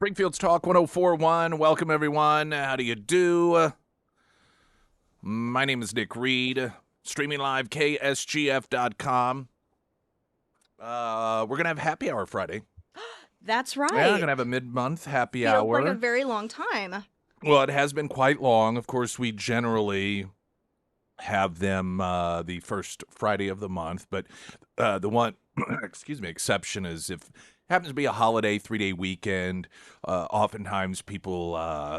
Springfield's Talk 1041. Welcome, everyone. How do you do? My name is Nick Reed. Streaming live, KSGF.com. We're going to have happy hour Friday. That's Yeah, we're right. going to have a mid-month happy Feels like hour. a very long time. Well, it has been quite long. Of course, we generally have them the first Friday of the month, but the one, exception is if happens to be a holiday 3-day weekend. Oftentimes people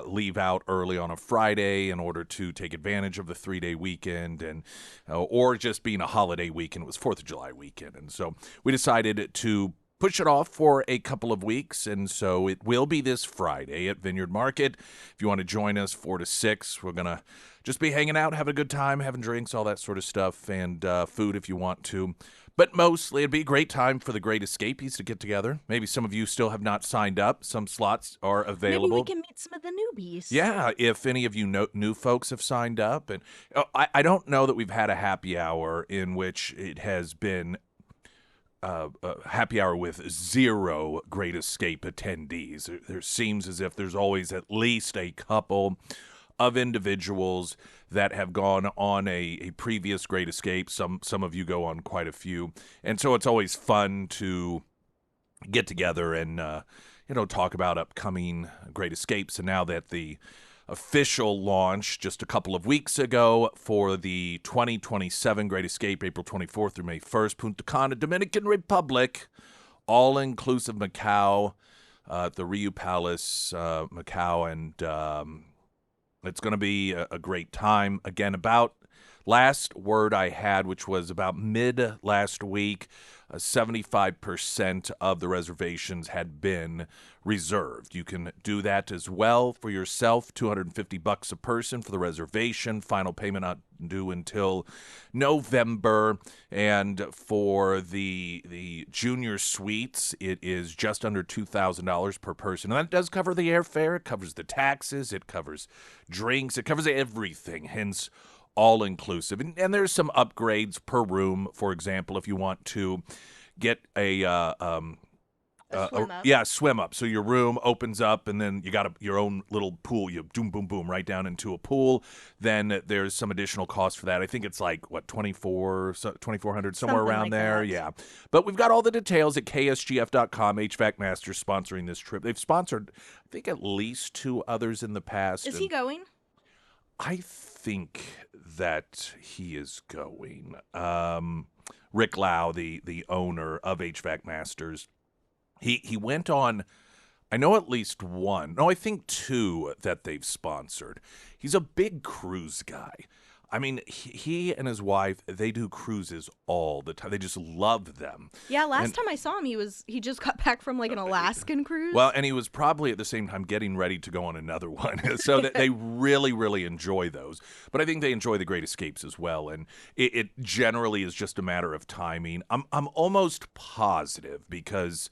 leave out early on a Friday in order to take advantage of the 3-day weekend, and or just being a holiday weekend. It was 4th of July weekend, and so we decided to push it off for a couple of weeks, and so it will be this Friday at Vineyard Market. If you want to join us 4 to 6, we're going to just be hanging out, having a good time, having drinks, all that sort of stuff, and food if you want to. But mostly, it'd be a great time for the Great Escapees to get together. Maybe some of you still have not signed up. Some slots are available. Maybe we can meet some of the newbies. Yeah, if any of you new folks have signed up. And I don't know that we've had a happy hour in which it has been a happy hour with 0 Great Escape attendees. There seems as if there's always at least a couple of individuals that have gone on a previous Great Escape. Some of you go on quite a few. And so it's always fun to get together and, talk about upcoming Great Escapes. And now that the official launch just a couple of weeks ago for the 2027 Great Escape, April 24th through May 1st, Punta Cana, Dominican Republic, all-inclusive Macau, at the Riu Palace, Macau, and it's going to be a great time. Again, about last word I had, which was about mid last week, 75% of the reservations had been reserved. You can do that as well for yourself, $250 a person for the reservation. Final payment not due until November. And for the junior suites, it is just under $2,000 per person. And that does cover the airfare, it covers the taxes, it covers drinks, it covers everything, hence all-inclusive. And there's some upgrades per room. For example, if you want to get a swim up. swim up. So your room opens up, and then you got your own little pool. You boom, boom, boom, right down into a pool. Then there's some additional cost for that. I think it's like, what, 2,400, somewhere around like there. that. Yeah. But we've got all the details at KSGF.com. HVAC Masters sponsoring this trip. They've sponsored, I think, at least 2 others in the past. Is he going? I think that he is going. Rick Lau, the owner of HVAC Masters, he went on, I know at least one, no, I think 2 that they've sponsored. He's a big cruise guy. I mean, he and his wife, they do cruises all the time. They just love them. Yeah, last time I saw him, he just got back from like an Alaskan cruise. Well, and he was probably at the same time getting ready to go on another one. So that they really, really enjoy those. But I think they enjoy the Great Escapes as well. And it generally is just a matter of timing. I'm almost positive because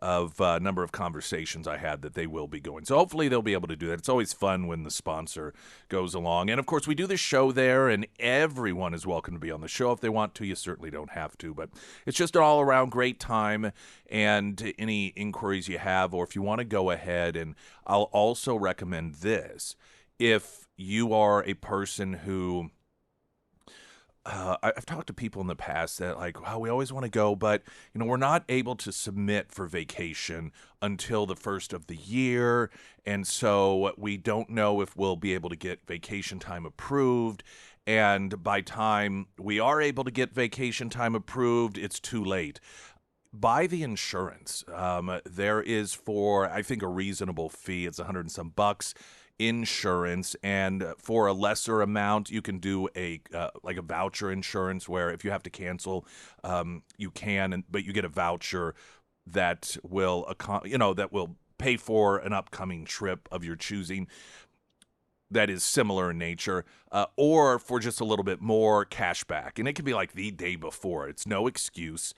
of a number of conversations I had that they will be going. So hopefully they'll be able to do that. It's always fun when the sponsor goes along. And, of course, we do the show there, and everyone is welcome to be on the show if they want to. You certainly don't have to. But it's just an all-around great time. And any inquiries you have, or if you want to go ahead, and I'll also recommend this. If you are a person who I've talked to people in the past that like, wow, we always want to go, but we're not able to submit for vacation until the first of the year, and so we don't know if we'll be able to get vacation time approved. And by time we are able to get vacation time approved, it's too late. Buy the insurance. There is, for I think, a reasonable fee. It's $100 and some bucks. Insurance, and for a lesser amount you can do a like a voucher insurance where if you have to cancel you can, but you get a voucher that will that will pay for an upcoming trip of your choosing that is similar in nature, or for just a little bit more cash back. And it can be like the day before. It's no excuse,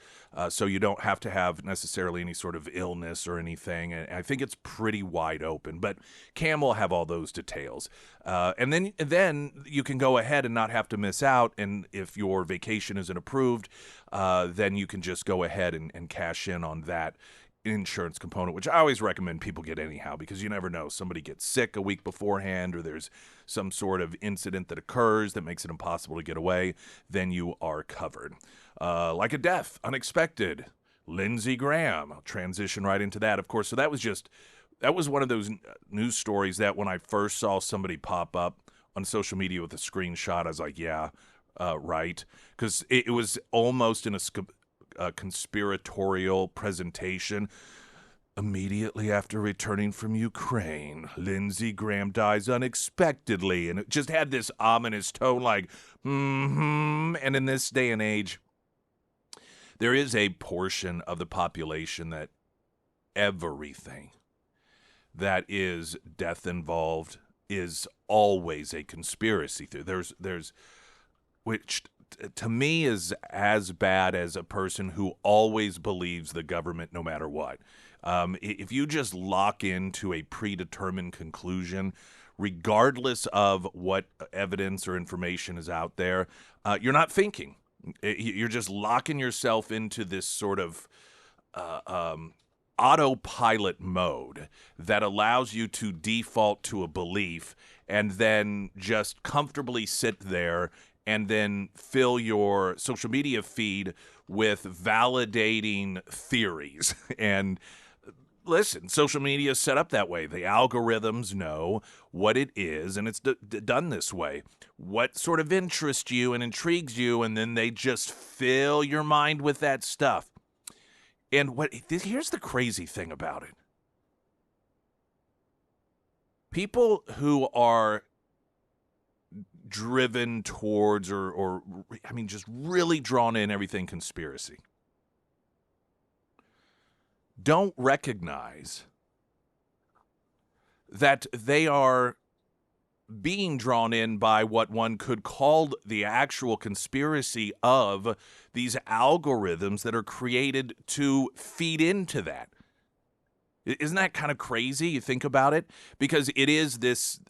so you don't have to have necessarily any sort of illness or anything. And I think it's pretty wide open. But Cam will have all those details. And then you can go ahead and not have to miss out. And if your vacation isn't approved, then you can just go ahead and cash in on that insurance component, which I always recommend people get anyhow, because you never know. Somebody gets sick a week beforehand, or there's some sort of incident that occurs that makes it impossible to get away, then you are covered. Like a death, unexpected. Lindsey Graham, I'll transition right into that, of course. So that was one of those news stories that when I first saw somebody pop up on social media with a screenshot, I was like, yeah, right. Because it was almost in a conspiratorial presentation. Immediately after returning from Ukraine, Lindsey Graham dies unexpectedly. And it just had this ominous tone like, mm-hmm. And in this day and age, there is a portion of the population that everything that is death involved is always a conspiracy theory. There's which to me is as bad as a person who always believes the government no matter what. If you just lock into a predetermined conclusion, regardless of what evidence or information is out there, you're not thinking. You're just locking yourself into this sort of autopilot mode that allows you to default to a belief and then just comfortably sit there and then fill your social media feed with validating theories. And listen, social media is set up that way. The algorithms know what it is, and it's done this way. What sort of interests you and intrigues you, and then they just fill your mind with that stuff. And here's the crazy thing about it. People who are driven towards or just really drawn in everything conspiracy don't recognize that they are being drawn in by what one could call the actual conspiracy of these algorithms that are created to feed into that. Isn't that kind of crazy? You think about it? Because it is this,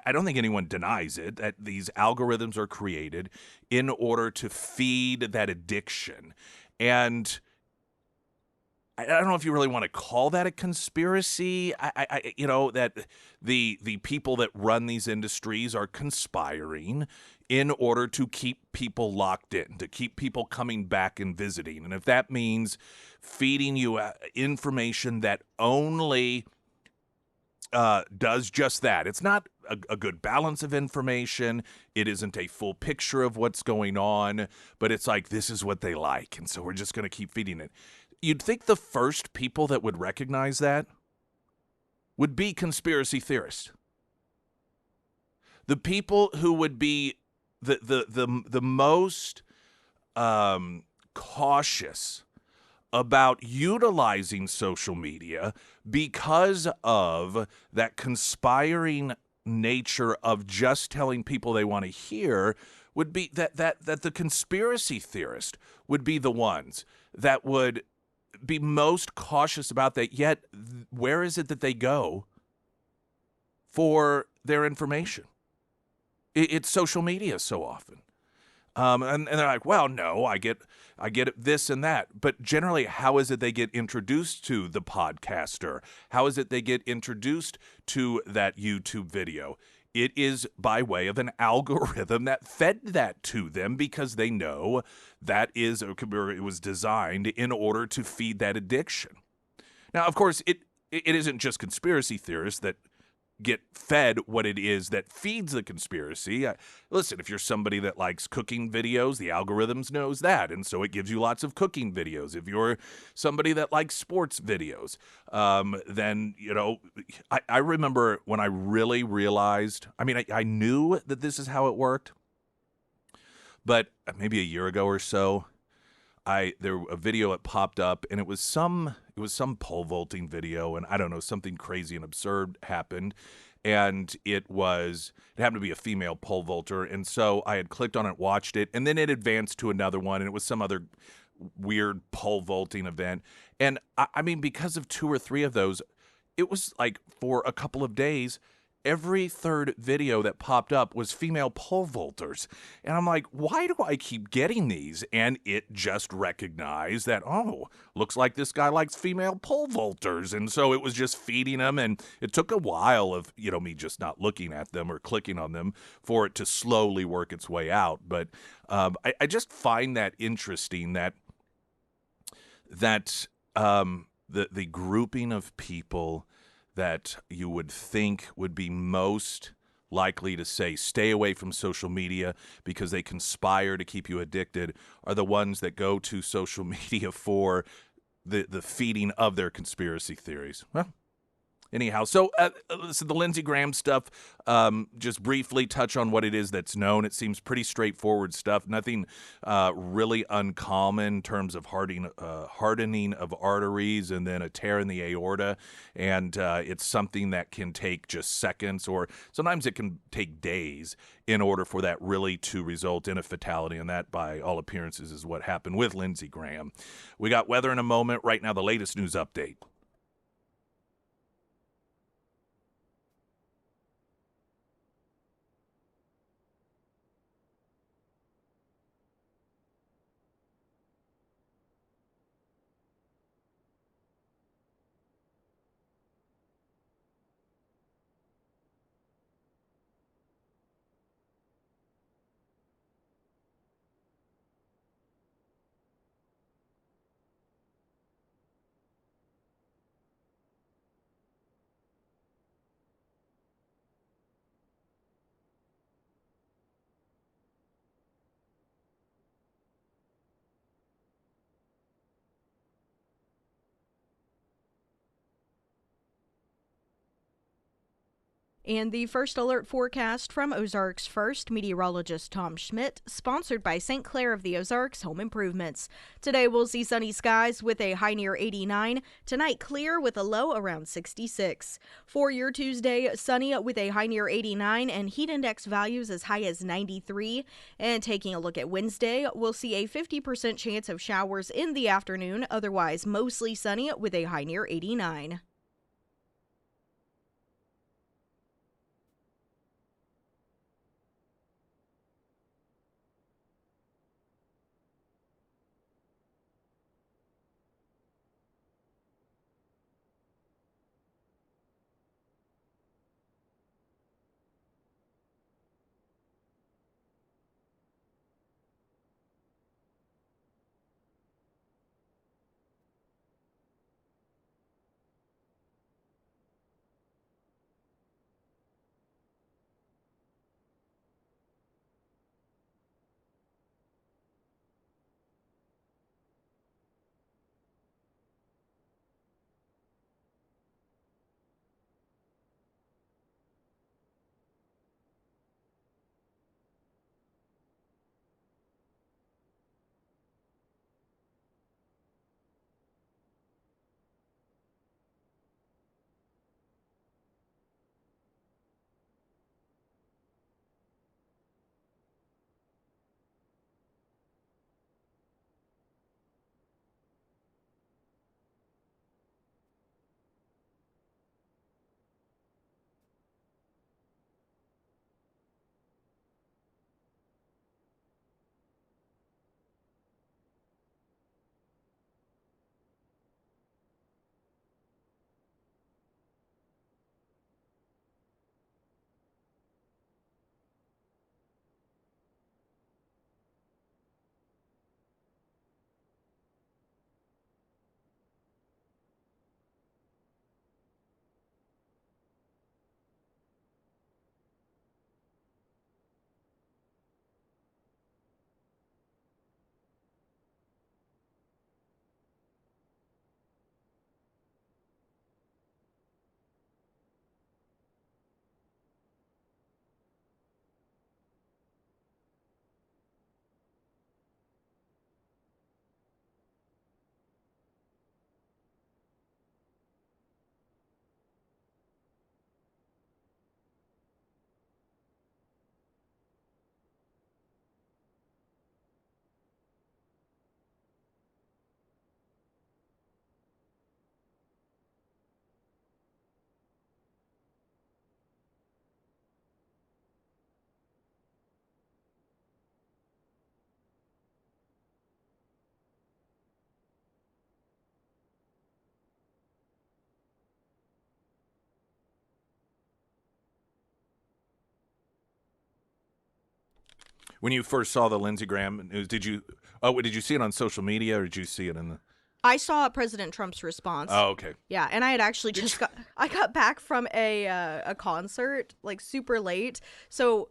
I don't think anyone denies it, that these algorithms are created in order to feed that addiction. And I don't know if you really want to call that a conspiracy. That the people that run these industries are conspiring in order to keep people locked in, to keep people coming back and visiting. And if that means feeding you information that only does just that, it's not a good balance of information. It isn't a full picture of what's going on, but it's like, this is what they like. And so we're just going to keep feeding it. You'd think the first people that would recognize that would be conspiracy theorists. The people who would be the most cautious about utilizing social media because of that conspiring nature of just telling people they want to hear would be that the conspiracy theorist would be the ones that would be most cautious about that. Yet, where is it that they go for their information? It's social media so often. And they're like, well, no, I get this and that. But generally, how is it they get introduced to the podcaster? How is it they get introduced to that YouTube video? It is by way of an algorithm that fed that to them because they know that it was designed in order to feed that addiction. Now, of course, it isn't just conspiracy theorists that get fed what it is that feeds the conspiracy. Listen, if you're somebody that likes cooking videos, the algorithms knows that, and so it gives you lots of cooking videos. If you're somebody that likes sports videos, then, I remember when I really realized, I knew that this is how it worked, but maybe a year ago or so, a video that popped up, and it was some pole vaulting video, and I don't know, something crazy and absurd happened, and it happened to be a female pole vaulter, and so I had clicked on it, watched it, and then it advanced to another one, and it was some other weird pole vaulting event, and because of 2 or 3 of those, it was like for a couple of days, every third video that popped up was female pole vaulters. And I'm like, why do I keep getting these? And it just recognized that, oh, looks like this guy likes female pole vaulters. And so it was just feeding them. And it took a while of, me just not looking at them or clicking on them for it to slowly work its way out. But I just find that interesting that the grouping of people that you would think would be most likely to say stay away from social media because they conspire to keep you addicted are the ones that go to social media for the feeding of their conspiracy theories. Well, anyhow, so the Lindsey Graham stuff, just briefly touch on what it is that's known. It seems pretty straightforward stuff. Nothing really uncommon in terms of hardening of arteries and then a tear in the aorta. And it's something that can take just seconds, or sometimes it can take days in order for that really to result in a fatality. And that, by all appearances, is what happened with Lindsey Graham. We got weather in a moment. Right now, the latest news update. And the first alert forecast from Ozarks First meteorologist Tom Schmidt, sponsored by St. Clair of the Ozarks Home Improvements. Today we'll see sunny skies with a high near 89. Tonight clear with a low around 66. For your Tuesday, sunny with a high near 89 and heat index values as high as 93. And taking a look at Wednesday, we'll see a 50% chance of showers in the afternoon, otherwise mostly sunny with a high near 89. When you first saw the Lindsey Graham news, did you see it on social media or did you see it in the? I saw President Trump's response. Oh, okay. Yeah, and I had actually I got back from a concert like super late, so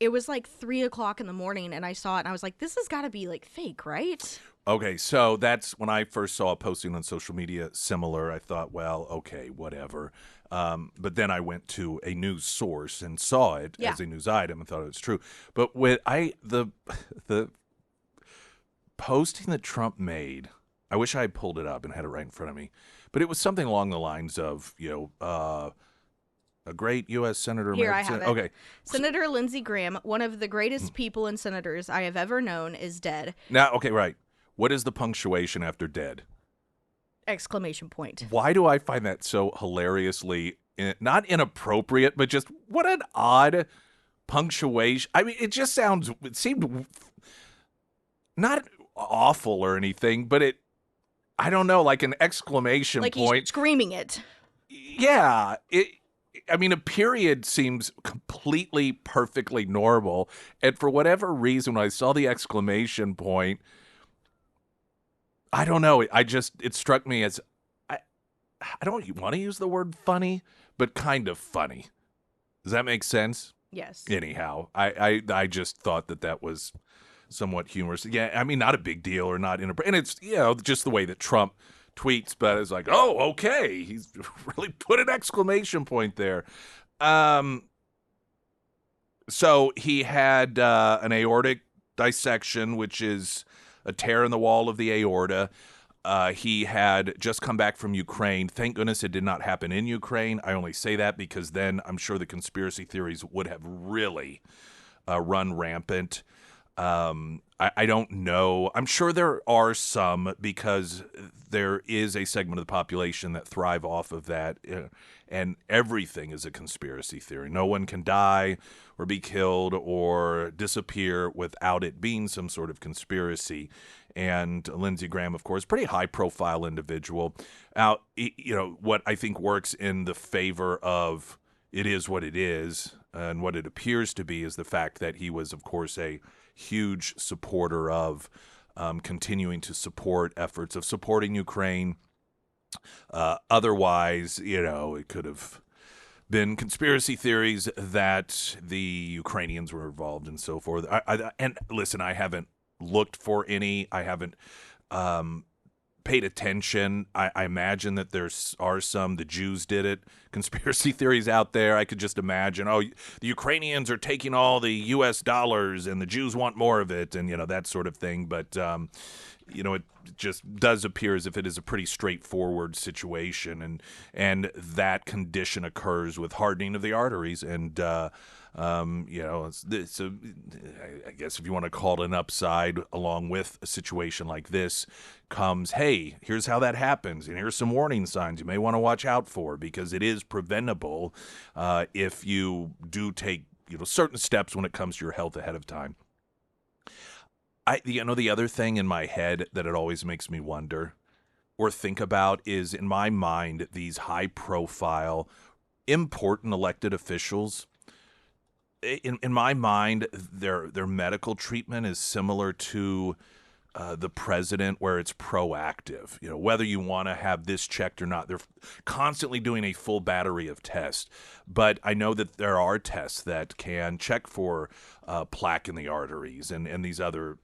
it was like 3 o'clock in the morning, and I saw it, and I was like, this has got to be like fake, right? Okay, so that's when I first saw a posting on social media similar. I thought, well, okay, whatever. But then I went to a news source and saw it Yeah. as a news item and thought it was true. But when the posting that Trump made, I wish I had pulled it up and had it right in front of me. But it was something along the lines of, a great U.S. senator. Here I have it. Okay. Senator Lindsey Graham, one of the greatest people and senators I have ever known, is dead! Now, okay, right. What is the punctuation after dead? Exclamation point. Why do I find that so hilariously, not inappropriate, but just what an odd punctuation. I mean, it seemed not awful or anything, but I don't know, like an exclamation Like point. he's screaming it. Yeah, I mean, a period seems completely perfectly normal. And for whatever reason, when I saw the exclamation point, I don't know. It struck me as, I don't want to use the word funny, but kind of funny. Does that make sense? Yes. Anyhow, I just thought that was somewhat humorous. Yeah, I mean, not a big deal or not inappropriate. And it's, just the way that Trump tweets, but it's like, oh, okay. He's really put an exclamation point there. So he had an aortic dissection, which is a tear in the wall of the aorta. He had just come back from Ukraine. Thank goodness it did not happen in Ukraine. I only say that because then I'm sure the conspiracy theories would have really run rampant. I don't know. I'm sure there are some because there is a segment of the population that thrive off of that, and everything is a conspiracy theory. No one can die or be killed or disappear without it being some sort of conspiracy. And Lindsey Graham, of course, pretty high-profile individual. Now, what I think works in the favor of it is what it is, and what it appears to be is the fact that he was, of course, a huge supporter of continuing to support efforts of supporting Ukraine. Otherwise, it could have been conspiracy theories that the Ukrainians were involved and so forth. And listen, I haven't looked for any. I haven't paid attention. I imagine that there are some. The Jews did it. Conspiracy theories out there. I could just imagine. Oh, the Ukrainians are taking all the U.S. dollars, and the Jews want more of it, and that sort of thing. But it just does appear as if it is a pretty straightforward situation, and that condition occurs with hardening of the arteries, and it's I guess if you want to call it an upside, along with a situation like this, comes, hey, here's how that happens, and here's some warning signs you may want to watch out for, because it is preventable if you do take certain steps when it comes to your health ahead of time. The other thing in my head that it always makes me wonder or think about is, in my mind, these high-profile, important elected officials. In my mind, their medical treatment is similar to the president, where it's proactive. Whether you want to have this checked or not, they're constantly doing a full battery of tests. But I know that there are tests that can check for plaque in the arteries and these other,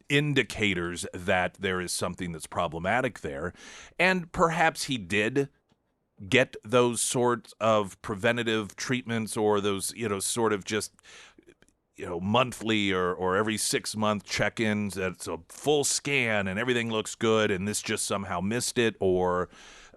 indicators that there is something that's problematic there. And perhaps he did get those sorts of preventative treatments, or those, sort of just, monthly or every 6-month check-ins. That's a full scan and everything looks good, and this just somehow missed it, or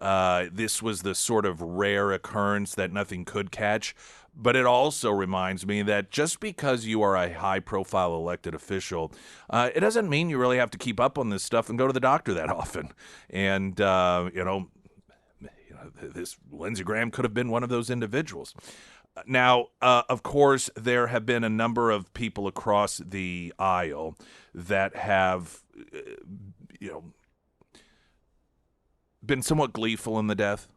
this was the sort of rare occurrence that nothing could catch. But it also reminds me that just because you are a high-profile elected official, it doesn't mean you really have to keep up on this stuff and go to the doctor that often. And, this Lindsey Graham could have been one of those individuals. Now, of course, there have been a number of people across the aisle that have, been somewhat gleeful in the death.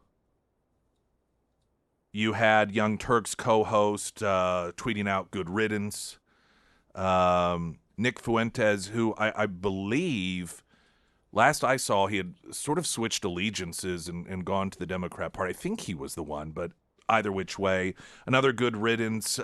You had Young Turk's co-host tweeting out "good riddance," Nick Fuentes, who I believe last I saw he had sort of switched allegiances and gone to the Democrat Party. I think he was the one, but either which way, another good riddance.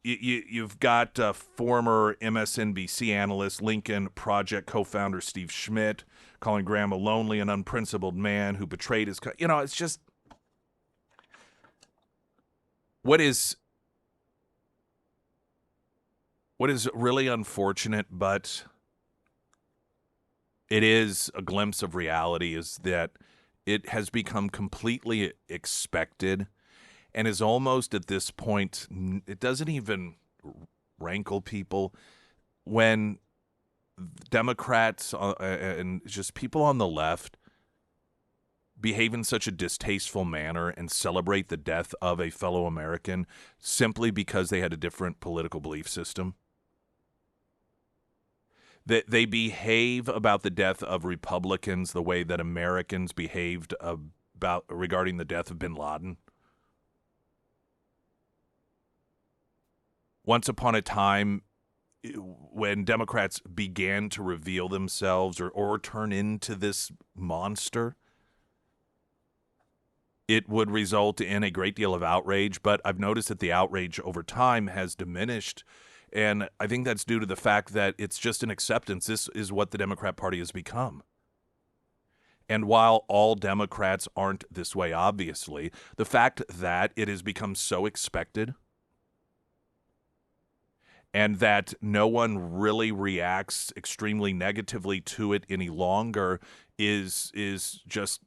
You've got former MSNBC analyst, Lincoln Project co-founder Steve Schmidt, calling Graham a lonely and unprincipled man who betrayed his. It's just what is really unfortunate, but it is a glimpse of reality. Is that it has become completely expected, and is almost at this point, it doesn't even rankle people when Democrats and just people on the left behave in such a distasteful manner and celebrate the death of a fellow American simply because they had a different political belief system. That they behave about the death of Republicans the way that Americans behaved about regarding the death of bin Laden. Once upon a time, when Democrats began to reveal themselves or turn into this monster, it would result in a great deal of outrage. But I've noticed that the outrage over time has diminished. And I think that's due to the fact that it's just an acceptance. This is what the Democrat Party has become. And while all Democrats aren't this way, obviously, the fact that it has become so expected and that no one really reacts extremely negatively to it any longer is just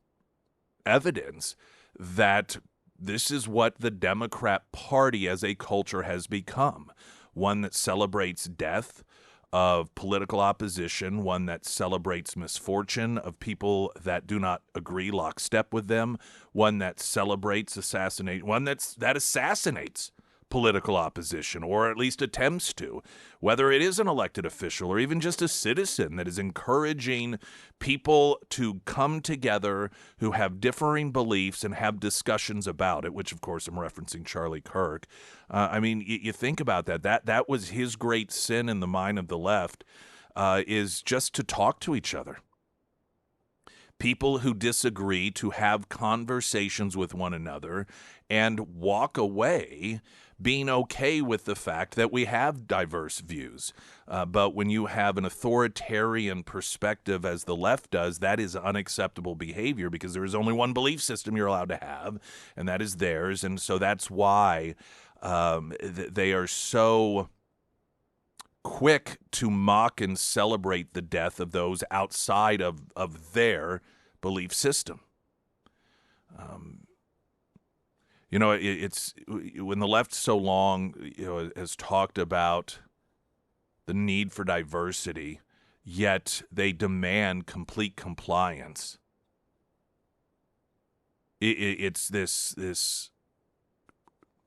evidence that this is what the Democrat Party as a culture has become. One that celebrates death of political opposition, one that celebrates misfortune of people that do not agree lockstep with them, one that celebrates assassinate, one that assassinates political opposition, or at least attempts to, whether it is an elected official or even just a citizen that is encouraging people to come together who have differing beliefs and have discussions about it, which of course I'm referencing Charlie Kirk. You think about that was his great sin in the mind of the left, is just to talk to each other. People who disagree to have conversations with one another and walk away being okay with the fact that we have diverse views. But when you have an authoritarian perspective, as the left does, that is unacceptable behavior because there is only one belief system you're allowed to have, and that is theirs. And so that's why they are so quick to mock and celebrate the death of those outside of their belief system. It's when the left so long, has talked about the need for diversity, yet they demand complete compliance. It's this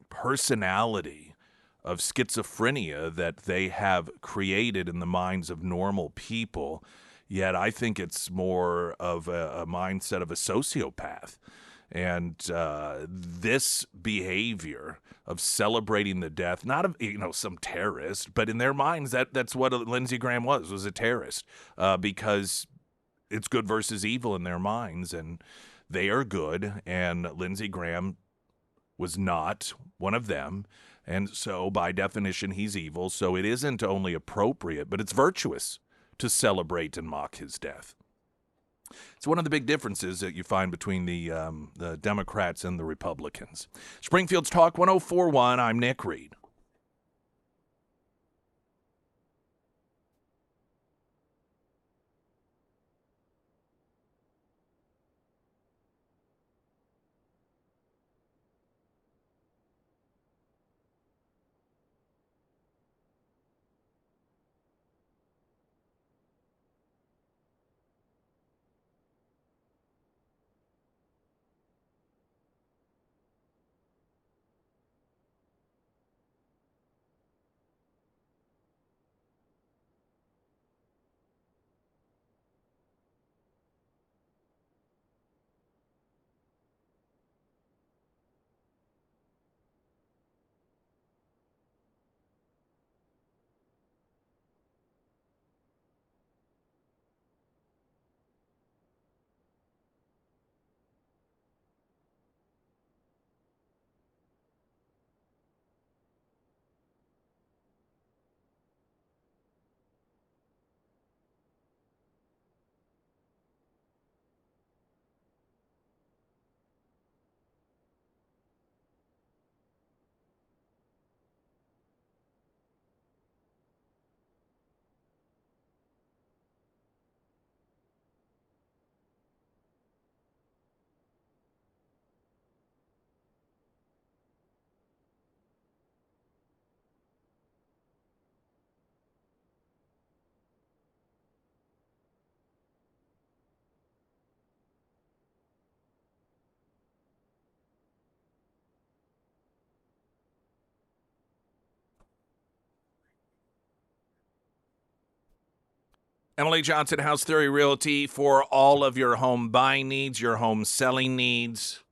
personality of schizophrenia that they have created in the minds of normal people, yet I think it's more of a mindset of a sociopath. And this behavior of celebrating the death, not of some terrorist, but in their minds that's what Lindsey Graham was a terrorist, because it's good versus evil in their minds, and they are good, and Lindsey Graham was not one of them, and so by definition he's evil. So it isn't only appropriate, but it's virtuous to celebrate and mock his death. It's one of the big differences that you find between the Democrats and the Republicans. Springfield's Talk 1041, I'm Nick Reed. Emily Johnson, House Theory Realty, for all of your home buying needs, your home selling needs.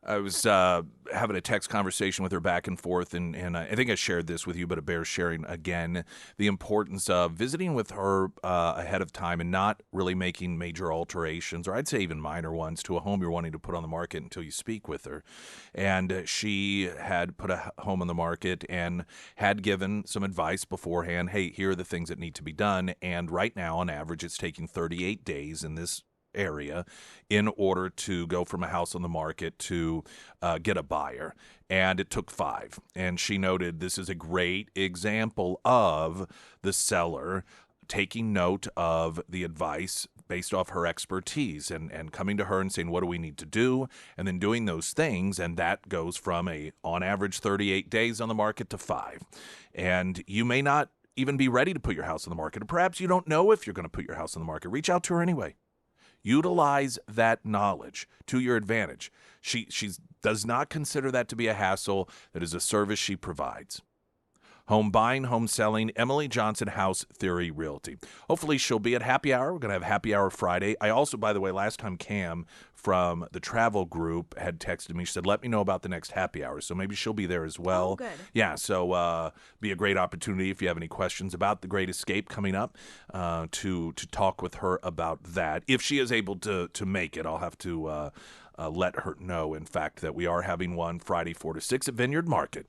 I was having a text conversation with her back and forth, and I think I shared this with you, but it bears sharing again. The importance of visiting with her ahead of time and not really making major alterations, or I'd say even minor ones, to a home you're wanting to put on the market until you speak with her. And she had put a home on the market and had given some advice beforehand. Hey, here are the things that need to be done. And right now, on average, it's taking 38 days in this area in order to go from a house on the market to get a buyer. And it took 5. And she noted this is a great example of the seller taking note of the advice based off her expertise and coming to her and saying, what do we need to do? And then doing those things. And that goes from on average, 38 days on the market to 5. And you may not even be ready to put your house on the market. Or perhaps you don't know if you're going to put your house on the market. Reach out to her anyway. Utilize that knowledge to your advantage. She does not consider that to be a hassle. That is a service she provides. Home buying, home selling, Emily Johnson, House Theory Realty. Hopefully she'll be at happy hour. We're going to have happy hour Friday. I also, by the way, last time Cam from the travel group had texted me. She said, let me know about the next happy hour. So maybe she'll be there as well. Oh, good. Yeah, so be a great opportunity if you have any questions about the Great Escape coming up to talk with her about that. If she is able to make it, I'll have to let her know, in fact, that we are having one Friday 4 to 6 at Vineyard Market.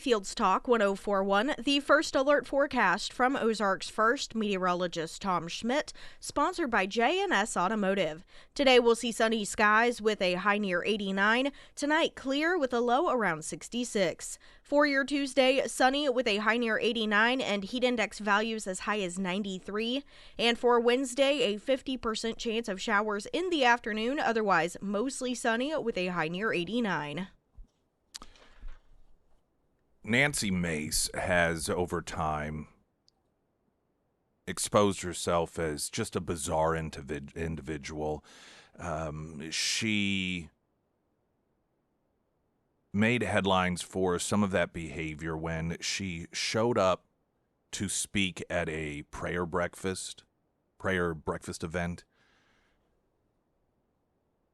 Field's Talk 1041, the first alert forecast from Ozarks First meteorologist Tom Schmidt, sponsored by J&S Automotive. Today we'll see sunny skies with a high near 89. Tonight, clear with a low around 66. For your Tuesday, sunny with a high near 89 and heat index values as high as 93. And for Wednesday, a 50% chance of showers in the afternoon, otherwise mostly sunny with a high near 89. Nancy Mace has, over time, exposed herself as just a bizarre individual. She made headlines for some of that behavior when she showed up to speak at a prayer breakfast event,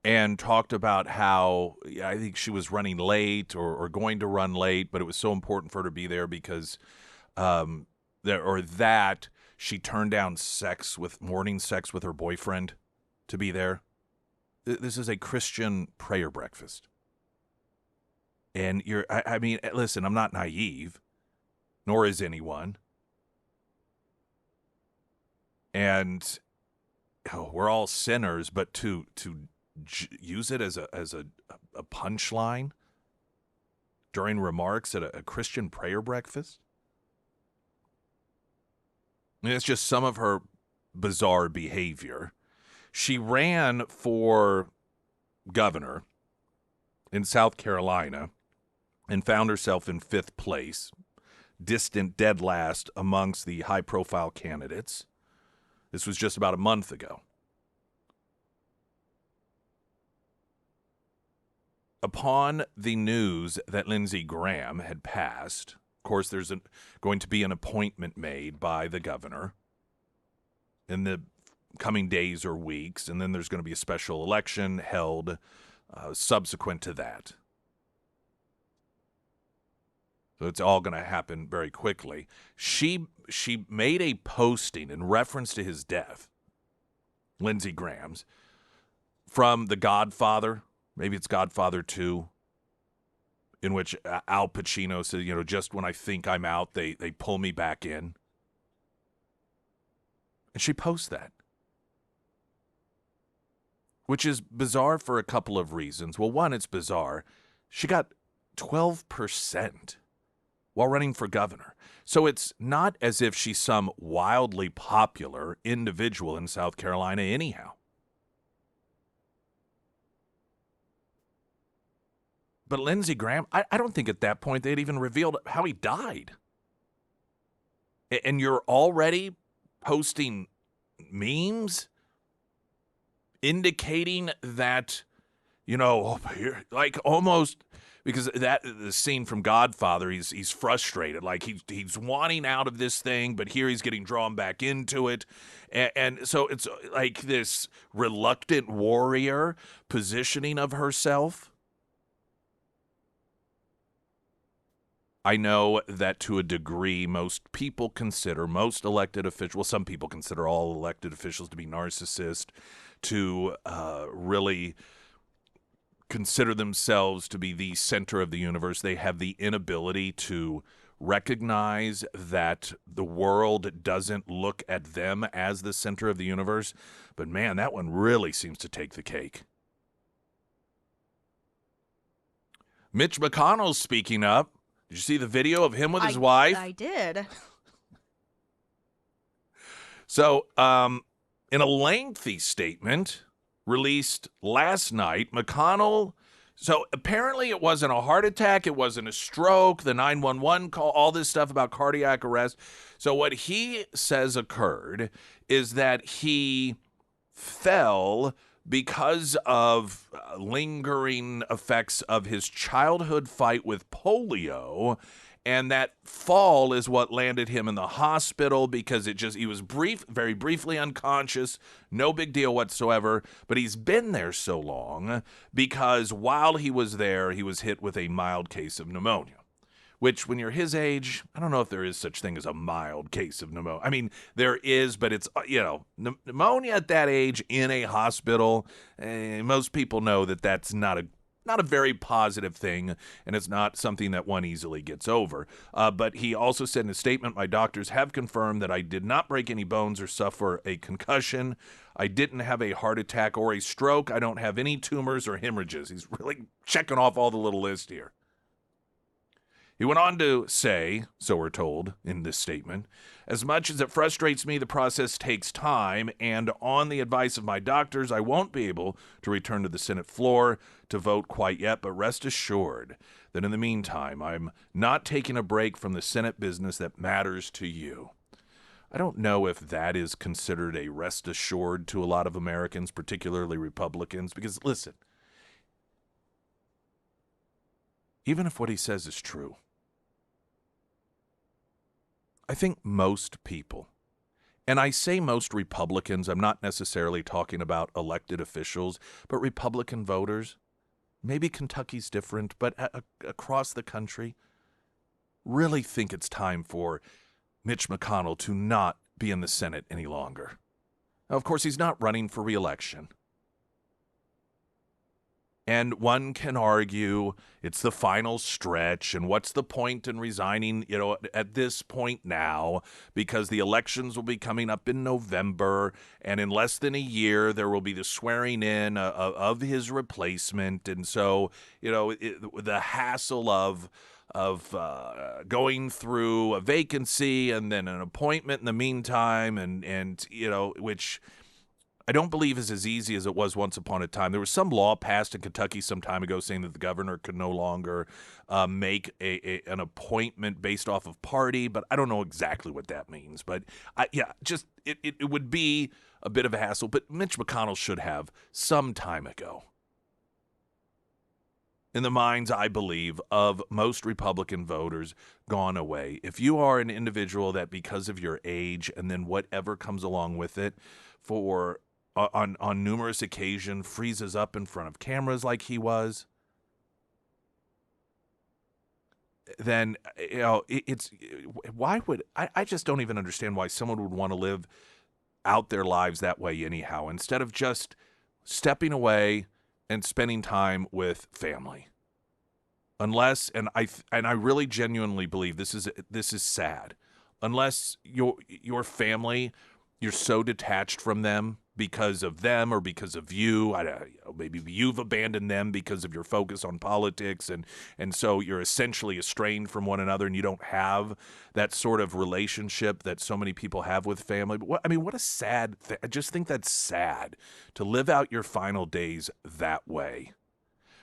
and talked about how I think she was running late or going to run late, but it was so important for her to be there because that she turned down morning sex with her boyfriend to be there. This is a Christian prayer breakfast. And I mean, listen, I'm not naive, nor is anyone. And we're all sinners, but to use it as a punchline during remarks at a Christian prayer breakfast. I mean, it's just some of her bizarre behavior. She ran for governor in South Carolina and found herself in 5th place, distant dead last amongst the high-profile candidates. This was just about a month ago. Upon the news that Lindsey Graham had passed, of course, there's going to be an appointment made by the governor in the coming days or weeks, and then there's going to be a special election held subsequent to that. So it's all going to happen very quickly. She made a posting in reference to his death, Lindsey Graham's, from The Godfather. Maybe it's Godfather 2, in which Al Pacino says, just when I think I'm out, they pull me back in. And she posts that, which is bizarre for a couple of reasons. Well, one, it's bizarre. She got 12% while running for governor. So it's not as if she's some wildly popular individual in South Carolina anyhow. But Lindsey Graham, I don't think at that point they'd even revealed how he died. And you're already posting memes indicating that, like almost, because the scene from Godfather, he's frustrated. Like he's wanting out of this thing, but here he's getting drawn back into it. And so it's like this reluctant warrior positioning of herself. I know that to a degree, most elected officials, well, some people consider all elected officials to be narcissists, to really consider themselves to be the center of the universe. They have the inability to recognize that the world doesn't look at them as the center of the universe. But man, that one really seems to take the cake. Mitch McConnell's speaking up. Did you see the video of him with his wife? I did. So, in a lengthy statement released last night, McConnell, so apparently it wasn't a heart attack, it wasn't a stroke, the 911 call, all this stuff about cardiac arrest. So what he says occurred is that he fell because of lingering effects of his childhood fight with polio, and that fall is what landed him in the hospital because he was very briefly unconscious, no big deal whatsoever, but he's been there so long because while he was there, he was hit with a mild case of pneumonia. Which, when you're his age, I don't know if there is such thing as a mild case of pneumonia. I mean, there is, but it's, pneumonia at that age in a hospital, most people know that that's not not a very positive thing, and it's not something that one easily gets over. But he also said in a statement, my doctors have confirmed that I did not break any bones or suffer a concussion. I didn't have a heart attack or a stroke. I don't have any tumors or hemorrhages. He's really checking off all the little list here. He went on to say, so we're told in this statement, as much as it frustrates me, the process takes time, and on the advice of my doctors, I won't be able to return to the Senate floor to vote quite yet, but rest assured that in the meantime, I'm not taking a break from the Senate business that matters to you. I don't know if that is considered a rest assured to a lot of Americans, particularly Republicans, because listen, even if what he says is true, I think most people, and I say most Republicans, I'm not necessarily talking about elected officials, but Republican voters, maybe Kentucky's different, but across the country, really think it's time for Mitch McConnell to not be in the Senate any longer. Now, of course, he's not running for re-election. And one can argue it's the final stretch, and what's the point in resigning, at this point now, because the elections will be coming up in November, and in less than a year, there will be the swearing in of his replacement. And so, the hassle of going through a vacancy and then an appointment in the meantime, and which I don't believe is as easy as it was once upon a time. There was some law passed in Kentucky some time ago saying that the governor could no longer make an appointment based off of party, but I don't know exactly what that means. But it would be a bit of a hassle. But Mitch McConnell should have some time ago, in the minds, I believe, of most Republican voters, gone away. If you are an individual that because of your age and then whatever comes along with it on numerous occasions freezes up in front of cameras like he was, then it's why would I just don't even understand why someone would want to live out their lives that way anyhow, instead of just stepping away and spending time with family. Unless, and I really genuinely believe this is sad, unless your family, you're so detached from them because of them or because of you. Maybe you've abandoned them because of your focus on politics, and so you're essentially estranged from one another, and you don't have that sort of relationship that so many people have with family. But what a sad thing. I just think that's sad to live out your final days that way.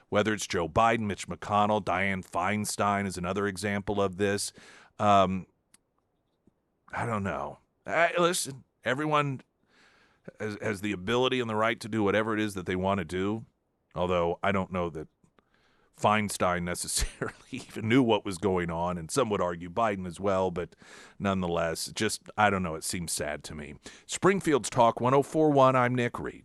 Whether it's Joe Biden, Mitch McConnell, Dianne Feinstein is another example of this. I don't know. Listen, everyone has the ability and the right to do whatever it is that they want to do, although I don't know that Feinstein necessarily even knew what was going on, and some would argue Biden as well, but nonetheless, I don't know, it seems sad to me. Springfield's Talk 104.1, I'm Nick Reed.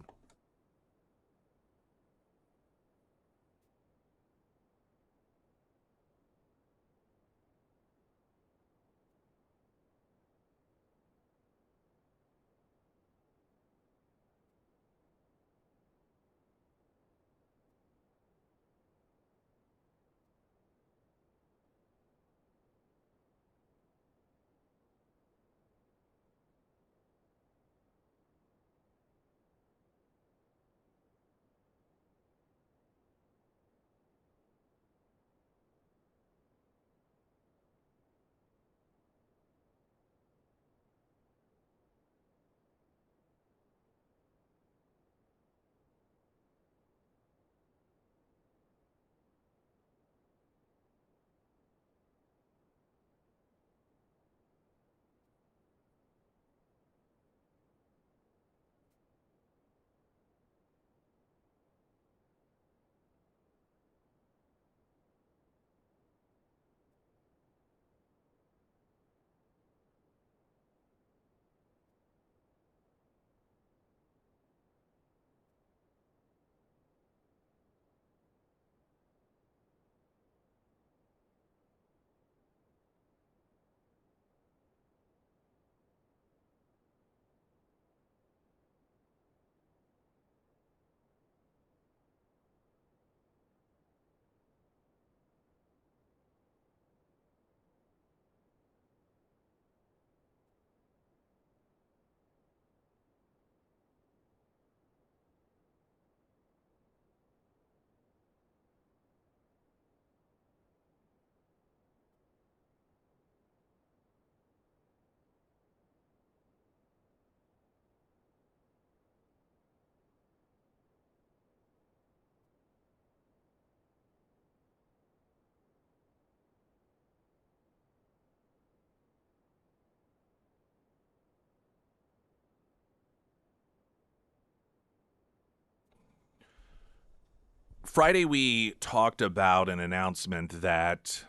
Friday, we talked about an announcement that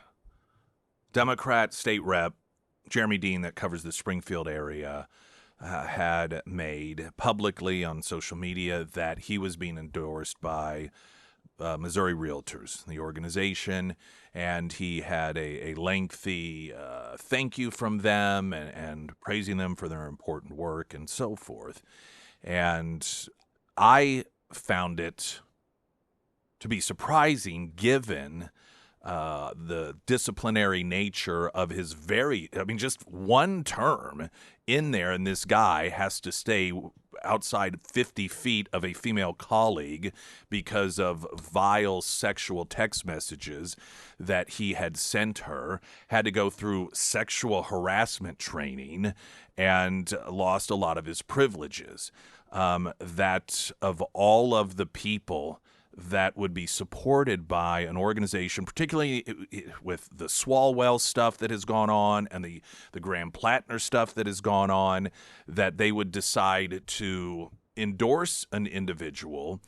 Democrat State Rep Jeremy Dean, that covers the Springfield area, had made publicly on social media that he was being endorsed by Missouri Realtors, the organization, and he had a lengthy thank you from them and praising them for their important work and so forth. And I found it to be surprising given the disciplinary nature of his just one term in there, and this guy has to stay outside 50 feet of a female colleague because of vile sexual text messages that he had sent her, had to go through sexual harassment training, and lost a lot of his privileges. That of all of the people that would be supported by an organization, particularly with the Swalwell stuff that has gone on and the Graham Plattner stuff that has gone on, that they would decide to endorse an individual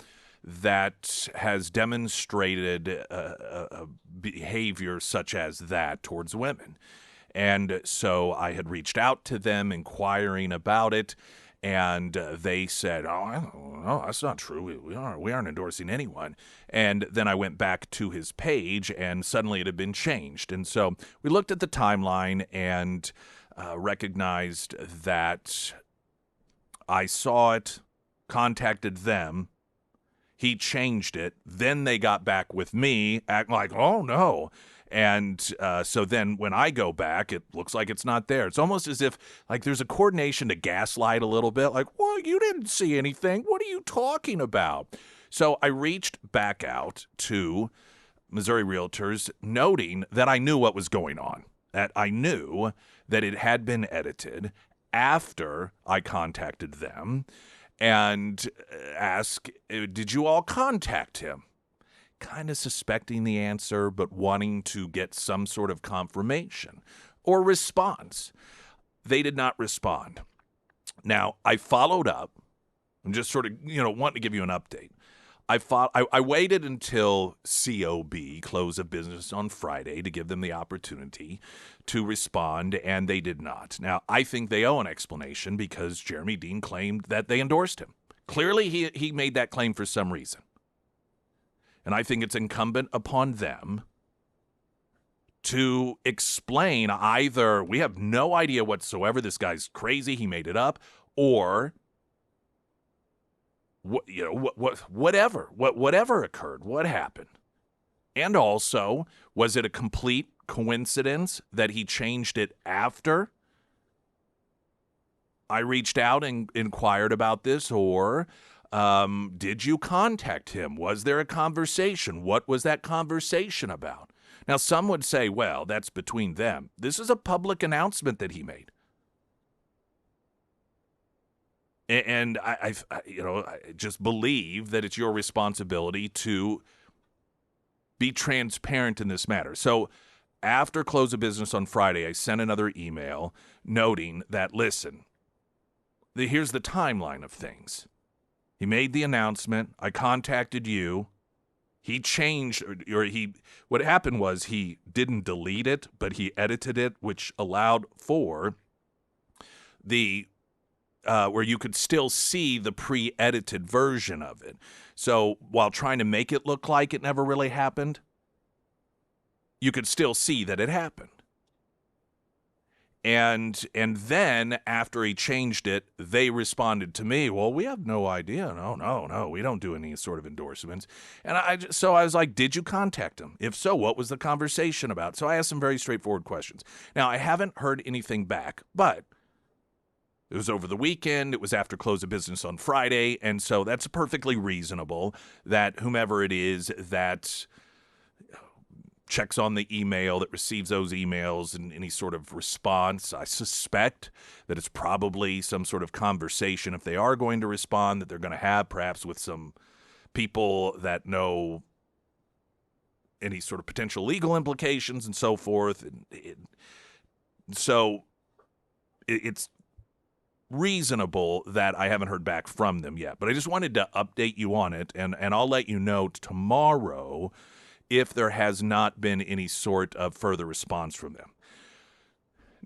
that has demonstrated a behavior such as that towards women. And so I had reached out to them inquiring about it. And they said, "Oh, I don't know, that's not true. We aren't endorsing anyone." And then I went back to his page, and suddenly it had been changed. And so we looked at the timeline and recognized that I saw it, contacted them. He changed it. Then they got back with me, acting like, "Oh no." And so then when I go back, it looks like it's not there. It's almost as if like there's a coordination to gaslight a little bit. Like, well, you didn't see anything. What are you talking about? So I reached back out to Missouri Realtors, noting that I knew what was going on, that I knew that it had been edited after I contacted them and asked, did you all contact him? Kind of suspecting the answer, but wanting to get some sort of confirmation or response. They did not respond. Now, I followed up. I'm just sort of, wanting to give you an update. I waited until COB, close of business on Friday, to give them the opportunity to respond, and they did not. Now, I think they owe an explanation because Jeremy Dean claimed that they endorsed him. Clearly, he made that claim for some reason. And I think it's incumbent upon them to explain either we have no idea whatsoever, this guy's crazy, he made it up, or whatever occurred, what happened. And also, was it a complete coincidence that he changed it after I reached out and inquired about this, or did you contact him? Was there a conversation? What was that conversation about? Now, some would say, well, that's between them. This is a public announcement that he made. And I just believe that it's your responsibility to be transparent in this matter. So after close of business on Friday, I sent another email noting that, listen, here's the timeline of things. He made the announcement. I contacted you. He changed, what happened was he didn't delete it, but he edited it, which allowed for the, where you could still see the pre-edited version of it. So while trying to make it look like it never really happened, you could still see that it happened. And then after he changed it, they responded to me, well, we have no idea. No, we don't do any sort of endorsements. And so I was like, did you contact him? If so, what was the conversation about? So I asked some very straightforward questions. Now, I haven't heard anything back, but it was over the weekend. It was after close of business on Friday. And so that's perfectly reasonable that whomever it is that checks on the email, that receives those emails and any sort of response, I suspect that it's probably some sort of conversation, if they are going to respond, that they're going to have perhaps with some people that know any sort of potential legal implications and so forth. So it's reasonable that I haven't heard back from them yet. But I just wanted to update you on it, and I'll let you know tomorrow if there has not been any sort of further response from them.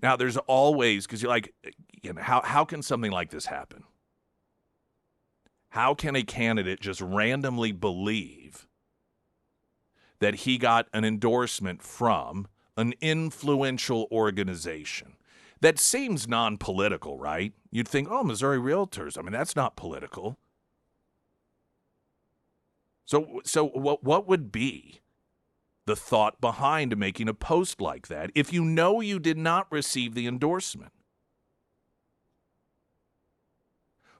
Now, there's always, because you're like, how can something like this happen? How can a candidate just randomly believe that he got an endorsement from an influential organization? That seems non-political, right? You'd think, oh, Missouri Realtors. I mean, that's not political. So what would be the thought behind making a post like that if you know you did not receive the endorsement?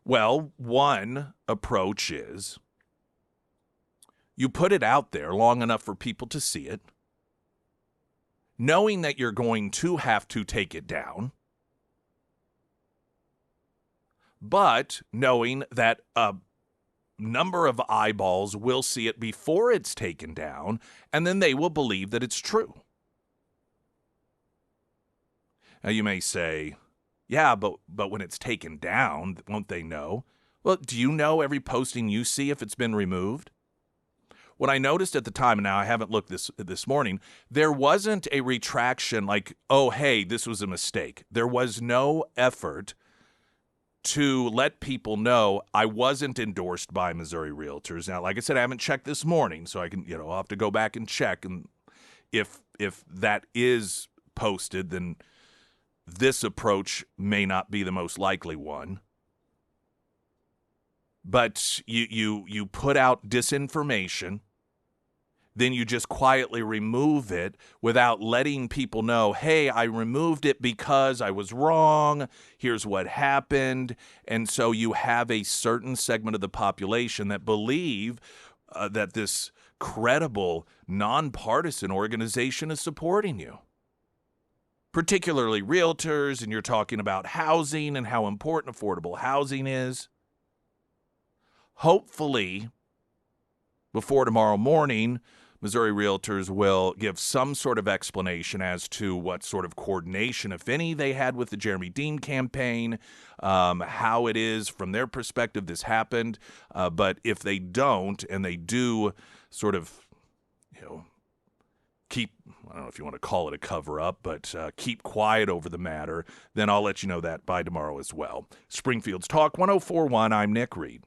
Well, one approach is you put it out there long enough for people to see it, knowing that you're going to have to take it down, but knowing that a number of eyeballs will see it before it's taken down, and then they will believe that it's true. Now, you may say, yeah, but when it's taken down, won't they know? Well, do you know every posting you see if it's been removed? What I noticed at the time, and now I haven't looked this morning, there wasn't a retraction like, oh, hey, this was a mistake. There was no effort to let people know I wasn't endorsed by Missouri Realtors. Now, like I said, I haven't checked this morning, so I can, I'll have to go back and check. And if that is posted, then this approach may not be the most likely one. But you put out disinformation, then you just quietly remove it without letting people know, hey, I removed it because I was wrong. Here's what happened. And so you have a certain segment of the population that believe that this credible, nonpartisan organization is supporting you. Particularly realtors, and you're talking about housing and how important affordable housing is. Hopefully, before tomorrow morning, Missouri Realtors will give some sort of explanation as to what sort of coordination, if any, they had with the Jeremy Dean campaign, how it is from their perspective this happened. But if they don't, and they do sort of, keep, I don't know if you want to call it a cover-up, but keep quiet over the matter, then I'll let you know that by tomorrow as well. Springfield's Talk 104.1, I'm Nick Reed.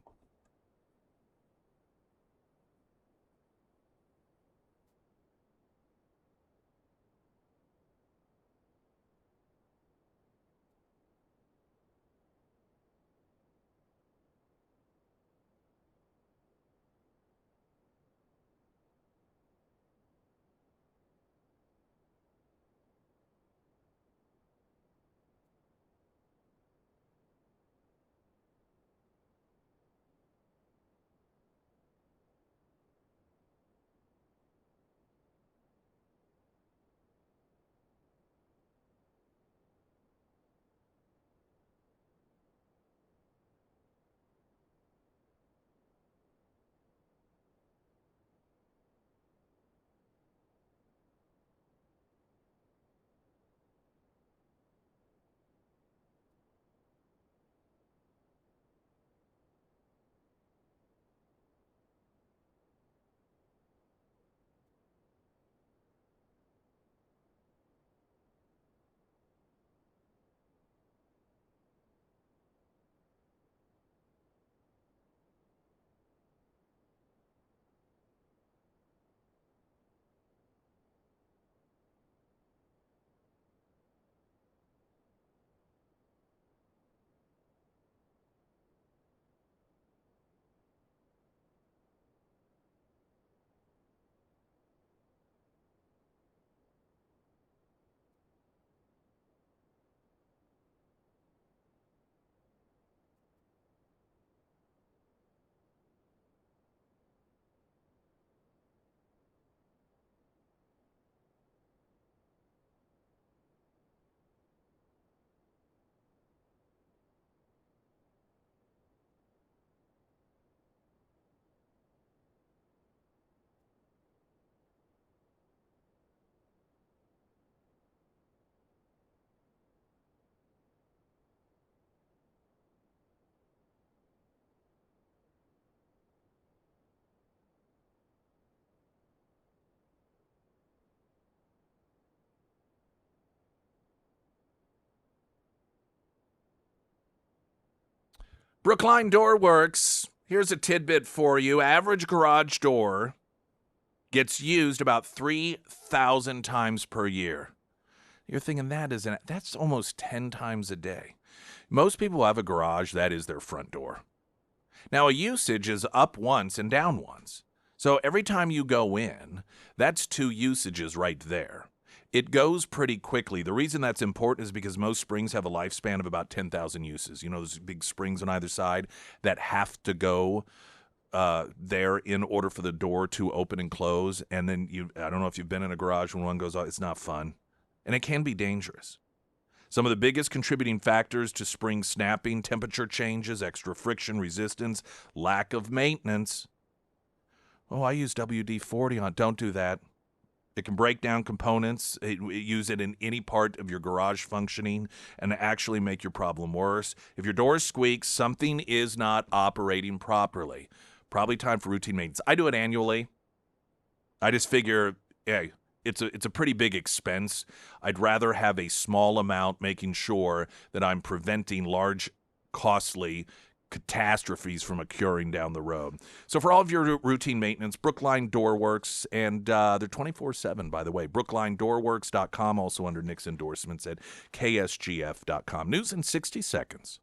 Brookline Door Works. Here's a tidbit for you. Average garage door gets used about 3,000 times per year. You're thinking that's almost 10 times a day. Most people have a garage that is their front door. Now, a usage is up once and down once. So every time you go in, that's two usages right there. It goes pretty quickly. The reason that's important is because most springs have a lifespan of about 10,000 uses. You know, those big springs on either side that have to go there in order for the door to open and close. And then I don't know if you've been in a garage when one goes off, it's not fun. And it can be dangerous. Some of the biggest contributing factors to spring snapping: temperature changes, extra friction resistance, lack of maintenance. Oh, I use WD-40 on. Don't do that. It can break down components. Use it in any part of your garage functioning and actually make your problem worse. If your door squeaks, something is not operating properly. Probably time for routine maintenance. I do it annually. I just figure, hey, it's a pretty big expense. I'd rather have a small amount, making sure that I'm preventing large, costly catastrophes from occurring down the road. So for all of your routine maintenance, Brookline Door Works, and they're 24/7, by the way. BrooklineDoorWorks.com, also under Nick's endorsements at KSGF.com. News in 60 seconds.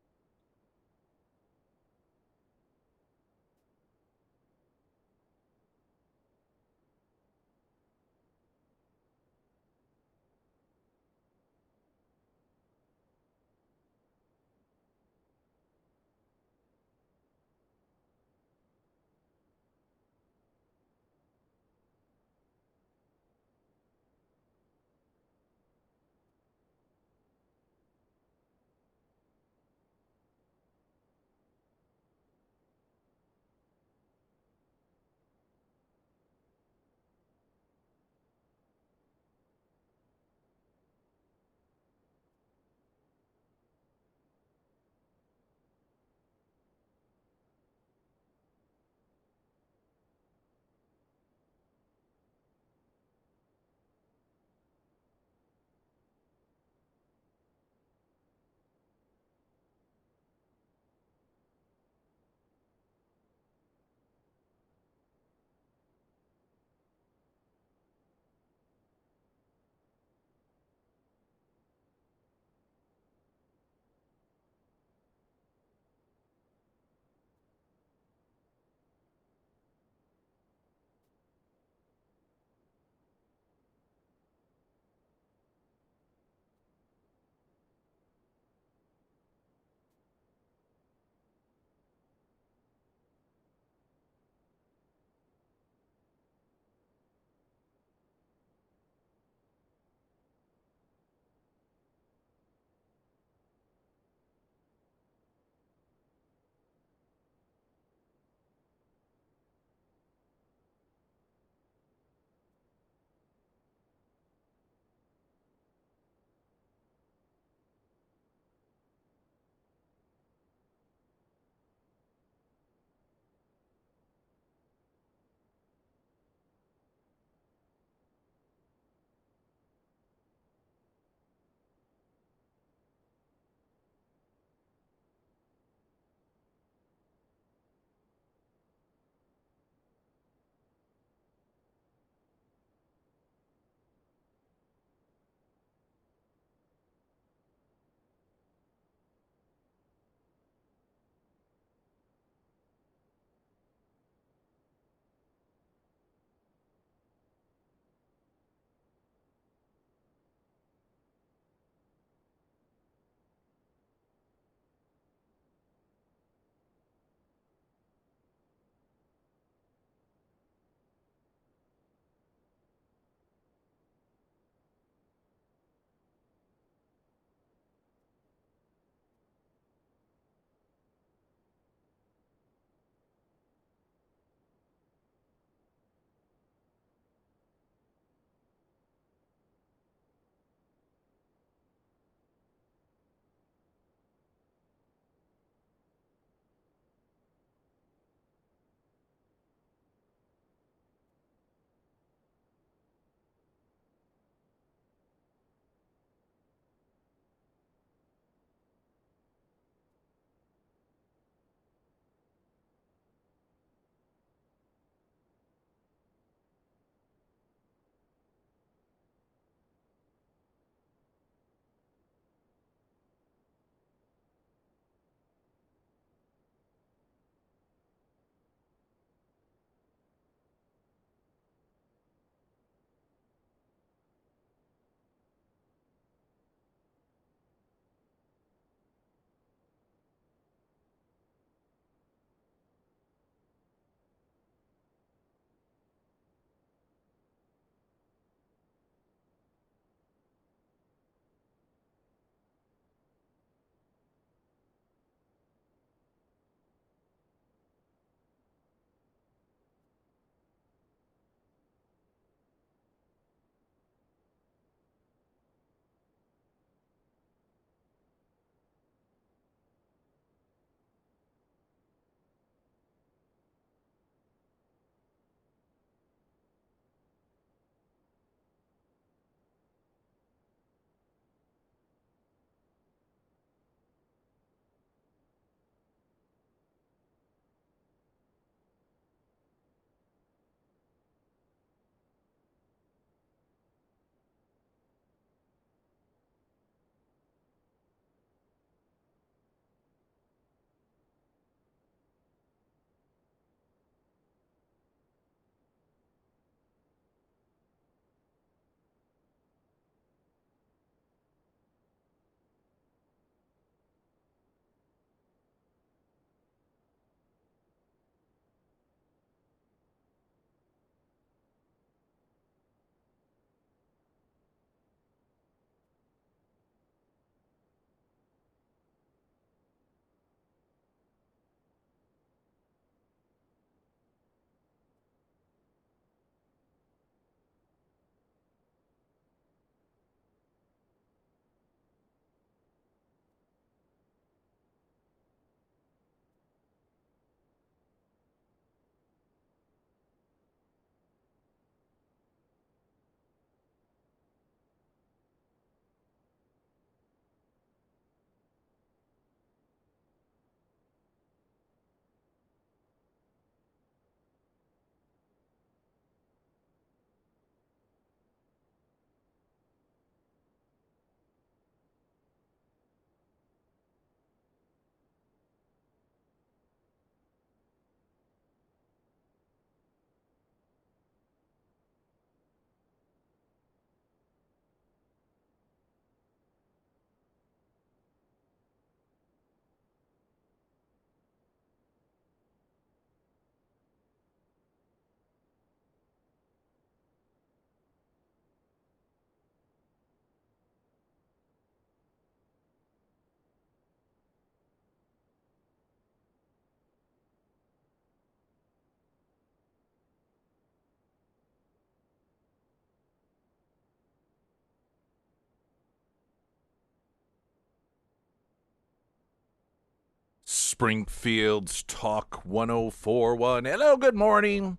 Springfield's Talk 1041. Hello, good morning.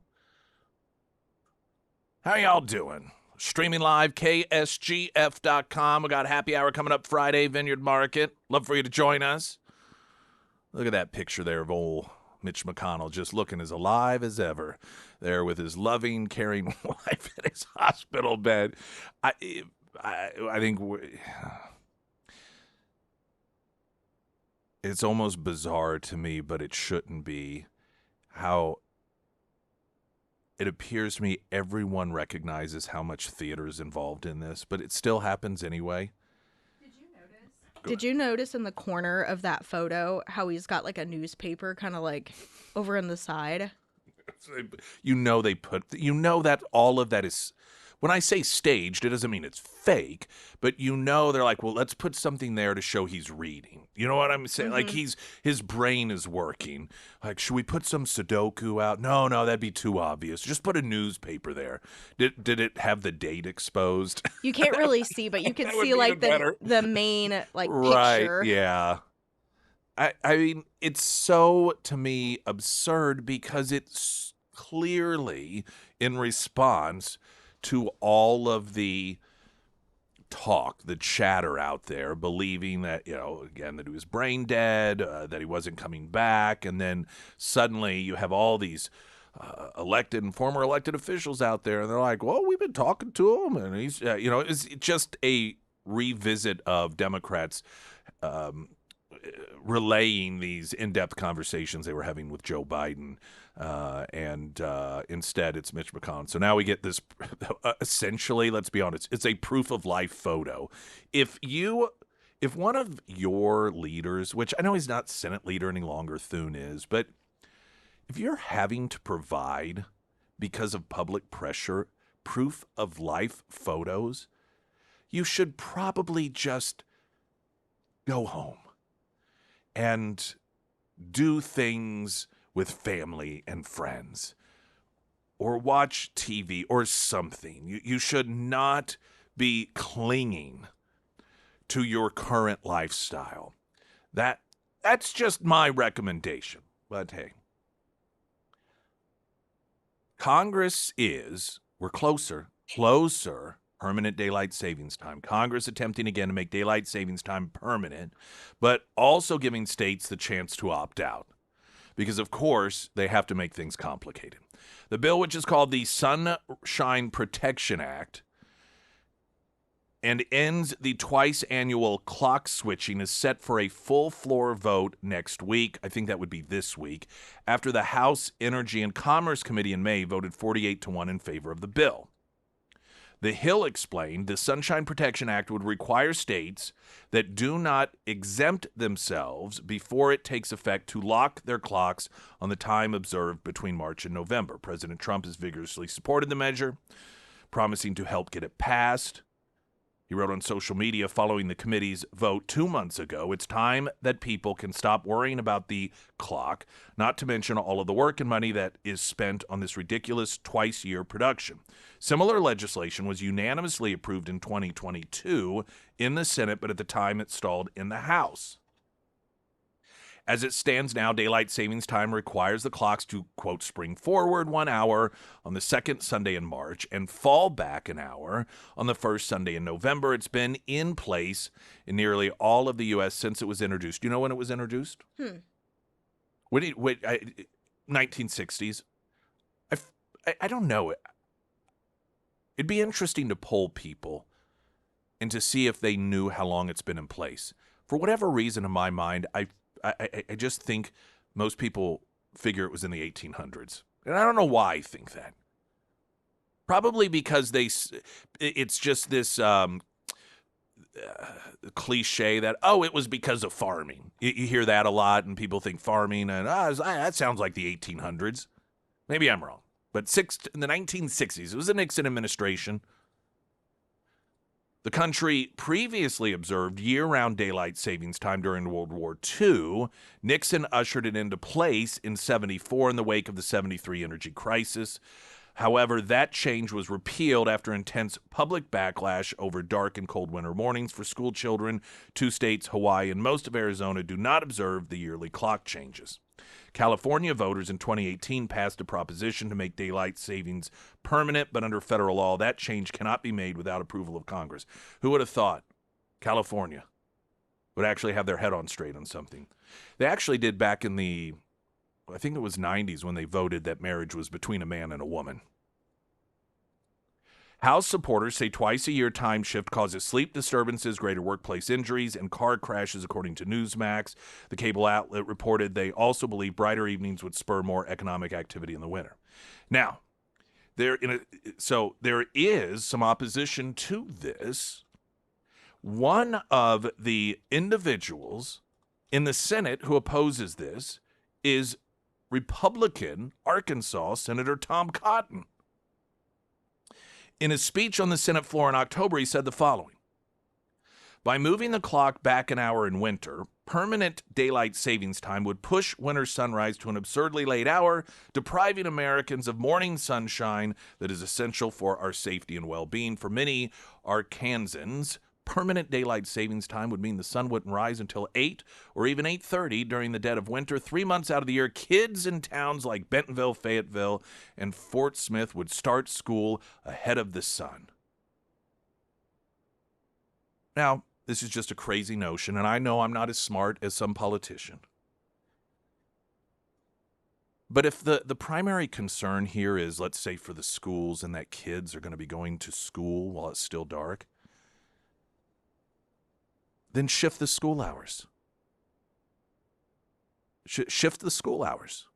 How y'all doing? Streaming live, KSGF.com. We got happy hour coming up Friday, Vineyard Market. Love for you to join us. Look at that picture there of old Mitch McConnell just looking as alive as ever there with his loving, caring wife in his hospital bed. I think it's almost bizarre to me, but it shouldn't be, how it appears to me everyone recognizes how much theater is involved in this, but it still happens anyway. Did you notice in the corner of that photo how he's got like a newspaper kind of like over in the side? That all of that is, when I say staged, it doesn't mean it's fake, but they're like, well, let's put something there to show he's reading. You know what I'm saying? Like his brain is working. Like, should we put some Sudoku out? No, that'd be too obvious. Just put a newspaper there. Did it have the date exposed? You can't really see, but you can see like the main like right, picture. Yeah. I mean, it's so, to me, absurd because it's clearly in response to all of the talk, the chatter out there, believing that, again, that he was brain dead, that he wasn't coming back. And then suddenly you have all these elected and former elected officials out there, and they're like, well, we've been talking to him. And he's, it's just a revisit of Democrats relaying these in-depth conversations they were having with Joe Biden, and instead it's Mitch McConnell. So now we get this, essentially, let's be honest, it's a proof of life photo. If one of your leaders, which I know he's not Senate leader any longer, Thune is, but if you're having to provide, because of public pressure, proof of life photos, you should probably just go home and do things with family and friends, or watch TV or something. You should not be clinging to your current lifestyle. That's just my recommendation. But hey, we're closer, permanent daylight savings time. Congress attempting again to make daylight savings time permanent, but also giving states the chance to opt out. Because, of course, they have to make things complicated. The bill, which is called the Sunshine Protection Act and ends the twice-annual clock switching, is set for a full floor vote next week. I think that would be this week, after the House Energy and Commerce Committee in May voted 48-1 in favor of the bill. The Hill explained the Sunshine Protection Act would require states that do not exempt themselves before it takes effect to lock their clocks on the time observed between March and November. President Trump has vigorously supported the measure, promising to help get it passed. He wrote on social media following the committee's vote 2 months ago, it's time that people can stop worrying about the clock, not to mention all of the work and money that is spent on this ridiculous twice-year production. Similar legislation was unanimously approved in 2022 in the Senate, but at the time it stalled in the House. As it stands now, daylight savings time requires the clocks to, quote, spring forward 1 hour on the second Sunday in March and fall back an hour on the first Sunday in November. It's been in place in nearly all of the U.S. since it was introduced. Do you know when it was introduced? 1960s. I don't know. It'd be interesting to poll people and to see if they knew how long it's been in place. For whatever reason, in my mind, I just think most people figure it was in the 1800s. And I don't know why I think that. Probably because it's just this cliche that, it was because of farming. You hear that a lot, and people think farming, and that sounds like the 1800s. Maybe I'm wrong. But in the 1960s, it was the Nixon administration. The country previously observed year-round daylight savings time during World War II. Nixon ushered it into place in 1974 in the wake of the 1973 energy crisis. However, that change was repealed after intense public backlash over dark and cold winter mornings for school children. Two states, Hawaii and most of Arizona, do not observe the yearly clock changes. California voters in 2018 passed a proposition to make daylight savings permanent, but under federal law, that change cannot be made without approval of Congress. Who would have thought California would actually have their head on straight on something? They actually did back in the, I think it was 90s, when they voted that marriage was between a man and a woman. House supporters say twice-a-year time shift causes sleep disturbances, greater workplace injuries, and car crashes, according to Newsmax. The cable outlet reported they also believe brighter evenings would spur more economic activity in the winter. Now, there is some opposition to this. One of the individuals in the Senate who opposes this is Republican Arkansas Senator Tom Cotton. In his speech on the Senate floor in October, he said the following: by moving the clock back an hour in winter, permanent daylight savings time would push winter sunrise to an absurdly late hour, depriving Americans of morning sunshine that is essential for our safety and well-being. For many Arkansans, permanent daylight savings time would mean the sun wouldn't rise until 8 or even 8:30 during the dead of winter. 3 months out of the year, kids in towns like Bentonville, Fayetteville, and Fort Smith would start school ahead of the sun. Now, this is just a crazy notion, and I know I'm not as smart as some politician. But if the primary concern here is, let's say, for the schools and that kids are going to be going to school while it's still dark, then shift the school hours. Shift the school hours.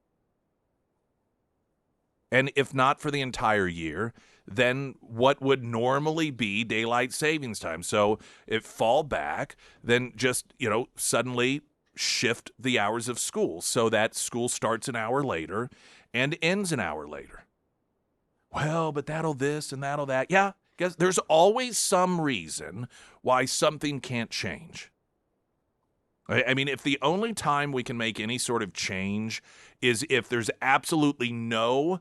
And if not for the entire year, then what would normally be daylight savings time? So if fall back, then just, suddenly shift the hours of school so that school starts an hour later and ends an hour later. Well, but that'll this and that'll that. Yeah, because there's always some reason why something can't change. I mean, if the only time we can make any sort of change is if there's absolutely no,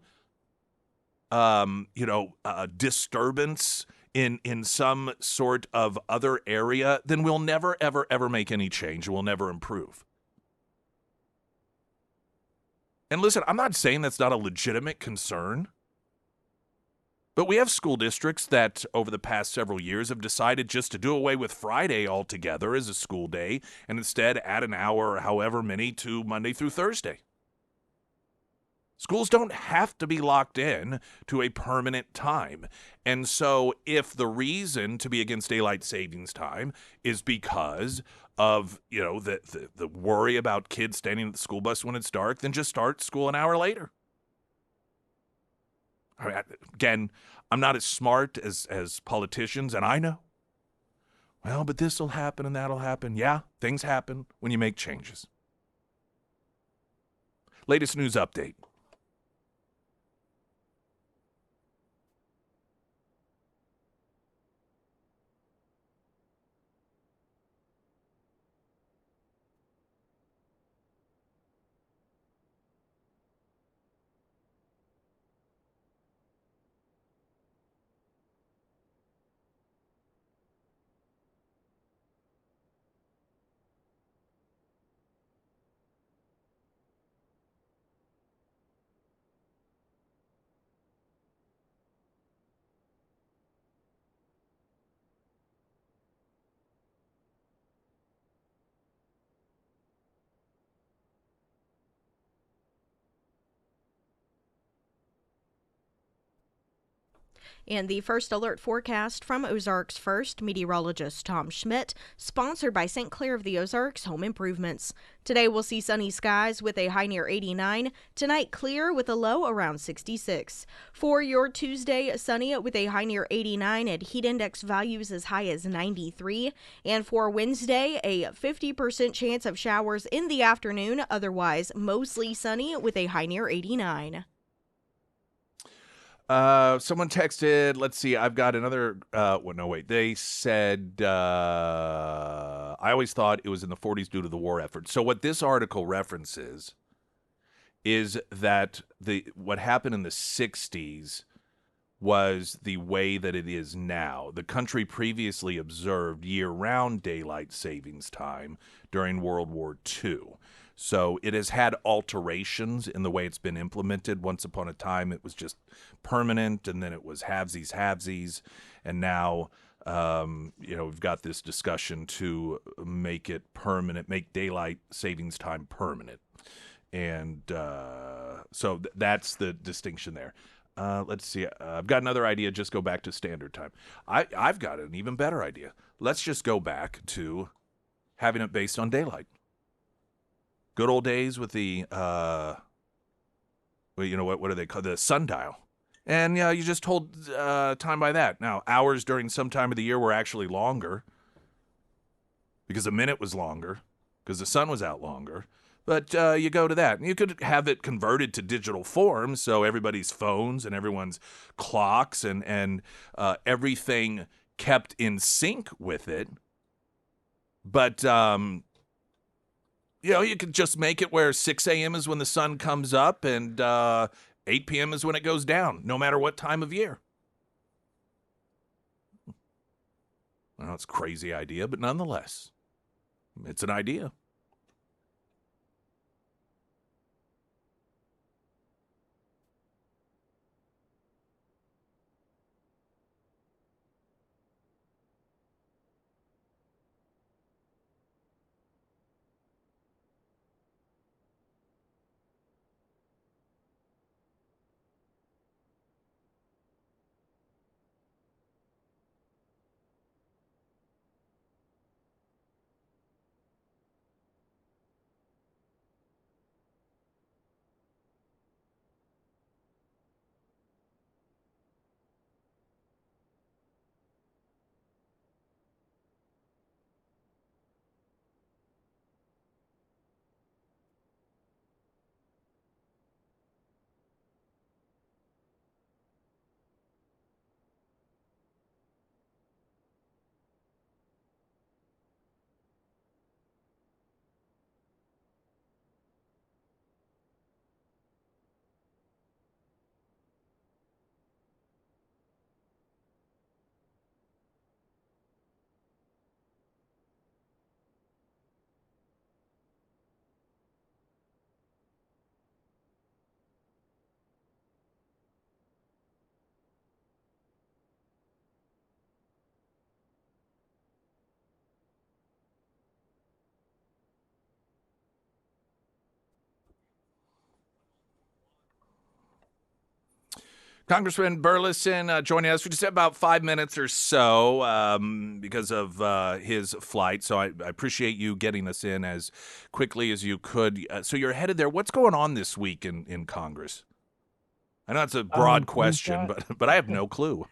disturbance in some sort of other area, then we'll never, ever, ever make any change. We'll never improve. And listen, I'm not saying that's not a legitimate concern. But we have school districts that over the past several years have decided just to do away with Friday altogether as a school day and instead add an hour or however many to Monday through Thursday. Schools don't have to be locked in to a permanent time. And so if the reason to be against daylight savings time is because of, the worry about kids standing at the school bus when it's dark, then just start school an hour later. Again, I'm not as smart as politicians, and I know. Well, but this will happen and that'll happen. Yeah, things happen when you make changes. Latest news update. And the first alert forecast from Ozarks First meteorologist Tom Schmidt, sponsored by St. Clair of the Ozarks Home Improvements. Today we'll see sunny skies with a high near 89. Tonight clear with a low around 66. For your Tuesday, sunny with a high near 89 and heat index values as high as 93. And for Wednesday, a 50% chance of showers in the afternoon, otherwise mostly sunny with a high near 89. Someone texted, let's see, I've got another, they said, I always thought it was in the 40s due to the war effort. So what this article references is that what happened in the 60s was the way that it is now. The country previously observed year-round daylight savings time during World War II. So it has had alterations in the way it's been implemented. Once upon a time, it was just permanent, and then it was halvesies, and now we've got this discussion to make it permanent, make daylight savings time permanent. And so that's the distinction there. Let's see. I've got another idea. Just go back to standard time. I've got an even better idea. Let's just go back to having it based on daylight. Good old days with the, what do they call the sundial? And you just told time by that. Now, hours during some time of the year were actually longer because a minute was longer because the sun was out longer. But you go to that. And you could have it converted to digital form, so everybody's phones and everyone's clocks and everything kept in sync with it. But, you could just make it where 6 a.m. is when the sun comes up and 8 p.m. is when it goes down, no matter what time of year. Well, it's a crazy idea, but nonetheless, it's an idea. Congressman Burleson joining us for just about 5 minutes or so because of his flight. So I appreciate you getting us in as quickly as you could. So you're headed there. What's going on this week in Congress? I know it's a broad question, but I have no clue.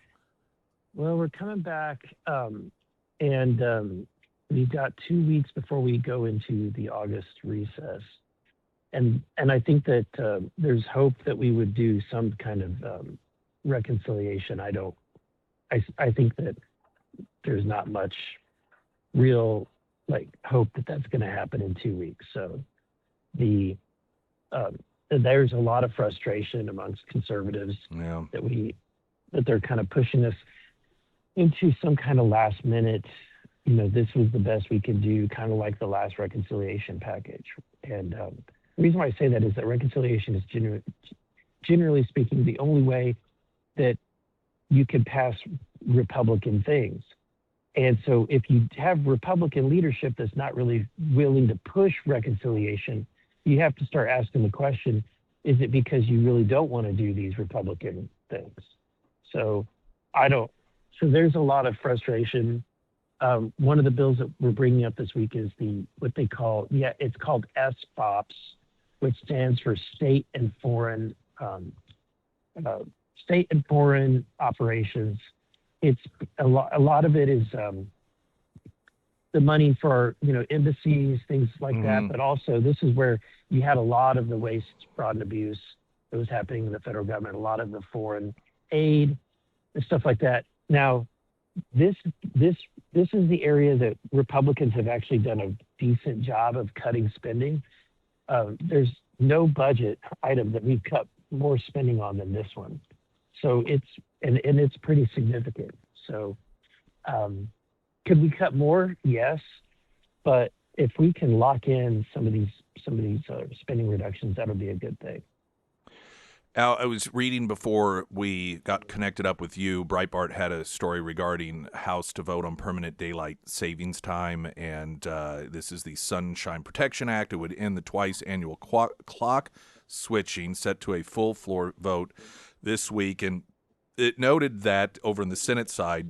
Well, we're coming back, and we've got 2 weeks before we go into the August recess. And I think that there's hope that we would do some kind of reconciliation. I think that there's not much real hope that that's going to happen in 2 weeks. So there's a lot of frustration amongst conservatives that they're kind of pushing us into some kind of last minute, this was the best we could do, kind of like the last reconciliation package. And the reason why I say that is that reconciliation is generally speaking the only way that you can pass Republican things. And so if you have Republican leadership that's not really willing to push reconciliation, you have to start asking the question, is it because you really don't want to do these Republican things? So there's a lot of frustration. One of the bills that we're bringing up this week is it's called SFOPS, which stands for State and Foreign Operations. It's a lot of it is the money for embassies, things like that. But also, this is where you had a lot of the waste, fraud, and abuse that was happening in the federal government, a lot of the foreign aid and stuff like that. Now, this is the area that Republicans have actually done a decent job of cutting spending. There's no budget item that we've cut more spending on than this one. So it's pretty significant. So could we cut more? Yes, but if we can lock in some of these spending reductions, that'll be a good thing. Al, I was reading before we got connected up with you. Breitbart had a story regarding House to vote on permanent daylight savings time, and this is the Sunshine Protection Act. It would end the twice annual clock switching, set to a full floor vote this week. And it noted that over in the Senate side,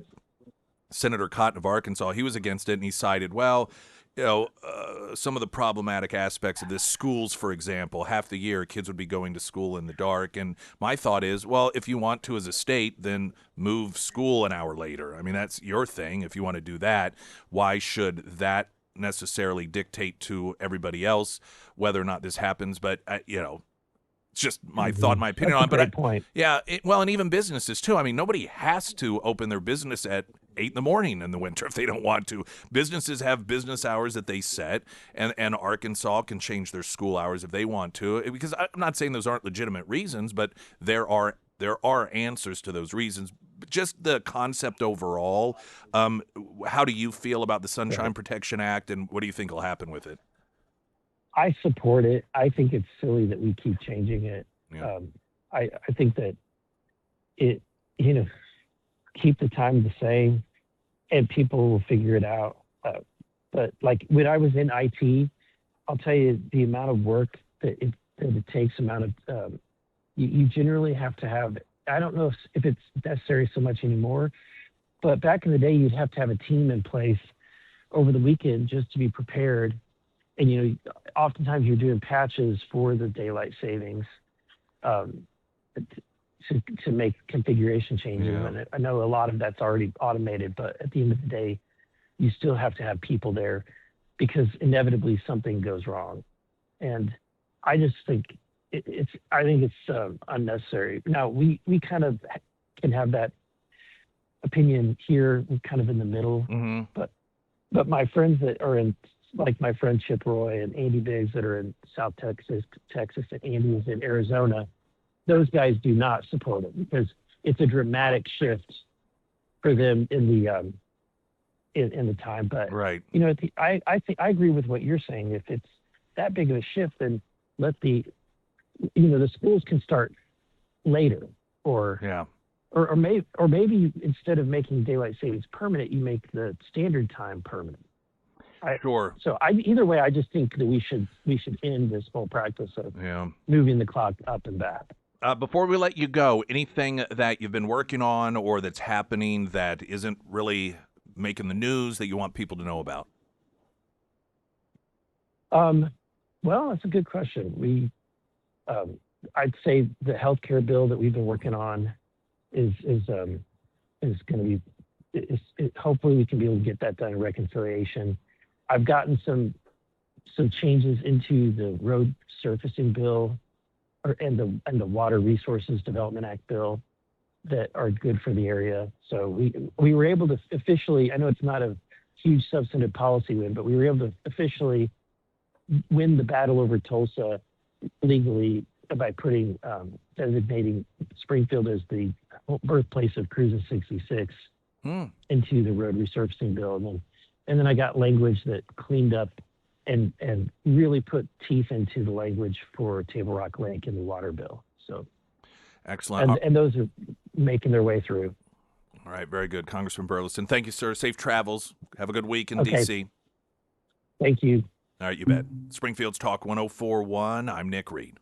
Senator Cotton of Arkansas, he was against it, and he cited, well, some of the problematic aspects of this. Schools, for example, half the year kids would be going to school in the dark. And my thought is, well, if you want to as a state, then move school an hour later. I mean, that's your thing. If you want to do that, why should that necessarily dictate to everybody else whether or not this happens? But, it's just my thought, my opinion That's on a it. But great point. yeah, well, and even businesses too. I mean, nobody has to open their business at 8 in the morning in the winter if they don't want to. Businesses have business hours that they set, and Arkansas can change their school hours if they want to. Because I'm not saying those aren't legitimate reasons, but there are answers to those reasons. Just the concept overall. How do you feel about the Sunshine Right. Protection Act, and what do you think will happen with it? I support it. I think it's silly that we keep changing it. Yeah. I think that it, keep the time the same, and people will figure it out. But like when I was in IT, I'll tell you the amount of work that it takes. You generally have to have. I don't know if it's necessary so much anymore, but back in the day, you'd have to have a team in place over the weekend just to be prepared. And oftentimes you're doing patches for the daylight savings to make configuration changes. Yeah. And I know a lot of that's already automated, but at the end of the day, you still have to have people there because inevitably something goes wrong. And I just think it's unnecessary. Now we kind of can have that opinion here. We're kind of in the middle, Mm-hmm. but my friends that are in, like my friend Chip Roy and Andy Biggs that are in South Texas, and Andy is in Arizona, those guys do not support it because it's a dramatic shift for them in the time. But Right. I think I agree with what you're saying. If it's that big of a shift, then let the schools can start later, or Yeah. or maybe instead of making daylight savings permanent, you make the standard time permanent. Sure. So either way, I just think that we should end this whole practice of moving the clock up and back. Before we let you go, anything that you've been working on or that's happening that isn't really making the news that you want people to know about? Well, that's a good question. I'd say the healthcare bill that we've been working on is going to be. Hopefully, we can be able to get that done in reconciliation. I've gotten some changes into the road surfacing bill, and the Water Resources Development Act bill that are good for the area. So we were able to officially. I know it's not a huge substantive policy win, but we were able to officially win the battle over Tulsa legally by designating Springfield as the birthplace of Cruises 66 into the road resurfacing bill. And then I got language that cleaned up and really put teeth into the language for Table Rock Lake in the water bill. So excellent. And those are making their way through. All right, very good. Congressman Burleson. Thank you, sir. Safe travels. Have a good week in Okay. D.C. Thank you. All right, you bet. Springfield's Talk 104.1. I'm Nick Reed.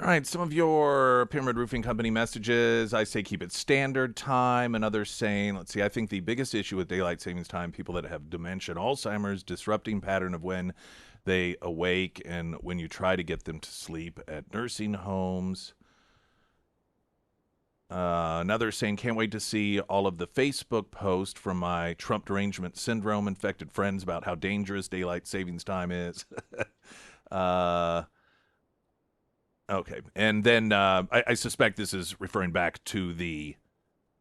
All right, some of your Pyramid Roofing Company messages. I say keep it standard time, and others saying, let's see, I think the biggest issue with daylight savings time, people that have dementia and Alzheimer's, disrupting pattern of when they awake and when you try to get them to sleep at nursing homes. Another saying, can't wait to see all of the Facebook posts from my Trump derangement syndrome infected friends about how dangerous daylight savings time is. Okay. And then I suspect this is referring back to the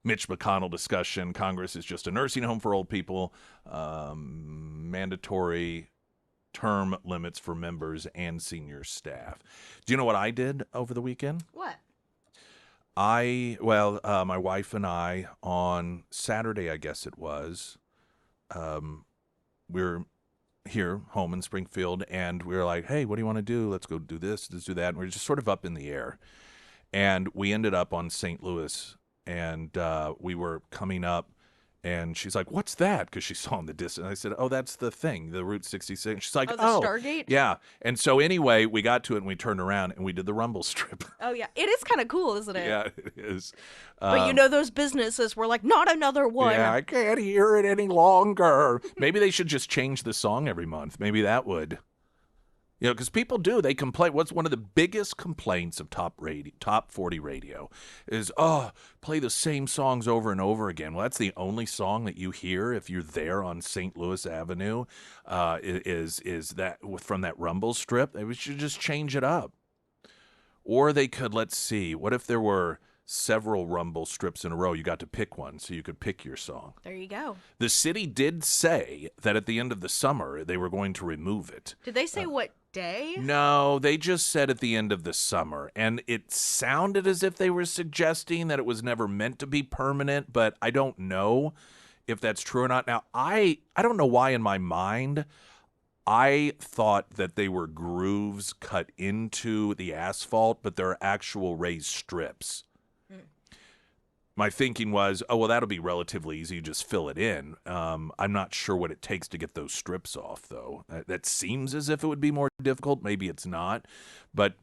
Mitch McConnell discussion. Congress is just a nursing home for old people. Mandatory term limits for members and senior staff. Do you know what I did over the weekend? What? My wife and I on Saturday, I guess it was, we're here home in Springfield, and we were like, hey, what do you want to do? Let's go do this, let's do that. And we we're just sort of up in the air. And we ended up on St. Louis, and we were coming up, and she's like, what's that? Because she saw in the distance. I said, oh, that's the thing, the Route 66. She's like, the Stargate? Yeah. And so anyway, we got to it, and we turned around, and we did the rumble strip. Oh, yeah. It is kind of cool, isn't it? Yeah, it is. But those businesses were like, not another one. Yeah, I can't hear it any longer. Maybe they should just change the song every month. Maybe that would. Because people do. They complain. What's one of the biggest complaints of top 40 radio is, play the same songs over and over again. Well, that's the only song that you hear if you're there on St. Louis Avenue, is that from that rumble strip. They should just change it up. Or they could, let's see, what if there were several rumble strips in a row? You got to pick one, so you could pick your song. There you go. The city did say that at the end of the summer, they were going to remove it. Did they say what day? No, they just said at the end of the summer, and it sounded as if they were suggesting that it was never meant to be permanent, but I don't know if that's true or not. Now, I don't know why in my mind I thought that they were grooves cut into the asphalt, but they're actual raised strips. My thinking was, that'll be relatively easy. You just fill it in. I'm not sure what it takes to get those strips off, though. That seems as if it would be more difficult. Maybe it's not. But,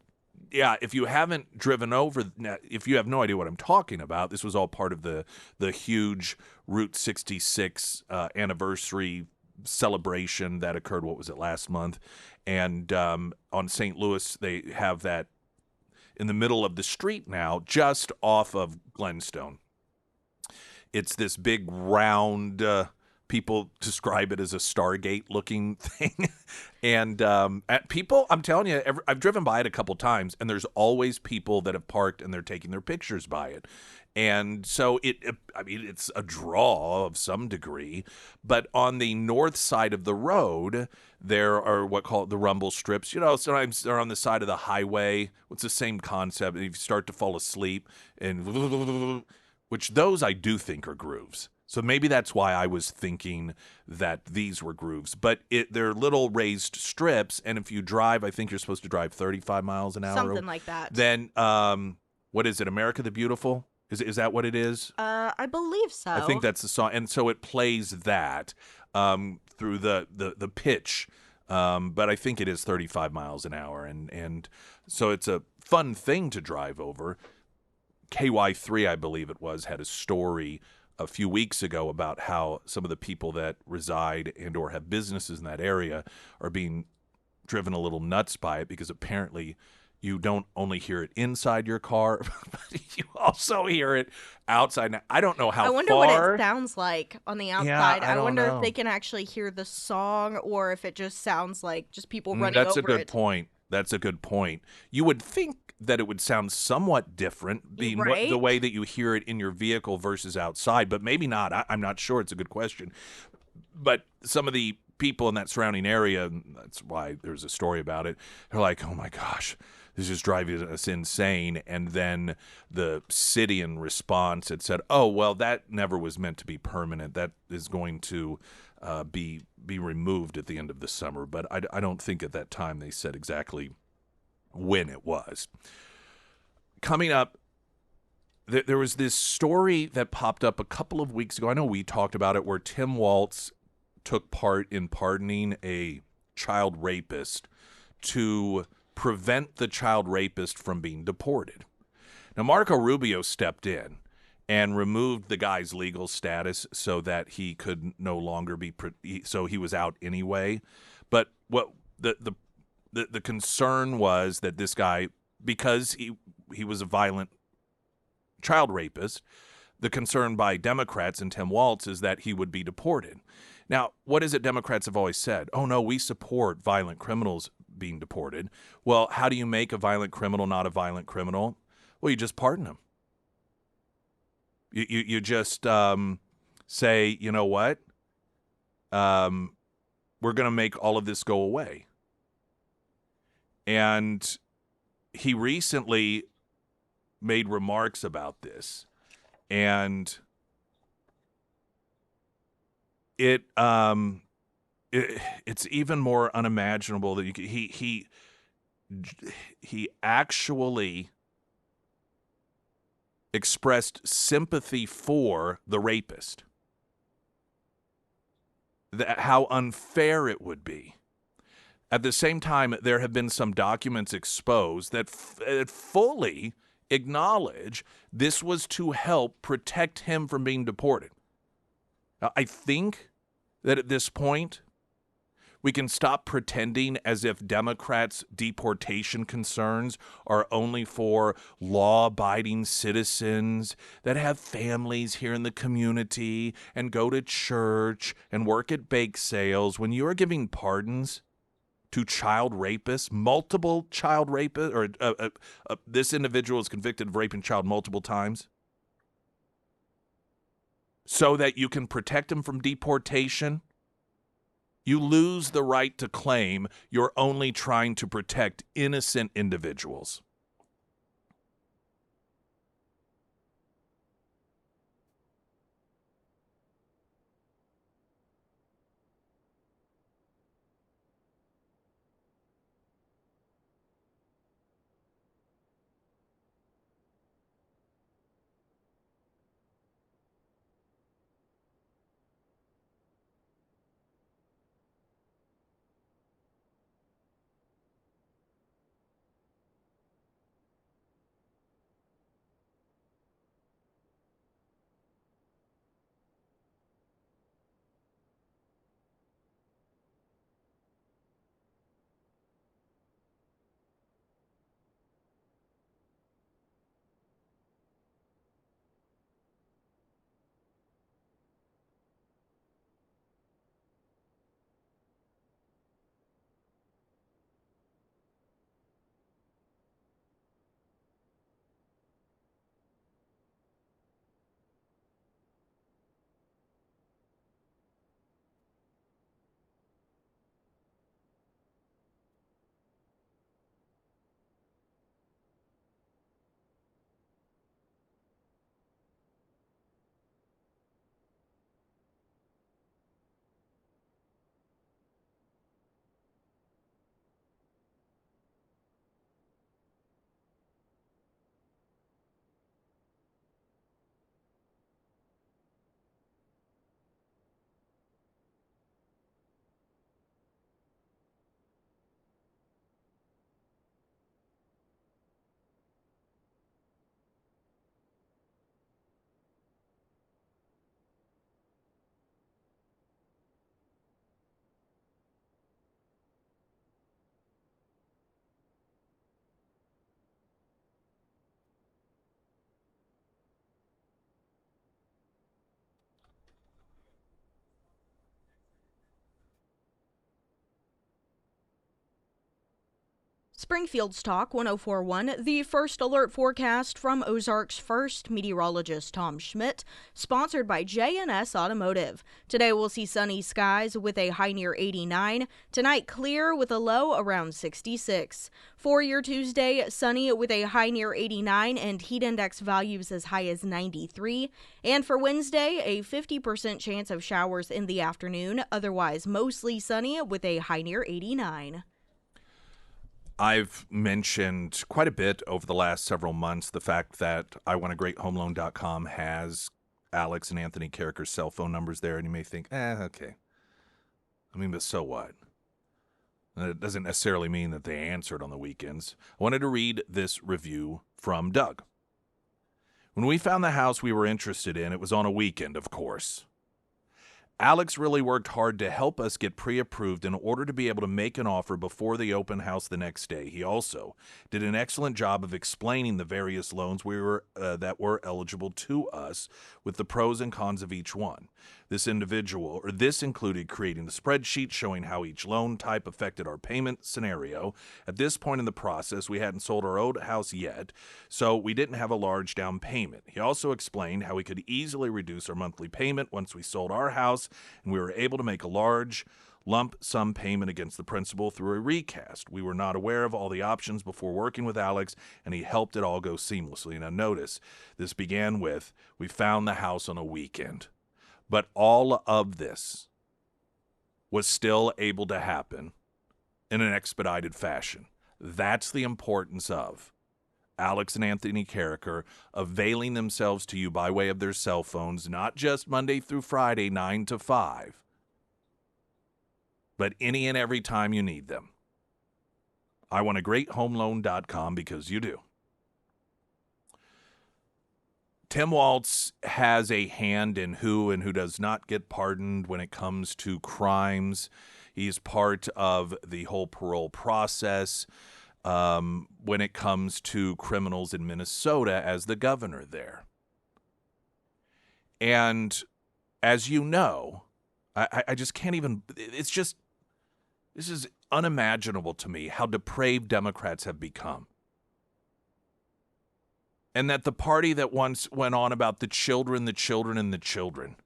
yeah, if you haven't driven over, if you have no idea what I'm talking about, this was all part of the huge Route 66 anniversary celebration that occurred, last month? And on St. Louis, they have that in the middle of the street now, just off of Glenstone. It's this big round, people describe it as a Stargate-looking thing. And people, I'm telling you, I've driven by it a couple times, and there's always people that have parked, and they're taking their pictures by it. And so it's a draw of some degree. But on the north side of the road, there are what call it the rumble strips. Sometimes they're on the side of the highway. It's the same concept. If you start to fall asleep, and which those I do think are grooves. So maybe that's why I was thinking that these were grooves. But they're little raised strips, and if you drive, I think you're supposed to drive 35 miles an hour. Something like that. Then, what is it, America the Beautiful? Is that what it is? I believe so. I think that's the song. And so it plays that through the pitch. But I think it is 35 miles an hour. And so it's a fun thing to drive over. KY3, I believe it was, had a story a few weeks ago about how some of the people that reside and or have businesses in that area are being driven a little nuts by it, because apparently you don't only hear it inside your car, but you also hear it outside. Now, I don't know how far. I wonder what it sounds like on the outside. Yeah, I wonder know. if they can actually hear the song, or if it just sounds like just people running That's over it. a good point. That's a good point. You would think that it would sound somewhat different, being Right? the way that you hear it in your vehicle versus outside, but maybe not. I'm not sure. It's a good question. But some of the people in that surrounding area, and that's why there's a story about it, they're like, oh my gosh, this is driving us insane. And then the city in response had said, oh, well, that never was meant to be permanent. That is going to be removed at the end of the summer. But I don't think at that time they said exactly when it was. Coming up, there was this story that popped up a couple of weeks ago. I know we talked about it, where Tim Waltz took part in pardoning a child rapist to prevent the child rapist from being deported. Now, Marco Rubio stepped in and removed the guy's legal status so that he could no longer be so he was out anyway. But what the concern was that this guy, because he was a violent child rapist, the concern by Democrats and Tim Walz is that he would be deported. Now, what is it Democrats have always said? Oh, no, we support violent criminals being deported. Well, how do you make a violent criminal not a violent criminal? Well, you just pardon him. You just say, you know what? We're going to make all of this go away. And he recently made remarks about this. And it's even more unimaginable that he actually expressed sympathy for the rapist. How unfair it would be. At the same time, there have been some documents exposed that fully acknowledge this was to help protect him from being deported. Now, I think that at this point, we can stop pretending as if Democrats' deportation concerns are only for law-abiding citizens that have families here in the community and go to church and work at bake sales. When you are giving pardons to child rapists, multiple child rapists, or this individual is convicted of raping a child multiple times, so that you can protect him from deportation, you lose the right to claim you're only trying to protect innocent individuals. Springfield's Talk 1041, the first alert forecast from Ozarks First meteorologist Tom Schmidt, sponsored by J&S Automotive. Today we'll see sunny skies with a high near 89. Tonight clear with a low around 66. For your Tuesday, sunny with a high near 89 and heat index values as high as 93. And for Wednesday, a 50% chance of showers in the afternoon, otherwise mostly sunny with a high near 89. I've mentioned quite a bit over the last several months the fact that iwantagreathomeloan.com has Alex and Anthony Carricker's cell phone numbers there, and you may think, okay. I mean, but so what? It doesn't necessarily mean that they answered on the weekends. I wanted to read this review from Doug. When we found the house we were interested in, it was on a weekend, of course. Alex really worked hard to help us get pre-approved in order to be able to make an offer before the open house the next day. He also did an excellent job of explaining the various loans that were eligible to us with the pros and cons of each one. This included creating the spreadsheet showing how each loan type affected our payment scenario. At this point in the process, we hadn't sold our old house yet, so we didn't have a large down payment. He also explained how we could easily reduce our monthly payment once we sold our house, and we were able to make a large lump sum payment against the principal through a recast. We were not aware of all the options before working with Alex, and he helped it all go seamlessly. Now notice, this began with, we found the house on a weekend. But all of this was still able to happen in an expedited fashion. That's the importance of Alex and Anthony Carricker availing themselves to you by way of their cell phones, not just Monday through Friday, 9 to 5, but any and every time you need them. I want a greathomeloan.com because you do. Tim Walz has a hand in who and who does not get pardoned when it comes to crimes. He's part of the whole parole process when it comes to criminals in Minnesota as the governor there. And as you know, I just can't even, this is unimaginable to me how depraved Democrats have become. And that the party that once went on about the children, and the children.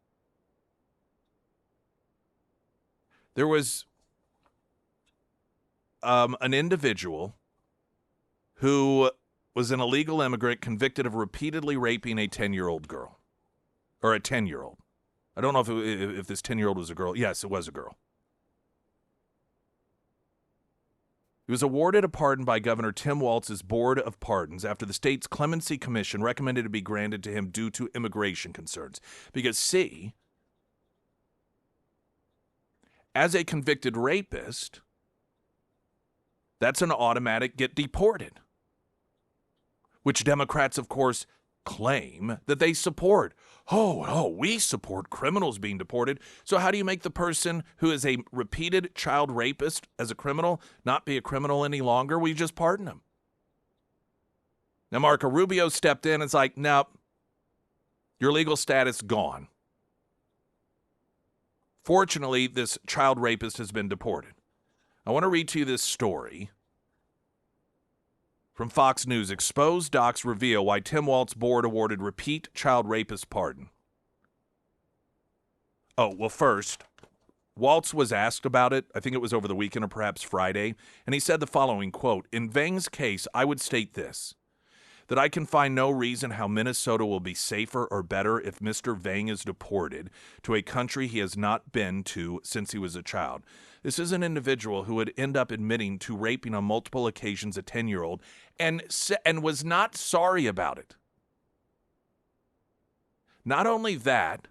There was an individual who was an illegal immigrant convicted of repeatedly raping a 10-year-old girl. Or a 10-year-old. I don't know if this 10-year-old was a girl. Yes, it was a girl. He was awarded a pardon by Governor Tim Walz's Board of Pardons after the state's Clemency Commission recommended it be granted to him due to immigration concerns. Because, see, as a convicted rapist, that's an automatic get deported, which Democrats, of course, claim that they support. We support criminals being deported. So how do you make the person who is a repeated child rapist as a criminal not be a criminal any longer? We just pardon him. Now, Marco Rubio stepped in and it's like, nope, your legal status gone. Fortunately, this child rapist has been deported. I want to read to you this story from Fox News. Exposed docs reveal why Tim Walz board awarded repeat child rapist pardon. Oh, well, first, Walz was asked about it. I think it was over the weekend or perhaps Friday. And he said the following, quote, "In Vang's case, I would state this, that I can find no reason how Minnesota will be safer or better if Mr. Vang is deported to a country he has not been to since he was a child. This is an individual who would end up admitting to raping on multiple occasions a 10-year-old and was not sorry about it. Not only that,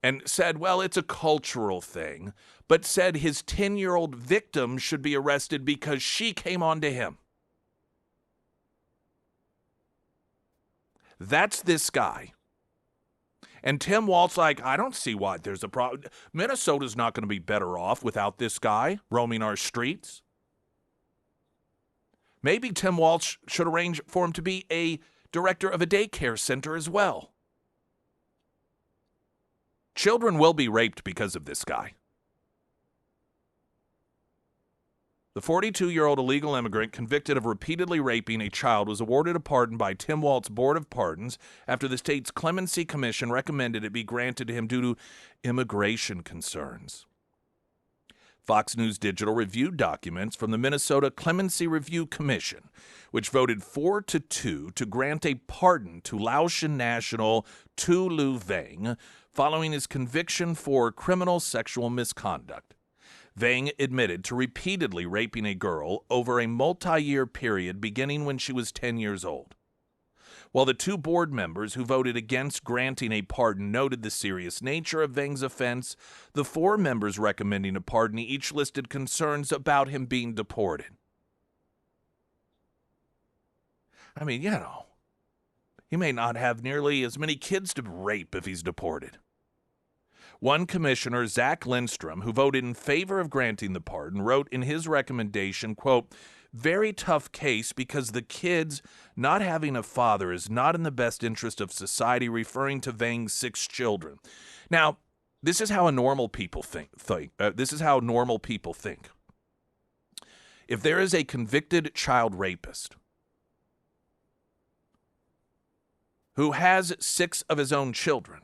and said, well, it's a cultural thing, but said his 10-year-old victim should be arrested because she came on to him. That's this guy. And Tim Walz, like, I don't see why there's a problem. Minnesota's not going to be better off without this guy roaming our streets. Maybe Tim Walz should arrange for him to be a director of a daycare center as well. Children will be raped because of this guy. The 42-year-old illegal immigrant convicted of repeatedly raping a child was awarded a pardon by Tim Walz Board of Pardons after the state's Clemency Commission recommended it be granted to him due to immigration concerns. Fox News Digital reviewed documents from the Minnesota Clemency Review Commission, which voted 4-2 to grant a pardon to Laotian national Tu Lu Vang following his conviction for criminal sexual misconduct. Vang admitted to repeatedly raping a girl over a multi-year period beginning when she was 10 years old. While the two board members who voted against granting a pardon noted the serious nature of Vang's offense, the four members recommending a pardon each listed concerns about him being deported. I mean, he may not have nearly as many kids to rape if he's deported. One commissioner, Zach Lindstrom, who voted in favor of granting the pardon, wrote in his recommendation, quote, "Very tough case because the kids not having a father is not in the best interest of society," referring to Vang's 6 children. Now, this is how normal people think. This is how normal people think. If there is a convicted child rapist who has 6 of his own children,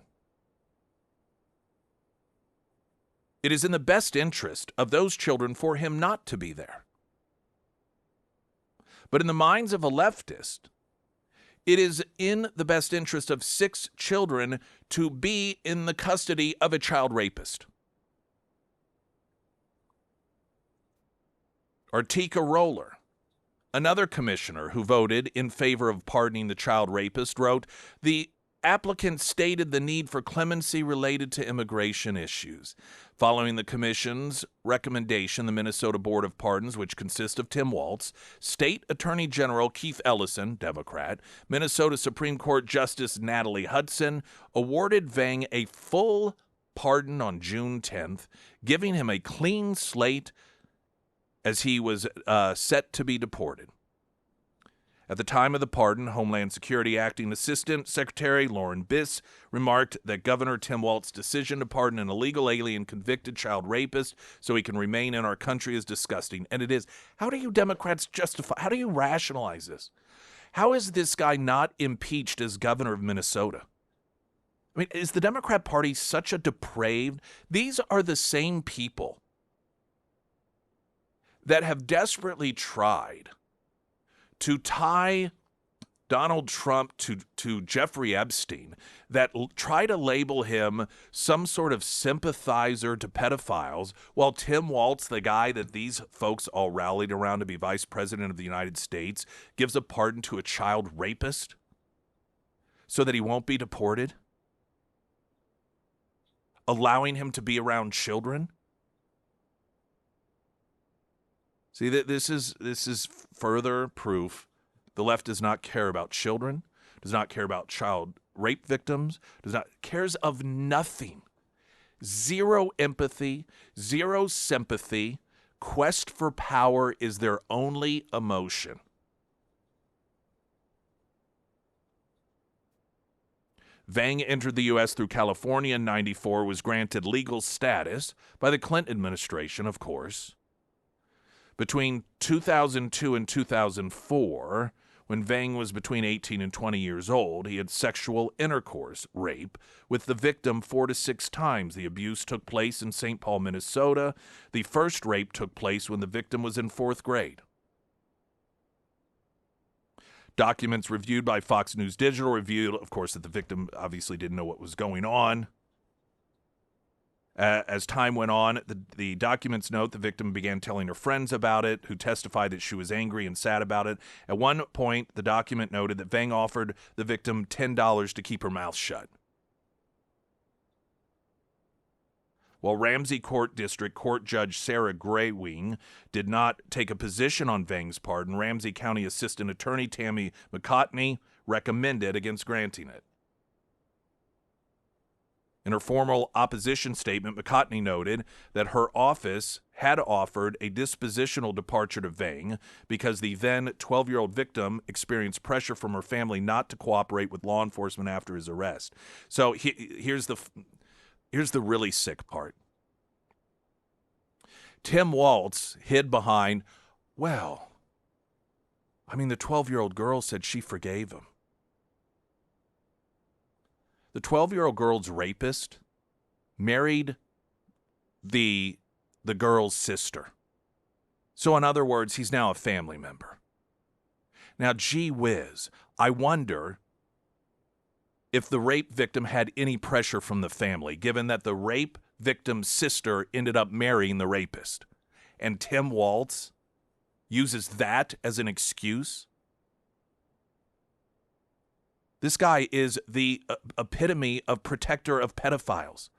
it is in the best interest of those children for him not to be there. But in the minds of a leftist, it is in the best interest of 6 children to be in the custody of a child rapist. Artika Roller, another commissioner who voted in favor of pardoning the child rapist, wrote, "The applicant stated the need for clemency related to immigration issues. Following the commission's recommendation, the Minnesota Board of Pardons, which consists of Tim Walz, State Attorney General Keith Ellison, Democrat, Minnesota Supreme Court Justice Natalie Hudson, awarded Vang a full pardon on June 10th, giving him a clean slate as he was set to be deported. At the time of the pardon, Homeland Security Acting Assistant Secretary Lauren Biss remarked that Governor Tim Walz's decision to pardon an illegal alien convicted child rapist so he can remain in our country is disgusting. And it is. How do you Democrats justify, how do you rationalize this? How is this guy not impeached as governor of Minnesota? I mean, is the Democrat Party such a depraved? These are the same people that have desperately tried to tie Donald Trump to Jeffrey Epstein, that try to label him some sort of sympathizer to pedophiles, while Tim Walz, the guy that these folks all rallied around to be vice president of the United States, gives a pardon to a child rapist so that he won't be deported, allowing him to be around children. See, this is further proof the left does not care about children, does not care about child rape victims, cares of nothing. Zero empathy, zero sympathy. Quest for power is their only emotion. Vang entered the U.S. through California in '94, was granted legal status by the Clinton administration, of course. Between 2002 and 2004, when Vang was between 18 and 20 years old, he had sexual intercourse, rape, with the victim 4 to 6 times. The abuse took place in St. Paul, Minnesota. The first rape took place when the victim was in 4th grade. Documents reviewed by Fox News Digital revealed, of course, that the victim obviously didn't know what was going on. As time went on, the documents note the victim began telling her friends about it, who testified that she was angry and sad about it. At one point, the document noted that Vang offered the victim $10 to keep her mouth shut. While Ramsey Court District Court Judge Sarah Graywing did not take a position on Vang's pardon, Ramsey County Assistant Attorney Tammy McCotney recommended against granting it. In her formal opposition statement, McCotney noted that her office had offered a dispositional departure to Vang because the then 12-year-old victim experienced pressure from her family not to cooperate with law enforcement after his arrest. So here's the really sick part. Tim Walz hid behind, the 12-year-old girl said she forgave him. The 12-year-old girl's rapist married the girl's sister. So in other words, he's now a family member. Now, gee whiz, I wonder if the rape victim had any pressure from the family, given that the rape victim's sister ended up marrying the rapist. And Tim Walz uses that as an excuse. This guy is the epitome of protector of pedophiles.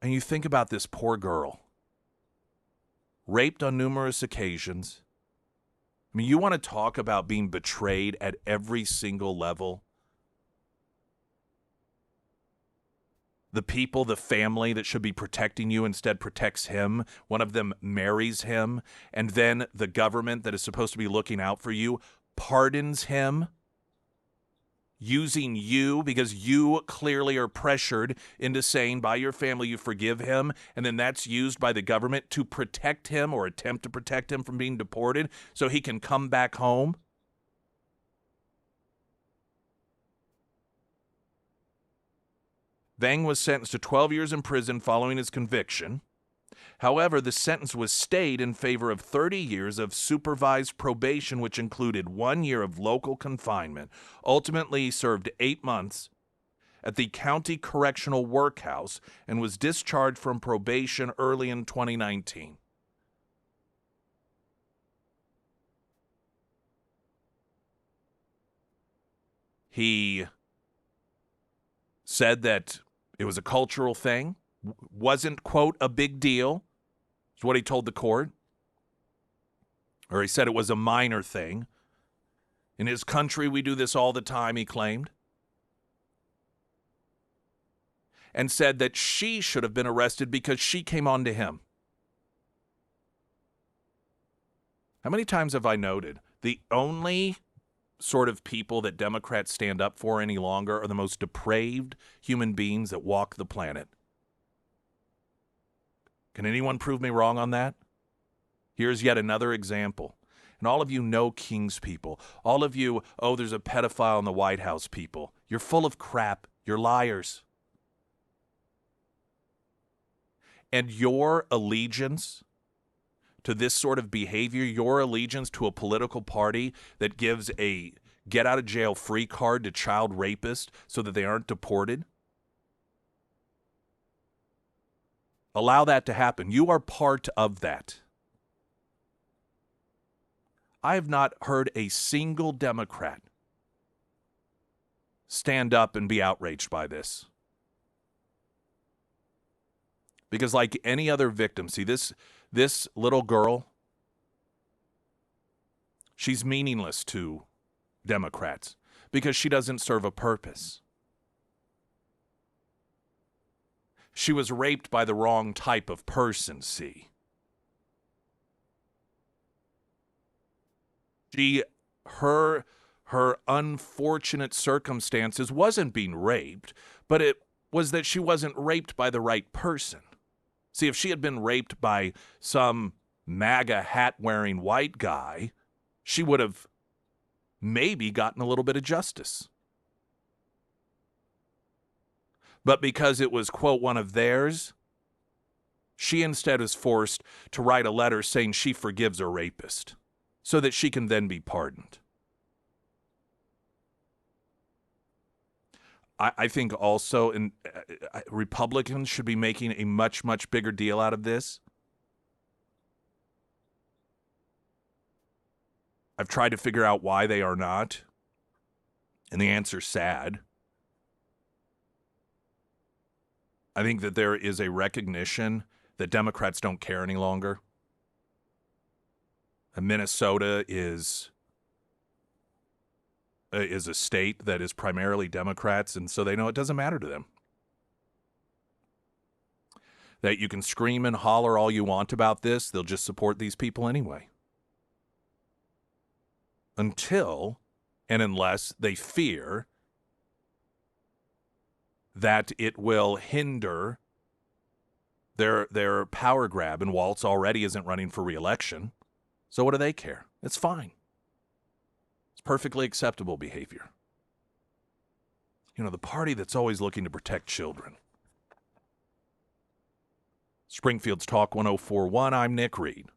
And you think about this poor girl, raped on numerous occasions. I mean, you want to talk about being betrayed at every single level? The people, the family that should be protecting you instead protects him. One of them marries him. And then the government that is supposed to be looking out for you pardons him, using you because you clearly are pressured into saying by your family you forgive him. And then that's used by the government to protect him or attempt to protect him from being deported so he can come back home. Vang was sentenced to 12 years in prison following his conviction. However, the sentence was stayed in favor of 30 years of supervised probation, which included 1 year of local confinement. Ultimately, he served 8 months at the County Correctional Workhouse and was discharged from probation early in 2019. He said that it was a cultural thing, wasn't, quote, a big deal, is what he told the court. Or he said it was a minor thing. In his country, we do this all the time, he claimed. And said that she should have been arrested because she came on to him. How many times have I noted the only sort of people that Democrats stand up for any longer are the most depraved human beings that walk the planet? Can anyone prove me wrong on that? Here's yet another example. And all of you know King's people. All of you, oh, there's a pedophile in the White House people. You're full of crap. You're liars. And your allegiance to this sort of behavior, your allegiance to a political party that gives a get-out-of-jail-free card to child rapists so that they aren't deported, allow that to happen. You are part of that. I have not heard a single Democrat stand up and be outraged by this. Because like any other victim, see, this little girl, she's meaningless to Democrats because she doesn't serve a purpose. She was raped by the wrong type of person, see. Her unfortunate circumstances wasn't being raped, but it was that she wasn't raped by the right person. See, if she had been raped by some MAGA hat-wearing white guy, she would have maybe gotten a little bit of justice. But because it was, quote, one of theirs, she instead is forced to write a letter saying she forgives her rapist so that she can then be pardoned. I think also Republicans should be making a much, much bigger deal out of this. I've tried to figure out why they are not, and the answer's sad. I think that there is a recognition that Democrats don't care any longer. And Minnesota is a state that is primarily Democrats, and so they know it doesn't matter to them. That you can scream and holler all you want about this, they'll just support these people anyway. Until and unless they fear that it will hinder their power grab, and Waltz already isn't running for re-election. So what do they care? It's fine. It's perfectly acceptable behavior. You know, the party that's always looking to protect children. Springfield's Talk 104.1, I'm Nick Reed.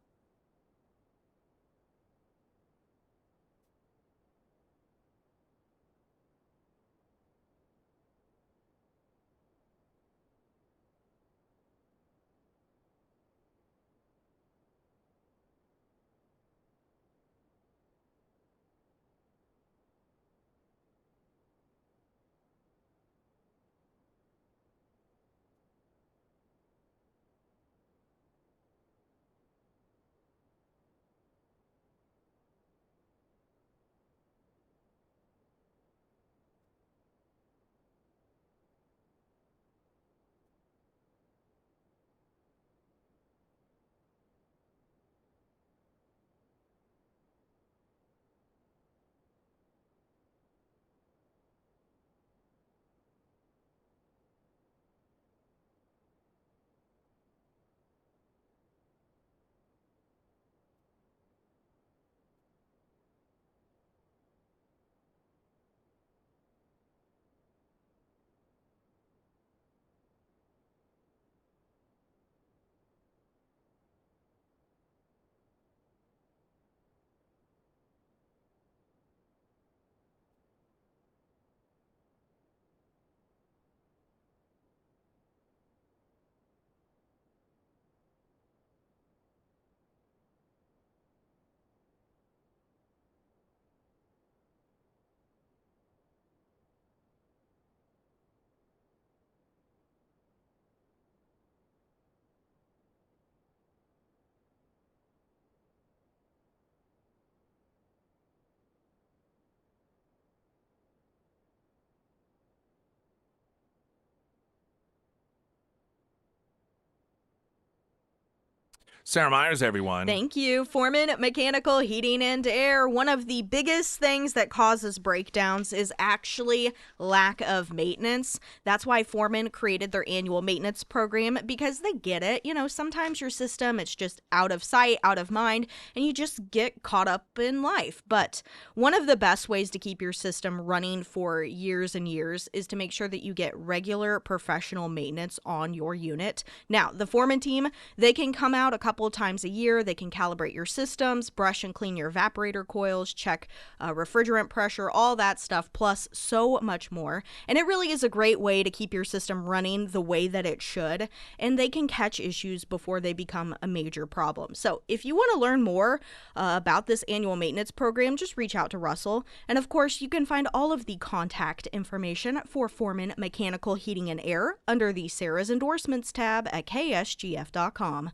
Sarah Myers, everyone. Thank you. Foreman Mechanical Heating and Air. One of the biggest things that causes breakdowns is actually lack of maintenance. That's why Foreman created their annual maintenance program, because they get it. You know, sometimes your system, it's just out of sight, out of mind, and you just get caught up in life. But one of the best ways to keep your system running for years and years is to make sure that you get regular professional maintenance on your unit. Now, the Foreman team, they can come out a couple of times a year. They can calibrate your systems, brush and clean your evaporator coils, check refrigerant pressure, all that stuff, plus so much more. And it really is a great way to keep your system running the way that it should, and they can catch issues before they become a major problem. So if you want to learn more about this annual maintenance program, just reach out to Russell. And of course, you can find all of the contact information for Foreman Mechanical Heating and Air under the Sarah's Endorsements tab at ksgf.com.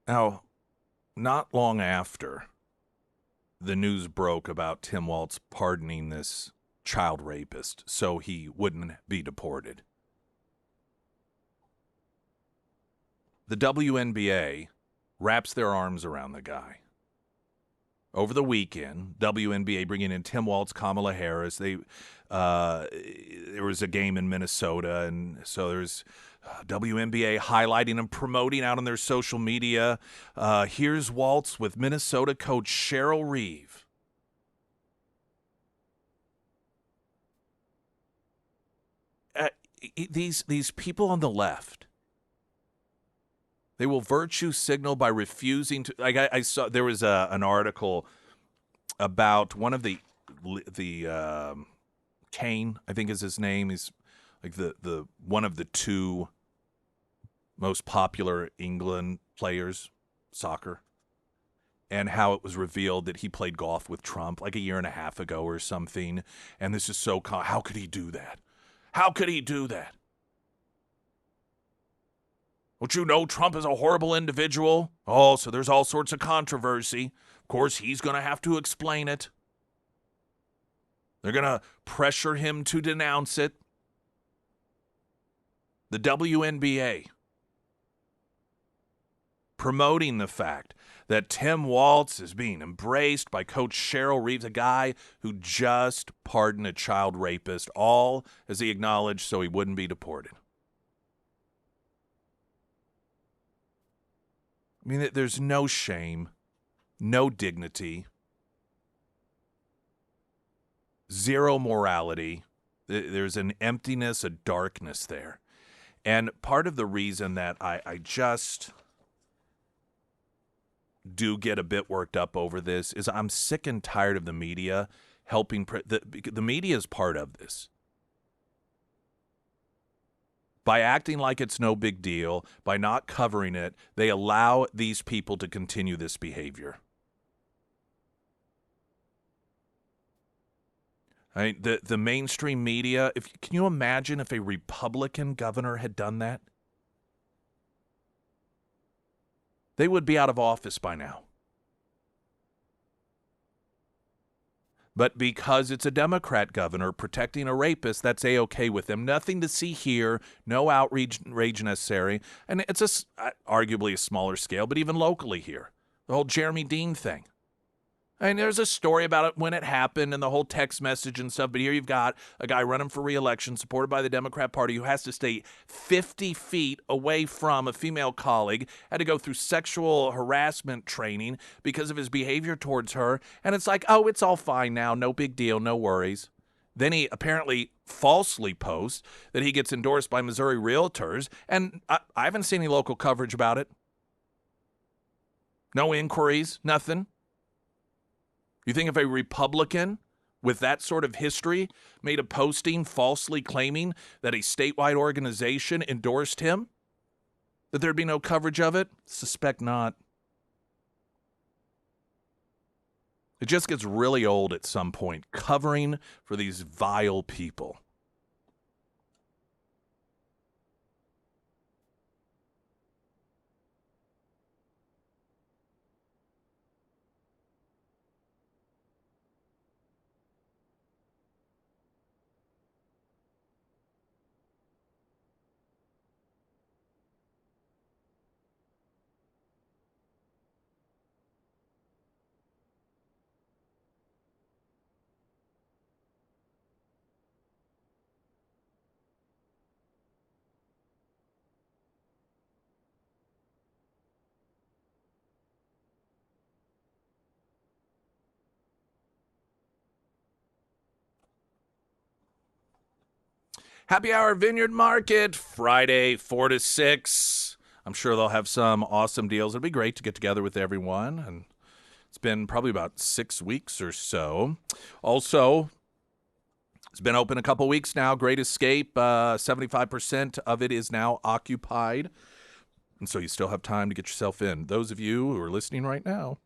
Now, not long after the news broke about Tim Walz pardoning this child rapist so he wouldn't be deported, the WNBA wraps their arms around the guy. Over the weekend, WNBA bringing in Tim Walz, Kamala Harris. There was a game in Minnesota, and so there's WNBA highlighting and promoting out on their social media. Here's Walz with Minnesota coach Cheryl Reeve. These people on the left, they will virtue signal by refusing to. Like I saw, there was an article about one of the Kane, I think is his name. He's like the one of the two most popular England players, soccer, and how it was revealed that he played golf with Trump like a year and a half ago or something. And this is so how could he do that? How could he do that? Don't you know Trump is a horrible individual? Oh, so there's all sorts of controversy. Of course, he's going to have to explain it. They're going to pressure him to denounce it. The WNBA promoting the fact that Tim Walz is being embraced by Coach Cheryl Reeves, a guy who just pardoned a child rapist, all as he acknowledged so he wouldn't be deported. I mean, there's no shame, no dignity, zero morality. There's an emptiness, a darkness there. And part of the reason that I just do get a bit worked up over this is I'm sick and tired of the media helping. The media is part of this. By acting like it's no big deal, by not covering it, they allow these people to continue this behavior. The mainstream media, can you imagine if a Republican governor had done that? They would be out of office by now. But because it's a Democrat governor protecting a rapist, that's A-okay with them. Nothing to see here, no outrage necessary. And it's arguably a smaller scale, but even locally here, the whole Jeremy Dean thing. And there's a story about it when it happened and the whole text message and stuff. But here you've got a guy running for re-election supported by the Democrat Party who has to stay 50 feet away from a female colleague, had to go through sexual harassment training because of his behavior towards her. And it's like, oh, it's all fine now. No big deal. No worries. Then he apparently falsely posts that he gets endorsed by Missouri realtors. And I haven't seen any local coverage about it. No inquiries, nothing. You think if a Republican with that sort of history made a posting falsely claiming that a statewide organization endorsed him, that there'd be no coverage of it? Suspect not. It just gets really old at some point, covering for these vile people. Happy Hour Vineyard Market, Friday, 4 to 6. I'm sure they'll have some awesome deals. It'll be great to get together with everyone. And it's been probably about 6 weeks or so. Also, it's been open a couple weeks now. Great Escape, 75% of it is now occupied. And so you still have time to get yourself in. Those of you who are listening right now,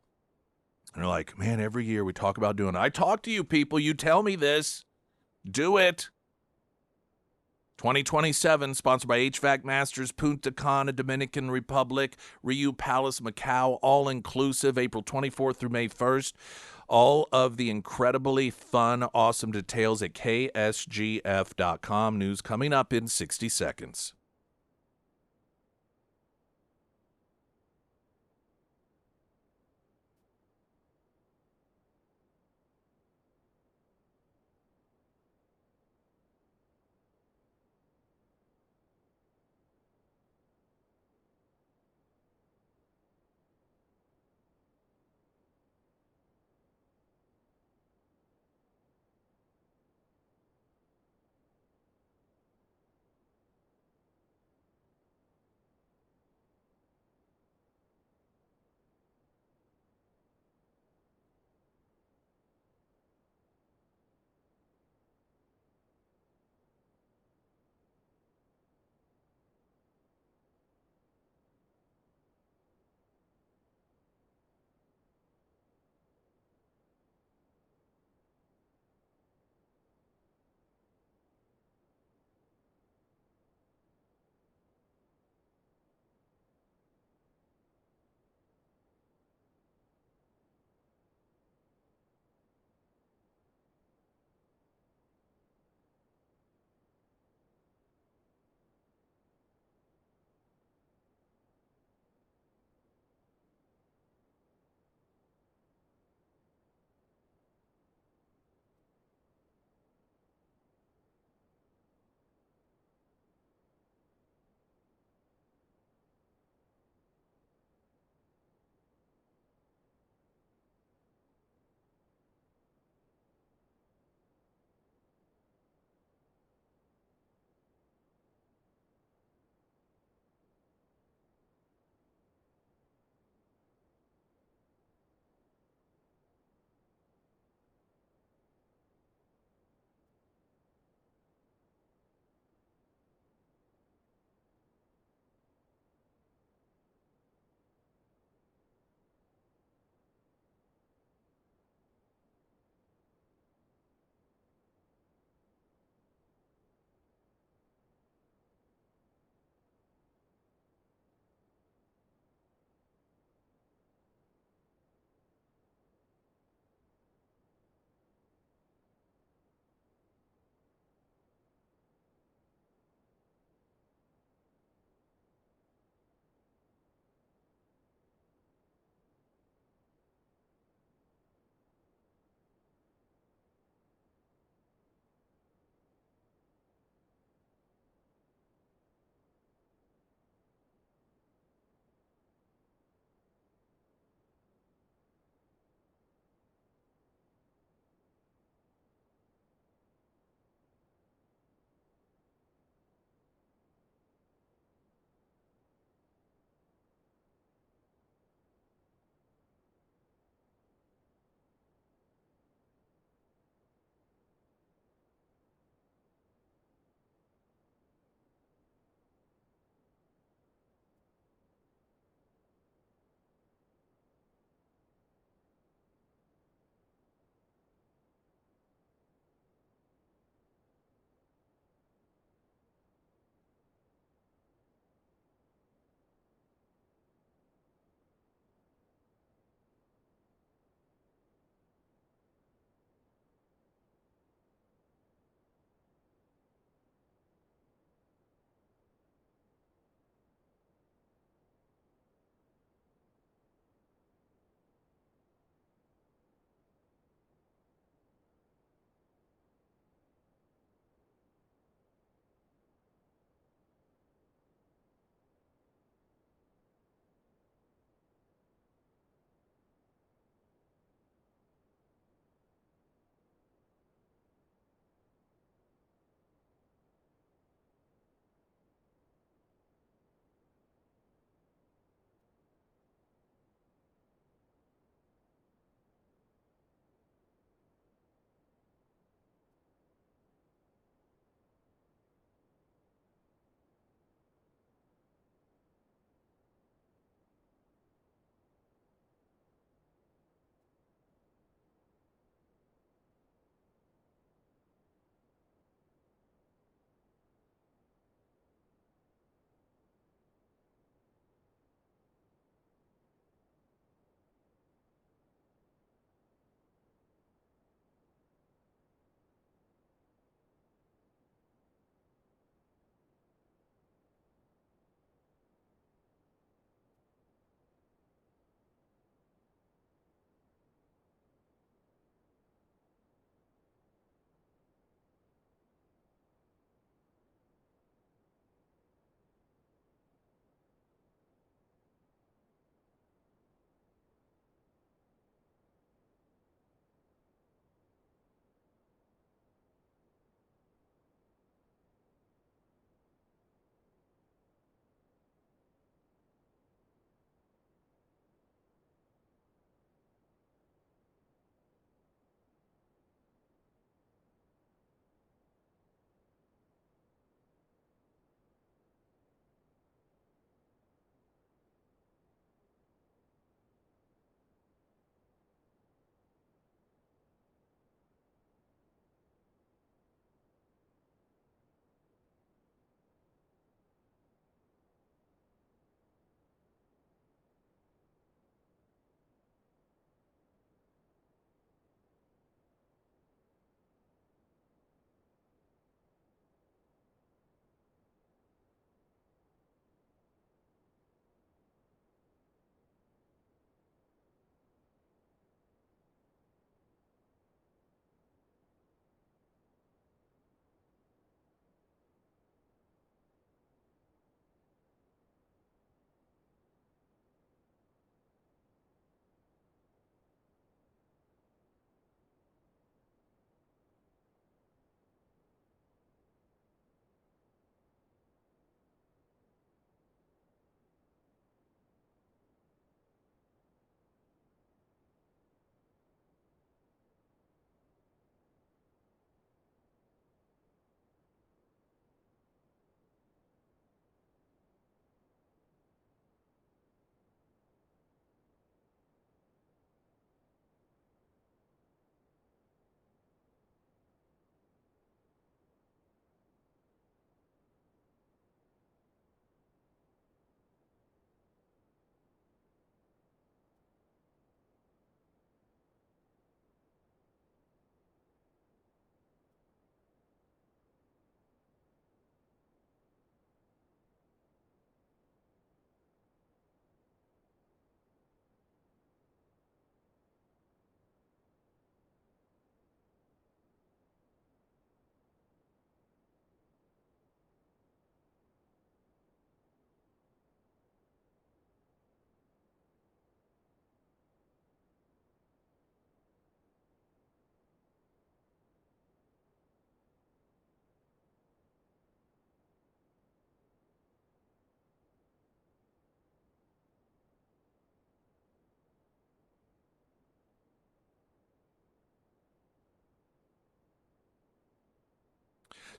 and are like, man, every year we talk about doing it. I talk to you people. You tell me this. Do it. 2027, sponsored by HVAC Masters, Punta Cana, Dominican Republic, Riu Palace, Macau, all inclusive, April 24th through May 1st. All of the incredibly fun, awesome details at ksgf.com. News coming up in 60 seconds.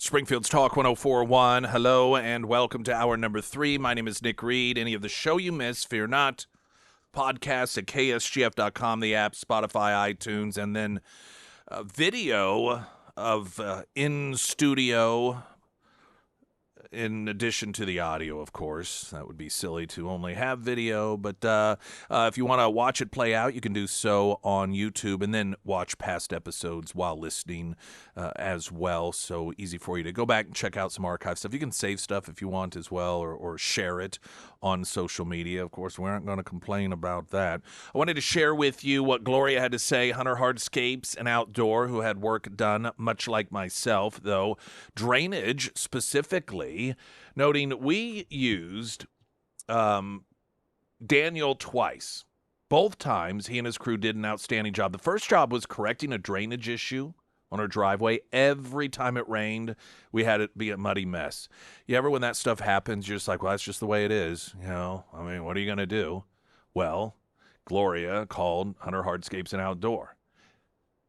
Springfield's Talk 104.1. Hello and welcome to hour number 3. My name is Nick Reed. Any of the show you miss, fear not. Podcasts at ksgf.com, the app, Spotify, iTunes, and then video of in-studio in addition to the audio, of course. That would be silly to only have video, but if you want to watch it play out, you can do so on YouTube and then watch past episodes while listening as well. So easy for you to go back and check out some archive stuff. You can save stuff if you want as well, or share it on social media. Of course, we aren't going to complain about that. I wanted to share with you what Gloria had to say. Hunter Hardscapes and Outdoor, who had work done, much like myself, though drainage specifically, noting we used Daniel twice. Both times, he and his crew did an outstanding job. The first job was correcting a drainage issue on our driveway. Every time it rained, we had it be a muddy mess. You ever, when that stuff happens, you're just like, well, that's just the way it is. You know, I mean, what are you going to do? Well, Gloria called Hunter Hardscapes and Outdoor.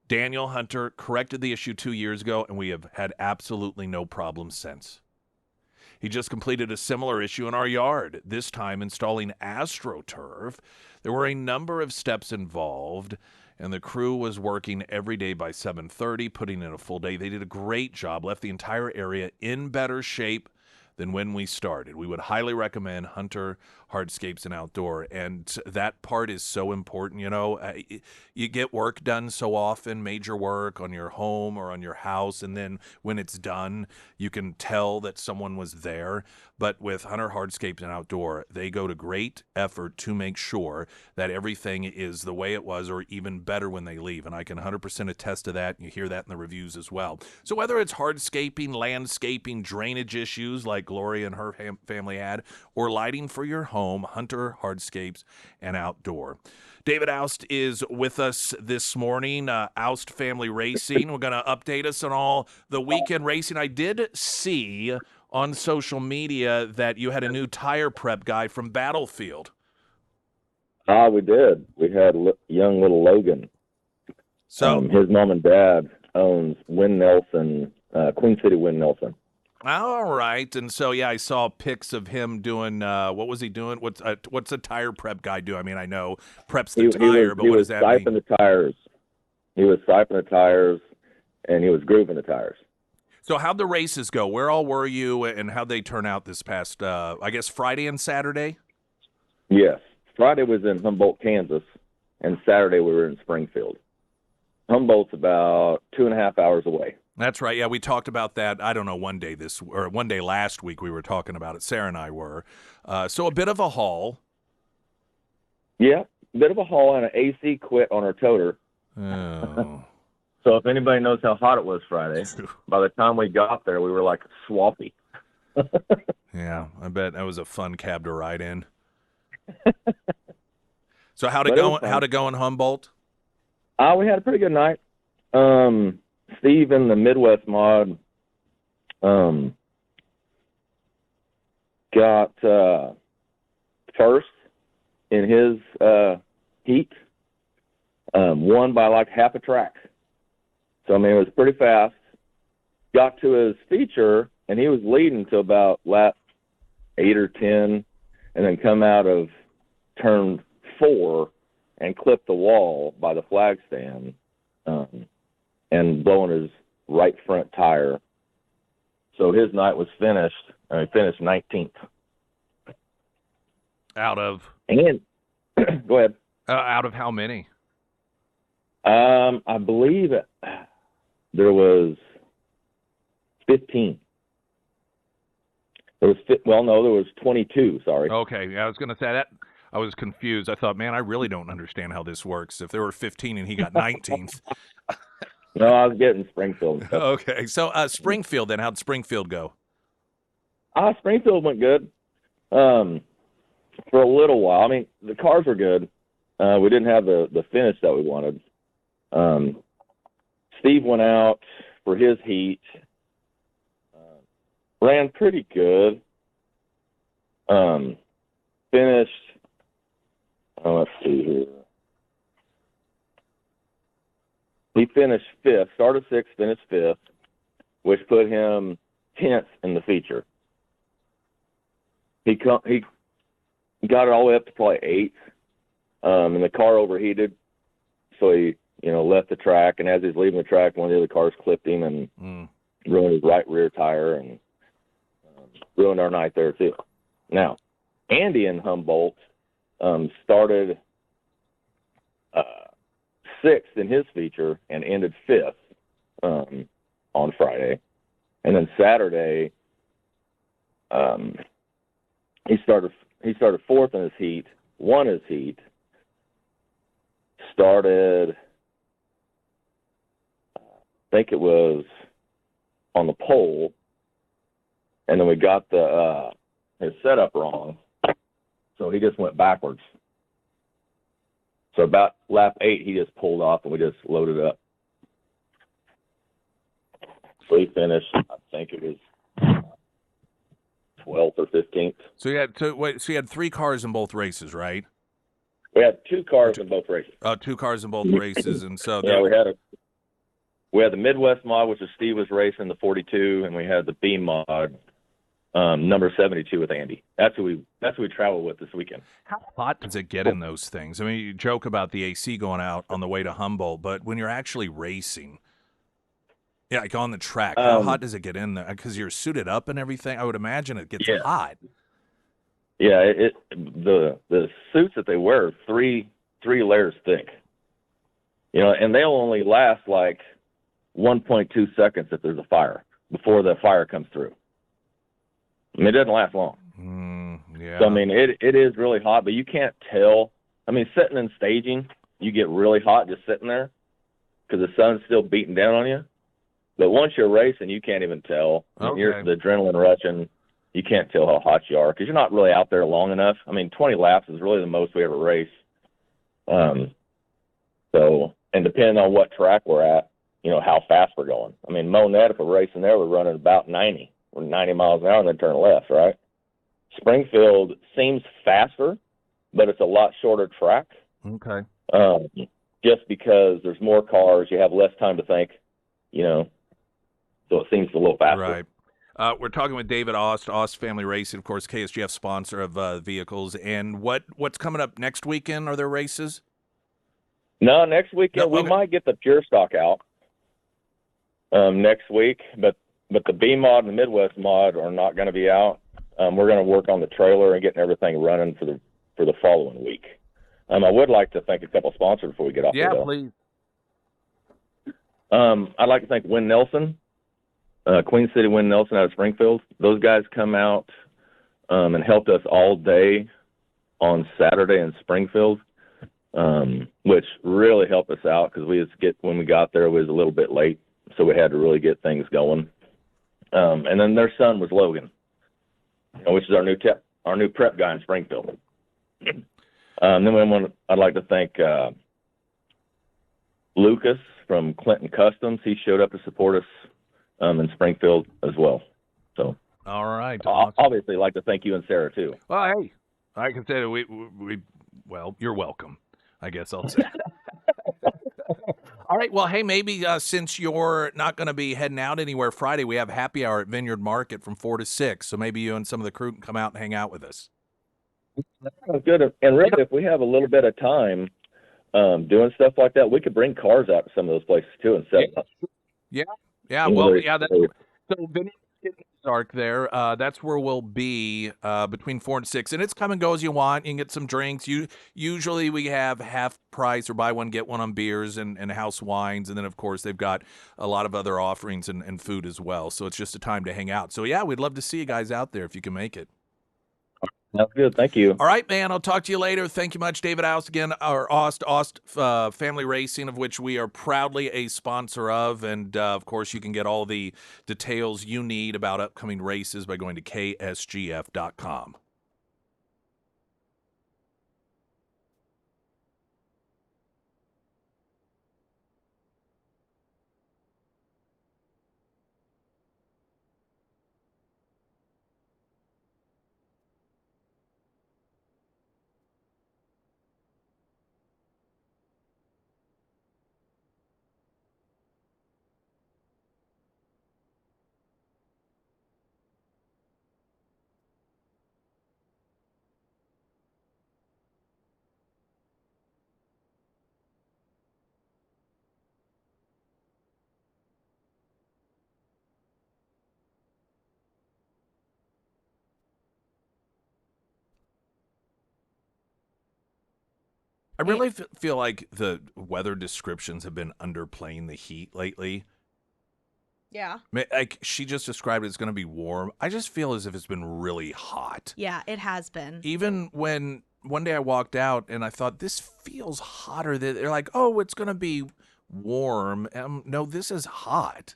Daniel Hunter corrected the issue 2 years ago, and we have had absolutely no problem since. He just completed a similar issue in our yard, this time installing AstroTurf. There were a number of steps involved, and the crew was working every day by 7:30, putting in a full day. They did a great job, left the entire area in better shape than when we started. We would highly recommend Hunter Hardscapes and Outdoor, and that part is so important. You know, you get work done so often, major work on your home or on your house, and then when it's done, you can tell that someone was there. But with Hunter Hardscapes and Outdoor, they go to great effort to make sure that everything is the way it was or even better when they leave, and I can 100% attest to that, and you hear that in the reviews as well. So whether it's hardscaping, landscaping, drainage issues like Gloria and her family had, or lighting for your home, Hunter Hardscapes and Outdoor. David Oust is with us this morning, Oust Family Racing. We're going to update us on all the weekend racing. I did see on social media that you had a new tire prep guy from Battlefield. We did. We had young little Logan. So his mom and dad owns Wynn Nelson, Queen City Wynn Nelson. All right, and so yeah, I saw pics of him doing. What was he doing? What's a tire prep guy do? I mean, I know preps the tire, but what does that mean? He was siping the tires. He was siping the tires, and he was grooving the tires. So how'd the races go? Where all were you, and how'd they turn out this past, I guess, Friday and Saturday? Yes. Friday was in Humboldt, Kansas, and Saturday we were in Springfield. Humboldt's about 2.5 hours away. That's right. Yeah, we talked about that. I don't know, one day last week we were talking about it. Sarah and I were. So a bit of a haul. Yeah, a bit of a haul, and an AC quit on our toter. Oh. So if anybody knows how hot it was Friday, by the time we got there, we were like swampy. Yeah, I bet that was a fun cab to ride in. So how'd it go in Humboldt? We had a pretty good night. Steve in the Midwest mod got first in his heat, won by like half a track. So, I mean, it was pretty fast. Got to his feature, and he was leading to about lap 8 or 10, and then come out of turn 4 and clip the wall by the flag stand and blowing his right front tire. So his night was finished. He finished 19th. Out of? And go ahead. Out of how many? I believe there was 15. There was 22, sorry. Okay, yeah, I was going to say that. I was confused. I thought, man, I really don't understand how this works. If there were 15 and he got 19th. No, I was getting Springfield. Okay, so Springfield then. How'd Springfield go? Springfield went good for a little while. I mean, the cars were good. We didn't have the finish that we wanted. Steve went out for his heat. Ran pretty good. Finished, let's see here. He finished 5th, started 6th, finished 5th. which put him 10th in the feature. He got it all the way up to probably 8th, and the car overheated, so he left the track. And as he's leaving the track, one of the other cars clipped him and ruined his right rear tire and ruined our night there too. Now, Andy in Humboldt started 6th in his feature and ended 5th on Friday. And then Saturday, he started 4th in his heat, won his heat, started, I think it was on the pole, and then we got his setup wrong, so he just went backwards. So about lap 8, he just pulled off, and we just loaded up. So he finished, I think it was 12th or 15th. So you had 3 cars in both races, right? We had 2 cars in both races. 2 cars in both races, and so yeah, we had the Midwest mod, which is Steve was racing, the 42, and we had the B mod, number 72 with Andy. That's who we travel with this weekend. How hot does it get in those things? I mean, you joke about the AC going out on the way to Humboldt, but when you're actually racing, like on the track, how hot does it get in there? Because you're suited up and everything. I would imagine it gets hot. Yeah, the suits that they wear are three layers thick. And they'll only last like 1.2 seconds if there's a fire before the fire comes through. I mean, it doesn't last long. Yeah. So, I mean, it is really hot, but you can't tell. I mean, sitting in staging, you get really hot just sitting there because the sun's still beating down on you. But once you're racing, you can't even tell. Okay. You're the adrenaline rushing. You can't tell how hot you are because you're not really out there long enough. I mean, 20 laps is really the most we ever race. So, and depending on what track we're at, how fast we're going. I mean, Monette, if we're racing there, we're running about 90. We're 90 miles an hour and then turn left, right? Springfield seems faster, but it's a lot shorter track. Okay. Just because there's more cars, you have less time to think, so it seems a little faster. Right. We're talking with David Ost Family Racing, of course, KSGF sponsor of vehicles. And what's coming up next weekend? Are there races? No, next weekend we might get the pure stock out next week, but the B mod and the Midwest mod are not going to be out. We're going to work on the trailer and getting everything running for the following week. I would like to thank a couple sponsors before we get off. Yeah, please. I'd like to thank Win Nelson, Queen City Win Nelson out of Springfield. Those guys come out and helped us all day on Saturday in Springfield, which really helped us out because when we got there, it was a little bit late, so we had to really get things going. And then their son was Logan, which is our new prep guy in Springfield. Then I'd like to thank Lucas from Clinton Customs. He showed up to support us in Springfield as well. So, all right. Obviously, I'd like to thank you and Sarah too. Well, hey, I can say well, you're welcome, I guess I'll say. All right. Well, hey, maybe since you're not going to be heading out anywhere Friday, we have happy hour at Vineyard Market from 4 to 6. So maybe you and some of the crew can come out and hang out with us. That sounds good. And really, if we have a little bit of time doing stuff like that, we could bring cars out to some of those places too and set up. Yeah. Well, yeah. So Vineyard Ozark there. That's where we'll be between 4 and 6, and it's come and go as you want. You can get some drinks. Usually we have half price or buy one get one on beers and house wines, and then of course they've got a lot of other offerings and food as well. So it's just a time to hang out. So yeah, we'd love to see you guys out there if you can make it. That's good. Thank you. All right, man. I'll talk to you later. Thank you much, David Ost again, or Ost Family Racing, of which we are proudly a sponsor of. And, of course, you can get all the details you need about upcoming races by going to ksgf.com. I really feel like the weather descriptions have been underplaying the heat lately. Yeah. Like she just described it as going to be warm. I just feel as if it's been really hot. Yeah, it has been. Even when one day I walked out and I thought, this feels hotter. They're like, oh, it's going to be warm. No, this is hot.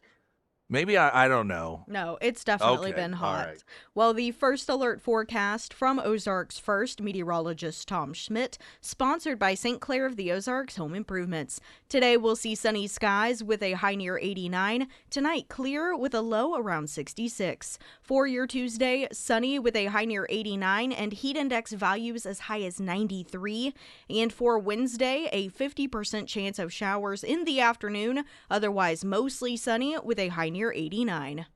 Maybe I don't know. No, it's definitely been hot. All right. Well, the first alert forecast from Ozarks First meteorologist Tom Schmidt, sponsored by St. Clair of the Ozarks Home Improvements. Today we'll see sunny skies with a high near 89. Tonight, clear with a low around 66. For your Tuesday, sunny with a high near 89 and heat index values as high as 93. And for Wednesday, a 50% chance of showers in the afternoon, otherwise mostly sunny with a high near 89.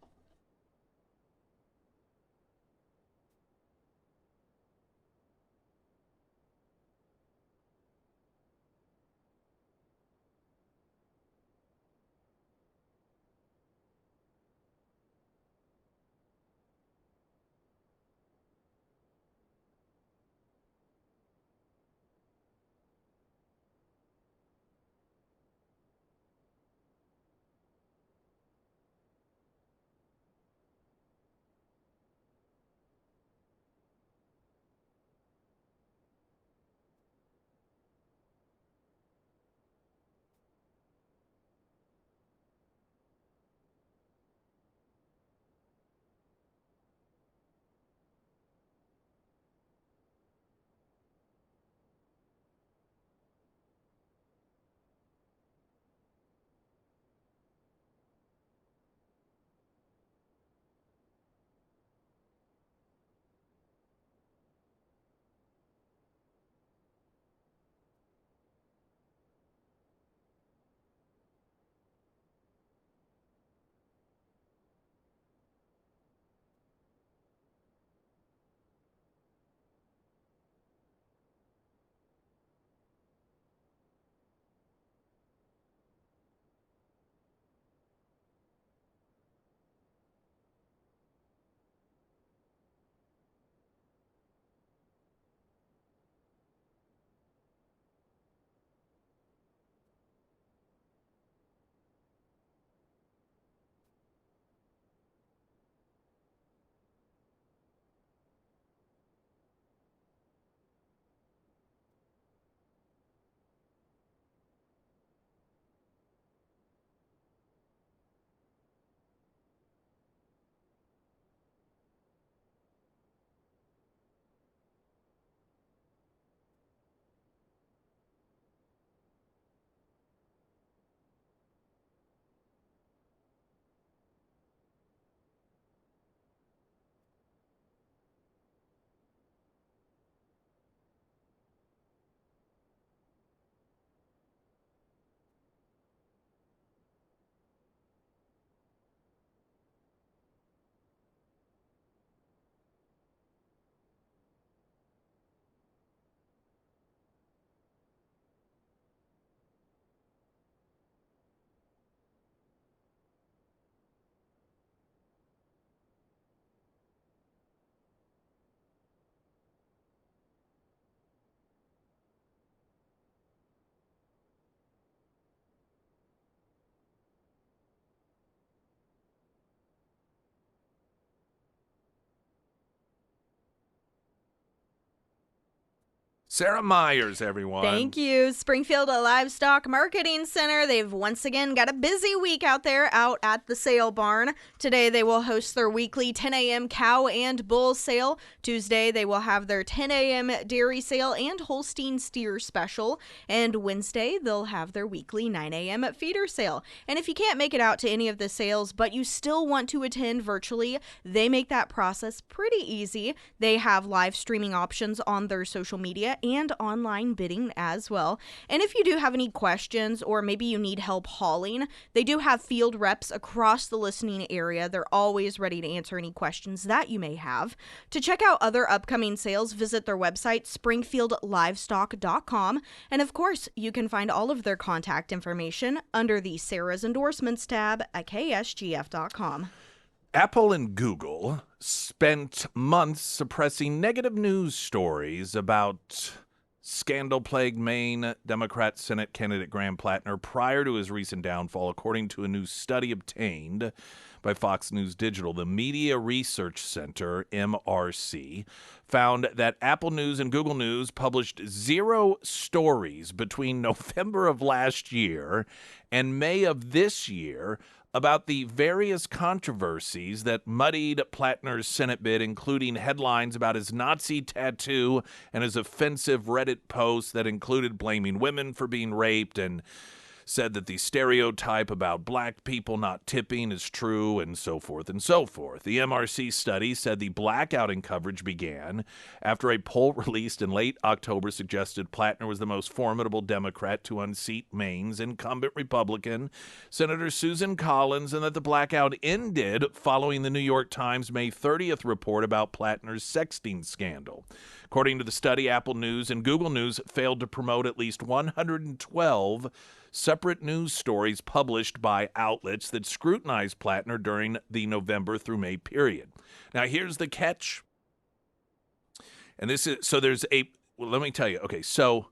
Sarah Myers, everyone. Thank you. Springfield Livestock Marketing Center. They've once again got a busy week out there out at the sale barn. Today they will host their weekly 10 a.m. cow and bull sale. Tuesday they will have their 10 a.m. dairy sale and Holstein steer special. And Wednesday they'll have their weekly 9 a.m. feeder sale. And if you can't make it out to any of the sales, but you still want to attend virtually, they make that process pretty easy. They have live streaming options on their social media and online bidding as well. And if you do have any questions or maybe you need help hauling, they do have field reps across the listening area. They're always ready to answer any questions that you may have. To check out other upcoming sales, visit their website, springfieldlivestock.com. And of course, you can find all of their contact information under the Sarah's Endorsements tab at ksgf.com. Apple and Google spent months suppressing negative news stories about scandal-plagued Maine Democrat Senate candidate Graham Plattner prior to his recent downfall, according to a new study obtained by Fox News Digital. The Media Research Center, MRC, found that Apple News and Google News published 0 stories between November of last year and May of this year about the various controversies that muddied Plattner's Senate bid, including headlines about his Nazi tattoo and his offensive Reddit posts that included blaming women for being raped and said that the stereotype about black people not tipping is true, and so forth and so forth. The MRC study said the blackout in coverage began after a poll released in late October suggested Plattner was the most formidable Democrat to unseat Maine's incumbent Republican, Senator Susan Collins, and that the blackout ended following the New York Times May 30th report about Plattner's sexting scandal. According to the study, Apple News and Google News failed to promote at least 112 separate news stories published by outlets that scrutinized Plattner during the November through May period. Now, here's the catch. And this is, so there's a, well, let me tell you, okay, so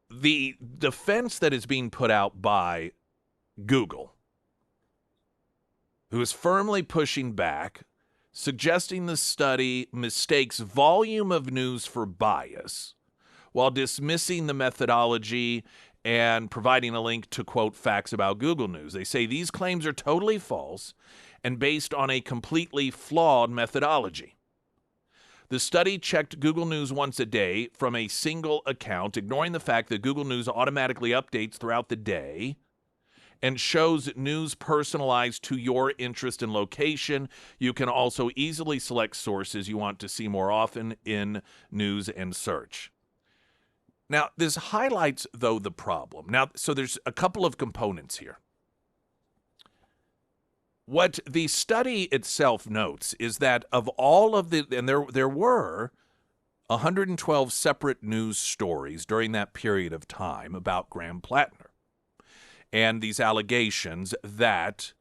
the defense that is being put out by Google, who is firmly pushing back, suggesting the study mistakes volume of news for bias, while dismissing the methodology and providing a link to, quote, facts about Google News. They say these claims are totally false and based on a completely flawed methodology. The study checked Google News once a day from a single account, ignoring the fact that Google News automatically updates throughout the day and shows news personalized to your interest and location. You can also easily select sources you want to see more often in news and search. Now, this highlights, though, the problem. Now, so there's a couple of components here. What the study itself notes is that of all of the, and there were 112 separate news stories during that period of time about Graham Plattner and these allegations that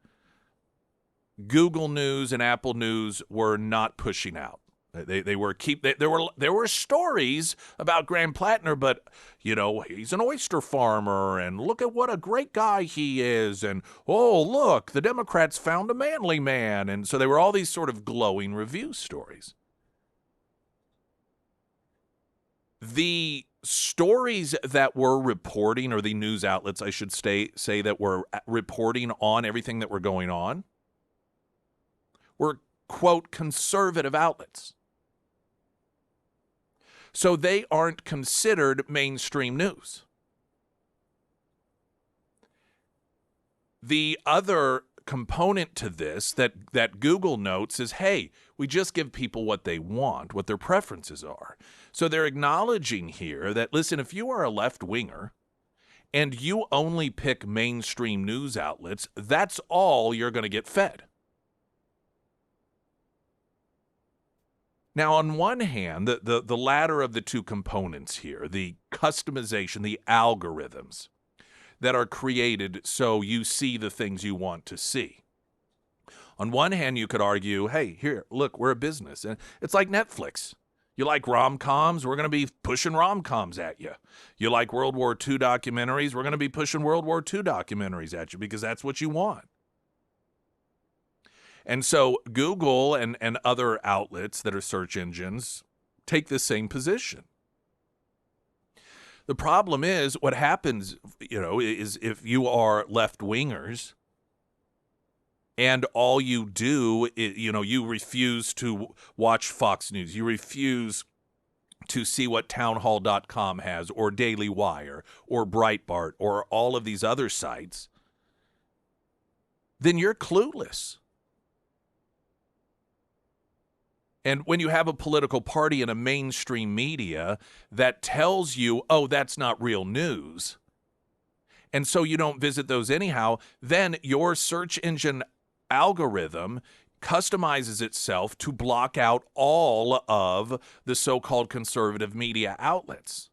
Google News and Apple News were not pushing out. There were stories about Graham Plattner, but you know, he's an oyster farmer, and look at what a great guy he is, and oh look, the Democrats found a manly man, and so they were all these sort of glowing review stories. The stories that were reporting, or the news outlets, I should say that were reporting on everything that were going on, were, quote, conservative outlets. So they aren't considered mainstream news. The other component to this that Google notes is, hey, we just give people what they want, what their preferences are. So they're acknowledging here that, listen, if you are a left-winger and you only pick mainstream news outlets, that's all you're going to get fed. Now, on one hand, the latter of the two components here, the customization, the algorithms that are created so you see the things you want to see. On one hand, you could argue, hey, here, look, we're a business. And it's like Netflix. You like rom-coms? We're going to be pushing rom-coms at you. You like World War II documentaries? We're going to be pushing World War II documentaries at you because that's what you want. And so Google and other outlets that are search engines take the same position. The problem is what happens, is if you are left-wingers and all you do is, you refuse to watch Fox News, you refuse to see what townhall.com has, or Daily Wire, or Breitbart, or all of these other sites, then you're clueless. And when you have a political party in a mainstream media that tells you, oh, that's not real news, and so you don't visit those anyhow, then your search engine algorithm customizes itself to block out all of the so-called conservative media outlets.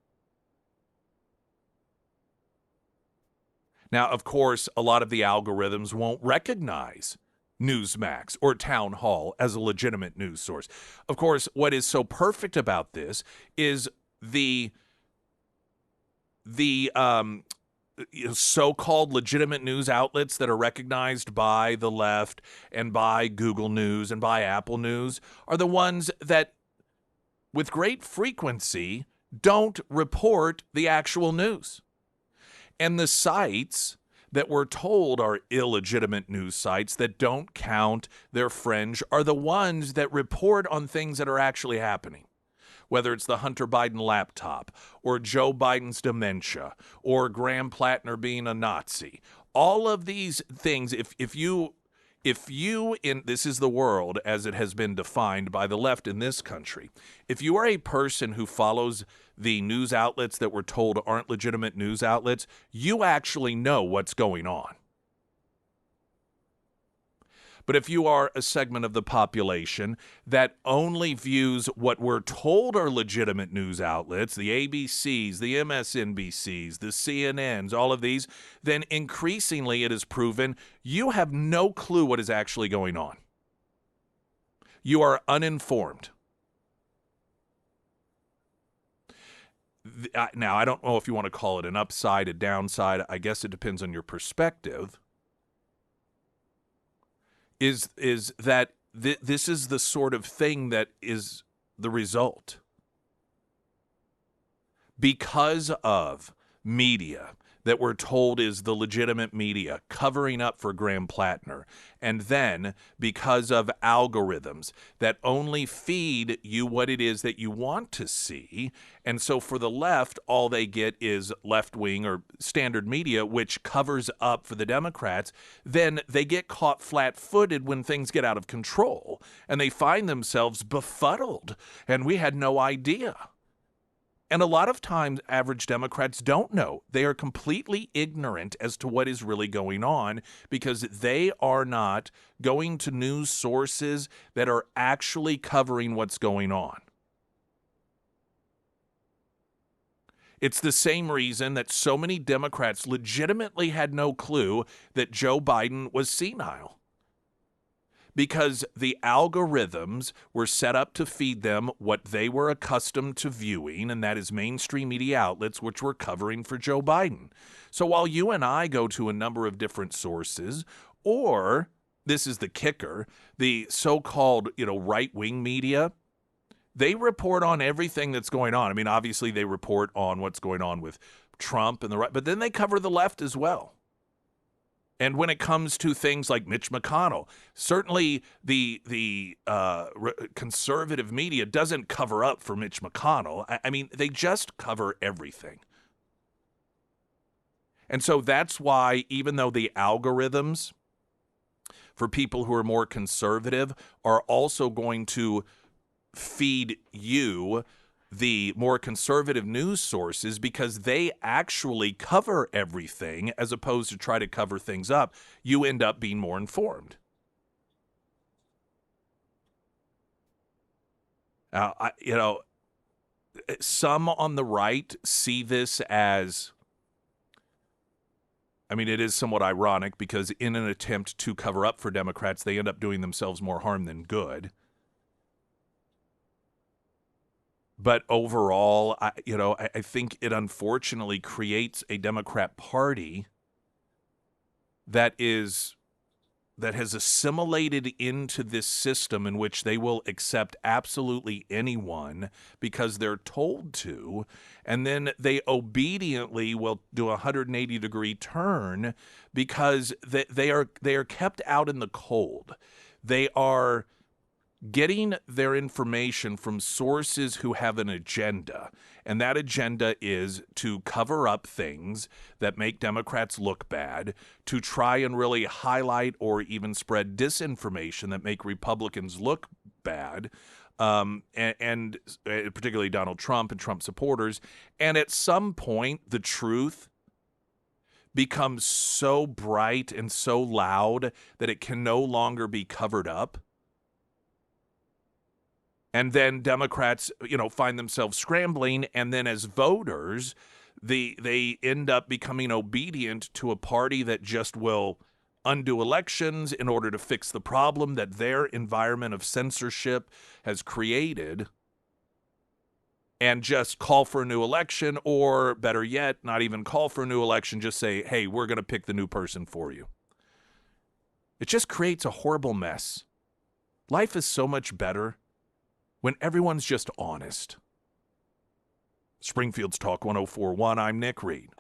Now, of course, a lot of the algorithms won't recognize Newsmax or Town Hall as a legitimate news source. Of course, what is so perfect about this is the so-called legitimate news outlets that are recognized by the left and by Google News and by Apple News are the ones that, with great frequency, don't report the actual news. And the sites that we're told are illegitimate news sites that don't count, they're fringe, are the ones that report on things that are actually happening. Whether it's the Hunter Biden laptop, or Joe Biden's dementia, or Graham Plattner being a Nazi. All of these things, if you in this is the world as it has been defined by the left in this country, if you are a person who follows the news outlets that we're told aren't legitimate news outlets, you actually know what's going on. But if you are a segment of the population that only views what we're told are legitimate news outlets, the ABCs, the MSNBCs, the CNNs, all of these, then increasingly it is proven you have no clue what is actually going on. You are uninformed. Now, I don't know if you want to call it an upside, a downside. I guess it depends on your perspective. Is that this is the sort of thing that is the result. Because of media that we're told is the legitimate media covering up for Graham Plattner, and then because of algorithms that only feed you what it is that you want to see, and so for the left, all they get is left-wing or standard media, which covers up for the Democrats, then they get caught flat-footed when things get out of control, and they find themselves befuddled, and we had no idea. And a lot of times, average Democrats don't know. They are completely ignorant as to what is really going on because they are not going to news sources that are actually covering what's going on. It's the same reason that so many Democrats legitimately had no clue that Joe Biden was senile. Because the algorithms were set up to feed them what they were accustomed to viewing, and that is mainstream media outlets, which were covering for Joe Biden. So while you and I go to a number of different sources, or, this is the kicker, the so-called, right-wing media, they report on everything that's going on. I mean, obviously they report on what's going on with Trump and the right, but then they cover the left as well. And when it comes to things like Mitch McConnell, certainly the conservative media doesn't cover up for Mitch McConnell. I mean, they just cover everything. And so that's why, even though the algorithms for people who are more conservative are also going to feed you the more conservative news sources because they actually cover everything as opposed to try to cover things up, you end up being more informed. Some on the right see this as, I mean, it is somewhat ironic because in an attempt to cover up for Democrats, they end up doing themselves more harm than good. But overall, I think it unfortunately creates a Democrat Party that has assimilated into this system in which they will accept absolutely anyone because they're told to, and then they obediently will do a 180-degree turn because they are kept out in the cold. They are getting their information from sources who have an agenda, and that agenda is to cover up things that make Democrats look bad, to try and really highlight or even spread disinformation that make Republicans look bad, and particularly Donald Trump and Trump supporters. And at some point, the truth becomes so bright and so loud that it can no longer be covered up. And then Democrats, find themselves scrambling, and then as voters, they end up becoming obedient to a party that just will undo elections in order to fix the problem that their environment of censorship has created. and just call for a new election, or better yet, not even call for a new election, just say, hey, we're going to pick the new person for you. It just creates a horrible mess. Life is so much better when everyone's just honest. Springfield's Talk 1041, I'm Nick Reed.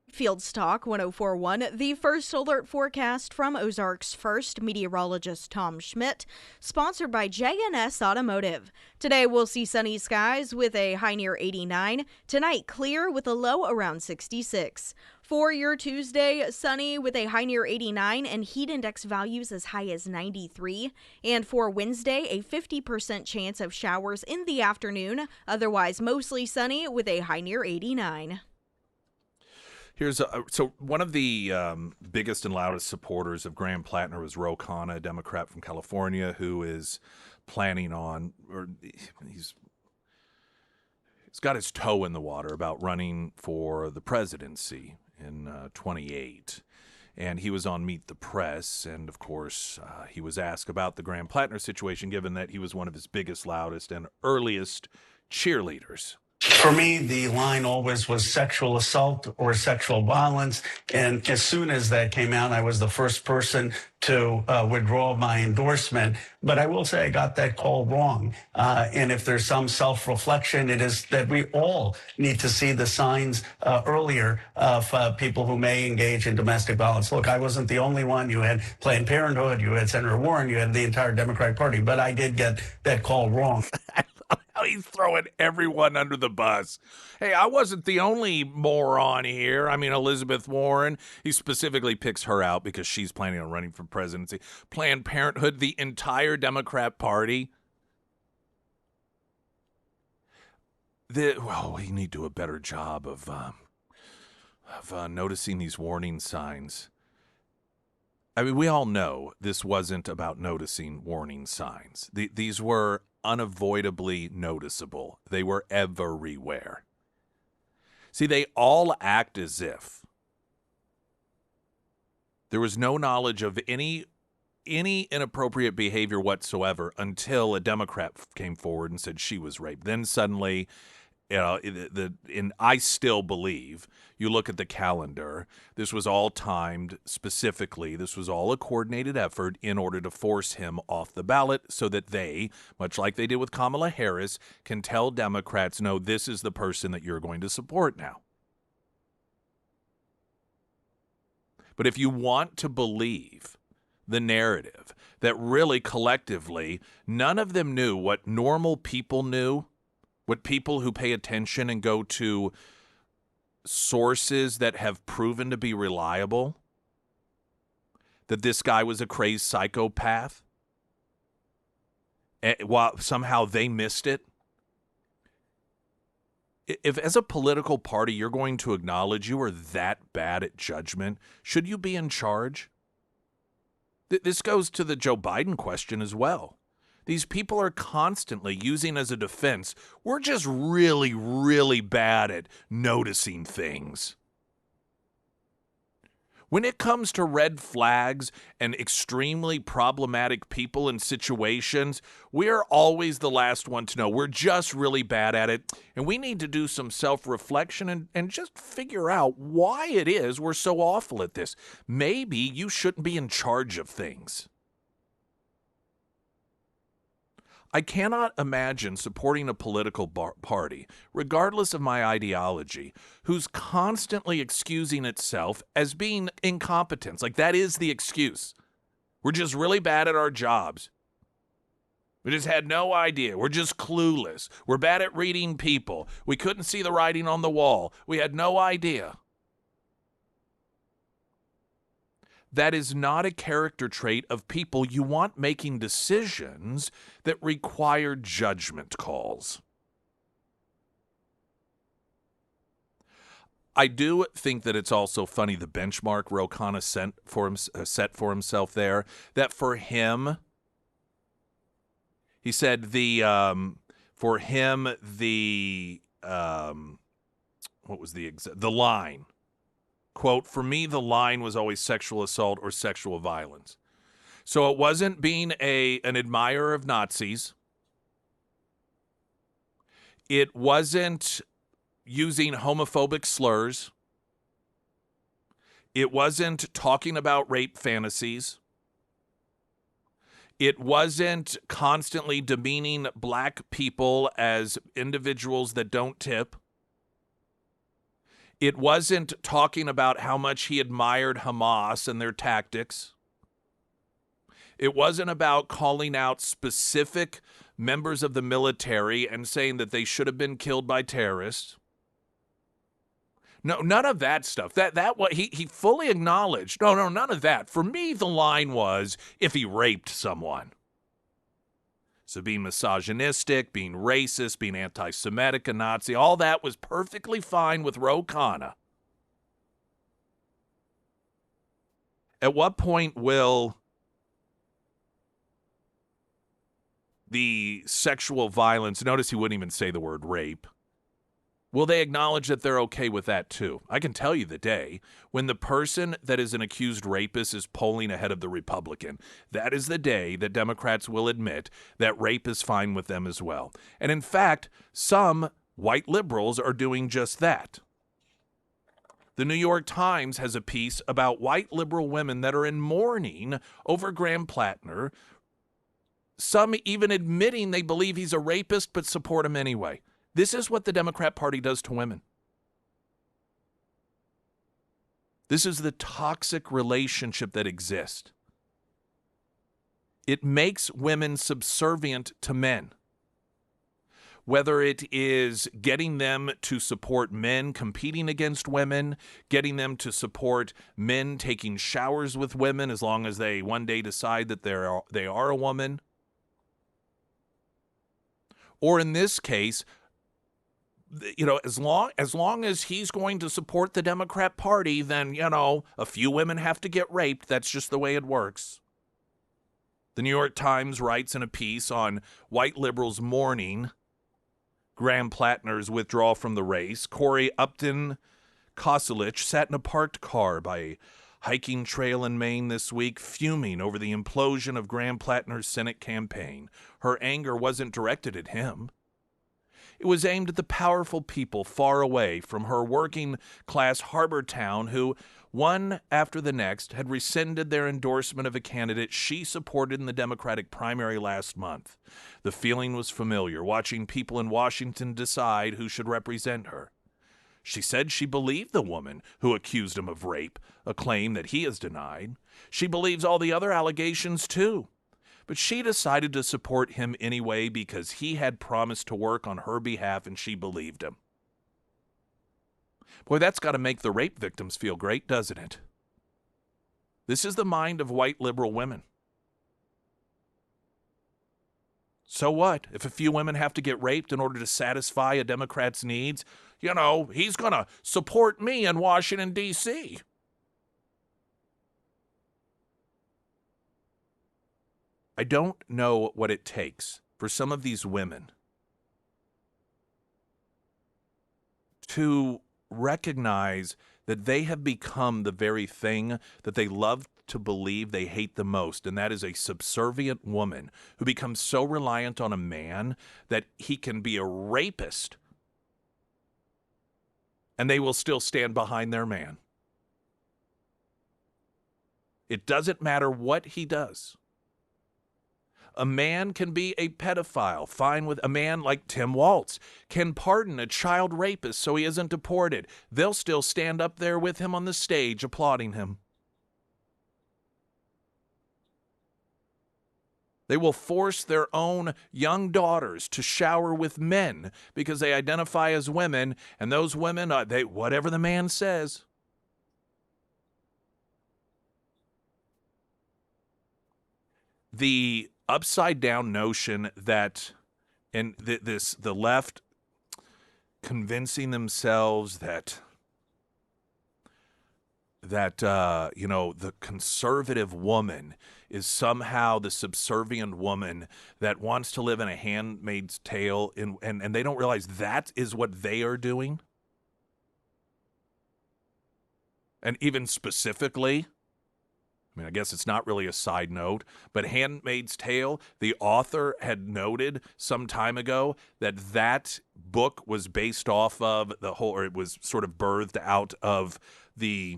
Fields Talk 1041, the first alert forecast from Ozarks First meteorologist Tom Schmidt, sponsored by J&S Automotive. Today we'll see sunny skies with a high near 89. Tonight, clear with a low around 66. For your Tuesday, sunny with a high near 89 and heat index values as high as 93. And for Wednesday, a 50% chance of showers in the afternoon, otherwise mostly sunny with a high near 89. So one of the biggest and loudest supporters of Graham Plattner was Ro Khanna, a Democrat from California, who is planning on, or he's has got his toe in the water about running for the presidency in 28. And he was on Meet the Press, and of course, he was asked about the Graham Plattner situation, given that he was one of his biggest, loudest, and earliest cheerleaders. For me, the line always was sexual assault or sexual violence. And as soon as that came out, I was the first person to withdraw my endorsement. But I will say I got that call wrong. And if there's some self-reflection, it is that we all need to see the signs earlier of people who may engage in domestic violence. Look, I wasn't the only one. You had Planned Parenthood, you had Senator Warren, you had the entire Democratic Party. But I did get that call wrong. He's throwing everyone under the bus. Hey, I wasn't the only moron here. I mean, Elizabeth Warren, he specifically picks her out because she's planning on running for presidency. Planned Parenthood, the entire Democrat Party. We need to do a better job of noticing these warning signs. I mean, we all know this wasn't about noticing warning signs. These were unavoidably noticeable. They were everywhere. See, they all act as if there was no knowledge of any inappropriate behavior whatsoever until a Democrat came forward and said she was raped. Then suddenly, and I still believe, you look at the calendar, this was all timed specifically. This was all a coordinated effort in order to force him off the ballot so that they, much like they did with Kamala Harris, can tell Democrats, no, this is the person that you're going to support now. But if you want to believe the narrative that really collectively none of them knew what normal people knew, what people who pay attention and go to sources that have proven to be reliable, that this guy was a crazed psychopath, while somehow they missed it. If as a political party you're going to acknowledge you are that bad at judgment, should you be in charge? This goes to the Joe Biden question as well. These people are constantly using as a defense, we're just really, really bad at noticing things. When it comes to red flags and extremely problematic people and situations, we are always the last one to know. We're just really bad at it, and we need to do some self-reflection and just figure out why it is we're so awful at this. Maybe you shouldn't be in charge of things. I cannot imagine supporting a political party, regardless of my ideology, who's constantly excusing itself as being incompetence. Like, that is the excuse. We're just really bad at our jobs. We just had no idea. We're just clueless. We're bad at reading people. We couldn't see the writing on the wall. We had no idea. That is not a character trait of people you want making decisions that require judgment calls. I do think that it's also funny the benchmark Ro Khanna set for himself there, that for him, he said for him, what was the line? Quote, for me, the line was always sexual assault or sexual violence. So it wasn't being an admirer of Nazis. It wasn't using homophobic slurs. It wasn't talking about rape fantasies. It wasn't constantly demeaning black people as individuals that don't tip. It wasn't talking about how much he admired Hamas and their tactics. It wasn't about calling out specific members of the military and saying that they should have been killed by terrorists. No, none of that stuff. That what he fully acknowledged. No, none of that. For me, the line was if he raped someone. So being misogynistic, being racist, being anti-Semitic, a Nazi, all that was perfectly fine with Ro Khanna. At what point will the sexual violence, notice he wouldn't even say the word rape, Will they acknowledge that they're okay with that too? I can tell you the day when the person that is an accused rapist is polling ahead of the Republican. That is the day that Democrats will admit that rape is fine with them as well. And in fact, some white liberals are doing just that. The New York Times has a piece about white liberal women that are in mourning over Graham Plattner, some even admitting they believe he's a rapist but support him anyway. This is what the Democrat Party does to women. This is the toxic relationship that exists. It makes women subservient to men. Whether it is getting them to support men competing against women, getting them to support men taking showers with women as long as they one day decide that they are a woman. Or in this case, as long as he's going to support the Democrat Party, then, a few women have to get raped. That's just the way it works. The New York Times writes in a piece on white liberals mourning Graham Plattner's withdrawal from the race. Corey Upton Koselich sat in a parked car by a hiking trail in Maine this week, fuming over the implosion of Graham Plattner's Senate campaign. Her anger wasn't directed at him. It was aimed at the powerful people far away from her working-class harbor town who, one after the next, had rescinded their endorsement of a candidate she supported in the Democratic primary last month. The feeling was familiar, watching people in Washington decide who should represent her. She said she believed the woman who accused him of rape, a claim that he has denied. She believes all the other allegations, too. But she decided to support him anyway because he had promised to work on her behalf and she believed him. Boy, that's got to make the rape victims feel great, doesn't it? This is the mind of white liberal women. So what? If a few women have to get raped in order to satisfy a Democrat's needs, he's going to support me in Washington, D.C. I don't know what it takes for some of these women to recognize that they have become the very thing that they love to believe they hate the most, and that is a subservient woman who becomes so reliant on a man that he can be a rapist, and they will still stand behind their man. It doesn't matter what he does. A man can be a pedophile, fine with a man like Tim Walz, can pardon a child rapist so he isn't deported. They'll still stand up there with him on the stage applauding him. They will force their own young daughters to shower with men because they identify as women, and those women, whatever the man says. The upside down notion that the left convincing themselves that the conservative woman is somehow the subservient woman that wants to live in a Handmaid's Tale, and they don't realize that is what they are doing. And even specifically, I guess it's not really a side note, but Handmaid's Tale, the author had noted some time ago that book was based off of or it was sort of birthed out of the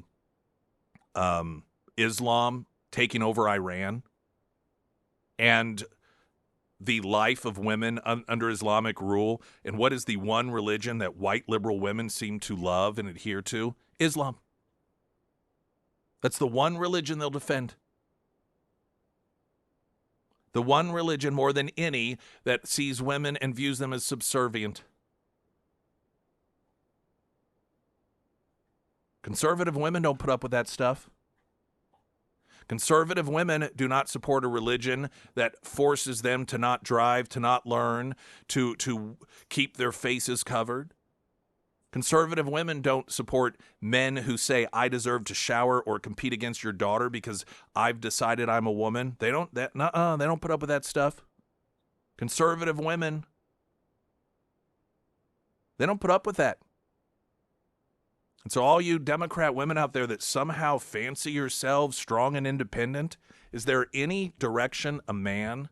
Islam taking over Iran and the life of women under Islamic rule. And what is the one religion that white liberal women seem to love and adhere to? Islam. That's the one religion they'll defend. The one religion more than any that sees women and views them as subservient. Conservative women don't put up with that stuff. Conservative women do not support a religion that forces them to not drive, to not learn, to keep their faces covered. Conservative women don't support men who say, I deserve to shower or compete against your daughter because I've decided I'm a woman. They don't put up with that stuff. Conservative women They don't put up with that. And so all you Democrat women out there that somehow fancy yourselves strong and independent, is there any direction a man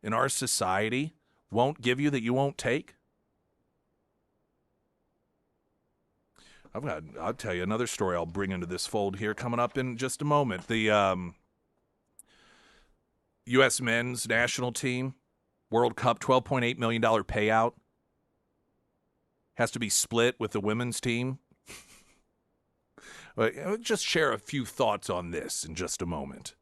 in our society won't give you that you won't take? I'll tell you another story I'll bring into this fold here coming up in just a moment. The U.S. men's national team, World Cup, $12.8 million payout, has to be split with the women's team. I'll just share a few thoughts on this in just a moment.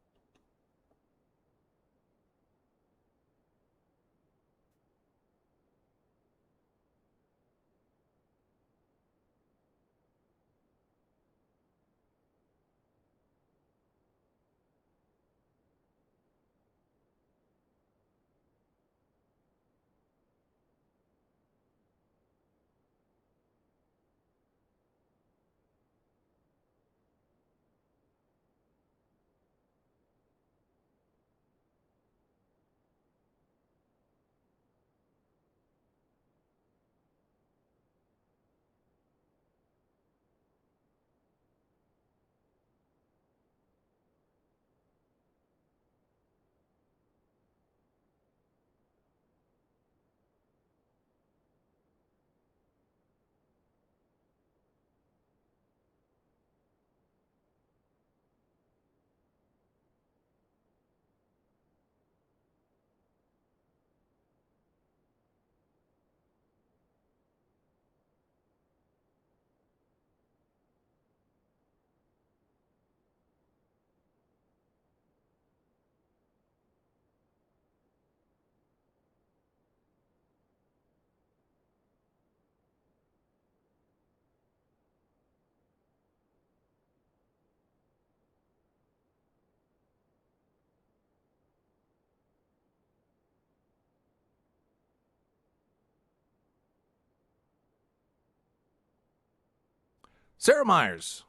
Sarah Myers.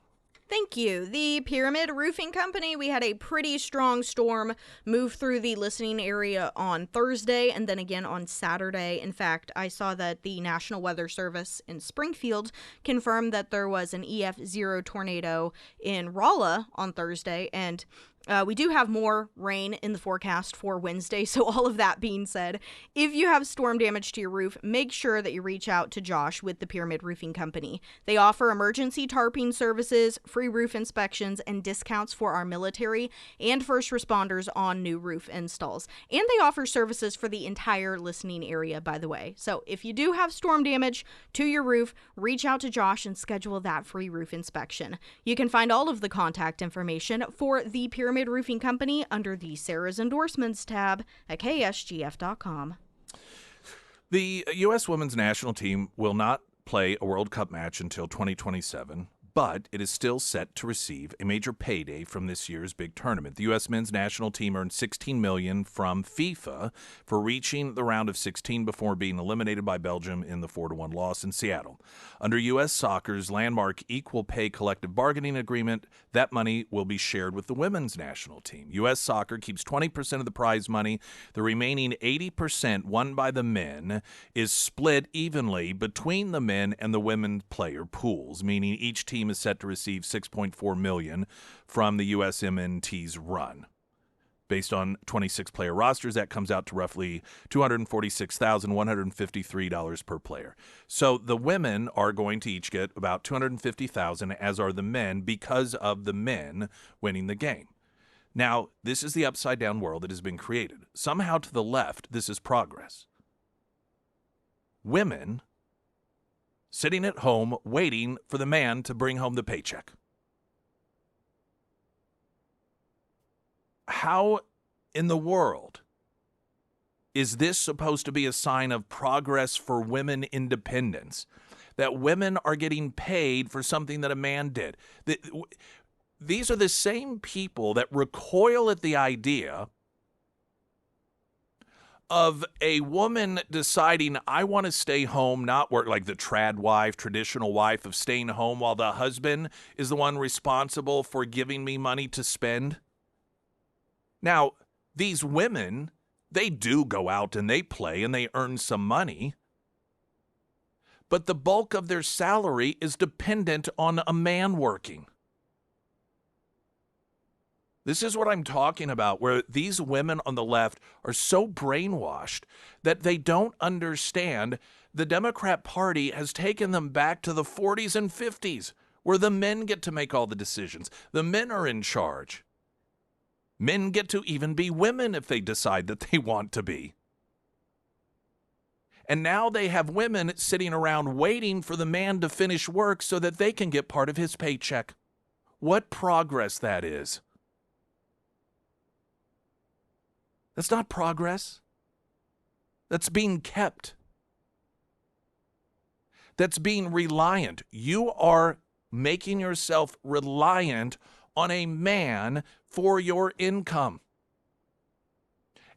Thank you. The Pyramid Roofing Company, we had a pretty strong storm move through the listening area on Thursday and then again on Saturday. In fact, I saw that the National Weather Service in Springfield confirmed that there was an EF0 tornado in Rolla on Thursday, and we do have more rain in the forecast for Wednesday, so all of that being said, if you have storm damage to your roof, make sure that you reach out to Josh with the Pyramid Roofing Company. They offer emergency tarping services, free roof inspections, and discounts for our military and first responders on new roof installs. And they offer services for the entire listening area, by the way. So if you do have storm damage to your roof, reach out to Josh and schedule that free roof inspection. You can find all of the contact information for the Pyramid Roofing Company under the Sarah's Endorsements tab at KSGF.com. The U.S. women's national team will not play a World Cup match until 2027, but it is still set to receive a major payday from this year's big tournament. The U.S. men's national team earned $16 million from FIFA for reaching the round of 16 before being eliminated by Belgium in the 4-1 loss in Seattle. Under U.S. Soccer's landmark equal pay collective bargaining agreement, that money will be shared with the women's national team. U.S. Soccer keeps 20% of the prize money. The remaining 80% won by the men is split evenly between the men and the women player pools, meaning each team is set to receive $6.4 million from the USMNT's run. Based on 26 player rosters, that comes out to roughly $246,153 per player. So the women are going to each get about $250,000, as are the men, because of the men winning the game. Now, this is the upside-down world that has been created. Somehow to the left, this is progress. Women sitting at home waiting for the man to bring home the paycheck. How in the world is this supposed to be a sign of progress for women independence? That women are getting paid for something that a man did. These are the same people that recoil at the idea of a woman deciding, I want to stay home, not work, like the trad wife, traditional wife of staying home while the husband is the one responsible for giving me money to spend. Now, these women, they do go out and they play and they earn some money. but the bulk of their salary is dependent on a man working. This is what I'm talking about, where these women on the left are so brainwashed that they don't understand the Democrat Party has taken them back to the 40s and 50s, where the men get to make all the decisions. The men are in charge. Men get to even be women if they decide that they want to be. And now they have women sitting around waiting for the man to finish work so that they can get part of his paycheck. What progress that is. That's not progress. That's being kept. That's being reliant. You are making yourself reliant on a man for your income.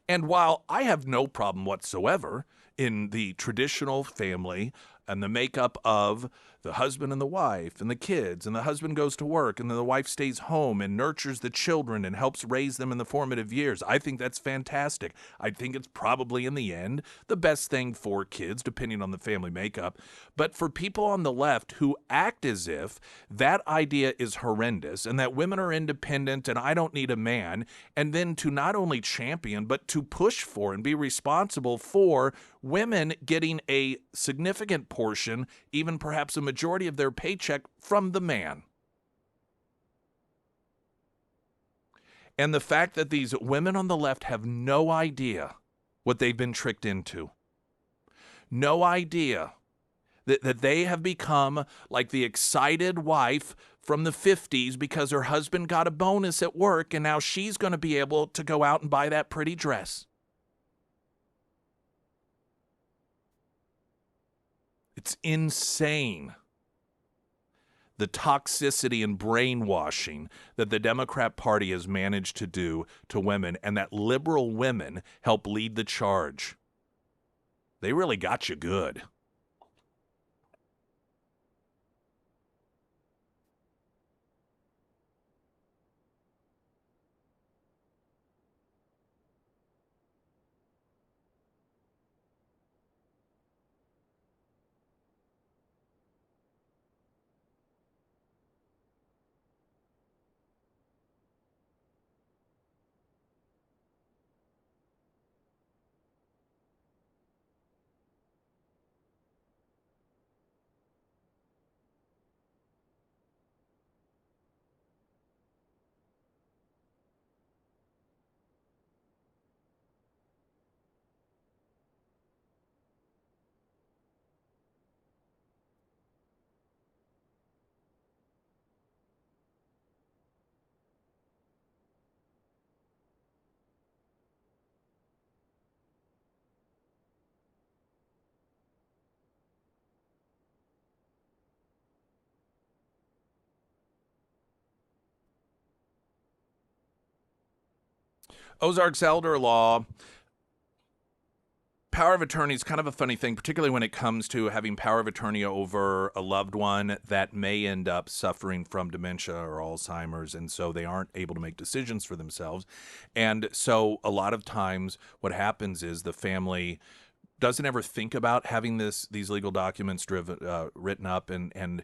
And while I have no problem whatsoever in the traditional family and the makeup of the husband and the wife and the kids, and the husband goes to work and then the wife stays home and nurtures the children and helps raise them in the formative years, I think that's fantastic. I think it's probably in the end the best thing for kids, depending on the family makeup. But for people on the left who act as if that idea is horrendous and that women are independent and I don't need a man, and then to not only champion but to push for and be responsible for women getting a significant portion, even perhaps a majority of their paycheck from the man. And the fact that these women on the left have no idea what they've been tricked into. No idea that they have become like the excited wife from the 50s because her husband got a bonus at work and now she's going to be able to go out and buy that pretty dress. It's insane, the toxicity and brainwashing that the Democrat Party has managed to do to women, and that liberal women help lead the charge. They really got you good. Ozarks elder law, power of attorney is kind of a funny thing, particularly when it comes to having power of attorney over a loved one that may end up suffering from dementia or Alzheimer's, and so they aren't able to make decisions for themselves. And so a lot of times what happens is the family doesn't ever think about having these legal documents written up, and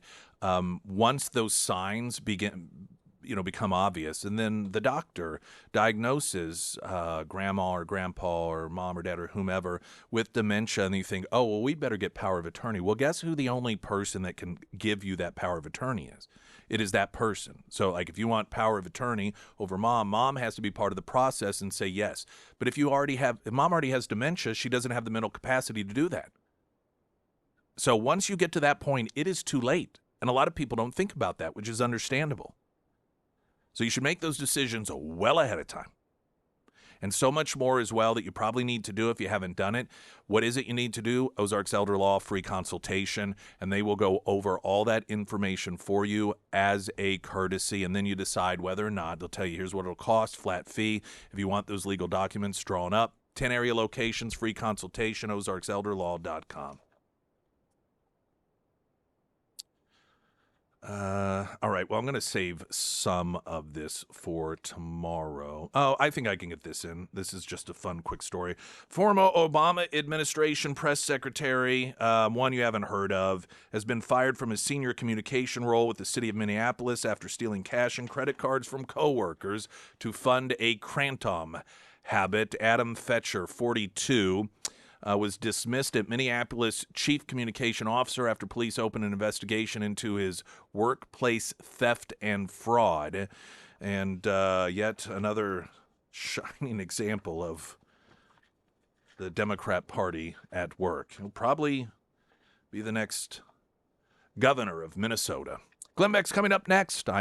once those signs become obvious, and then the doctor diagnoses grandma or grandpa or mom or dad or whomever with dementia, and you think, oh, well, we better get power of attorney. Well, guess who the only person that can give you that power of attorney is? It is that person. So, like, if you want power of attorney over mom has to be part of the process and say yes. But if mom already has dementia, she doesn't have the mental capacity to do that. So once you get to that point, it is too late. And a lot of people don't think about that, which is understandable. So you should make those decisions well ahead of time. And so much more as well that you probably need to do if you haven't done it. What is it you need to do? Ozarks Elder Law, free consultation, and they will go over all that information for you as a courtesy, and then you decide whether or not. They'll tell you, here's what it'll cost, flat fee. If you want those legal documents drawn up, 10 area locations, free consultation, ozarkselderlaw.com. All right. Well, I'm going to save some of this for tomorrow. Oh, I think I can get this in. This is just a fun, quick story. Former Obama administration press secretary, one you haven't heard of, has been fired from his senior communication role with the city of Minneapolis after stealing cash and credit cards from coworkers to fund a Crantom habit. Adam Fetcher, 42. Was dismissed at Minneapolis chief communication officer after police opened an investigation into his workplace theft and fraud. And yet another shining example of the Democrat Party at work. He'll probably be the next governor of Minnesota. Glenn Beck's coming up next. I'm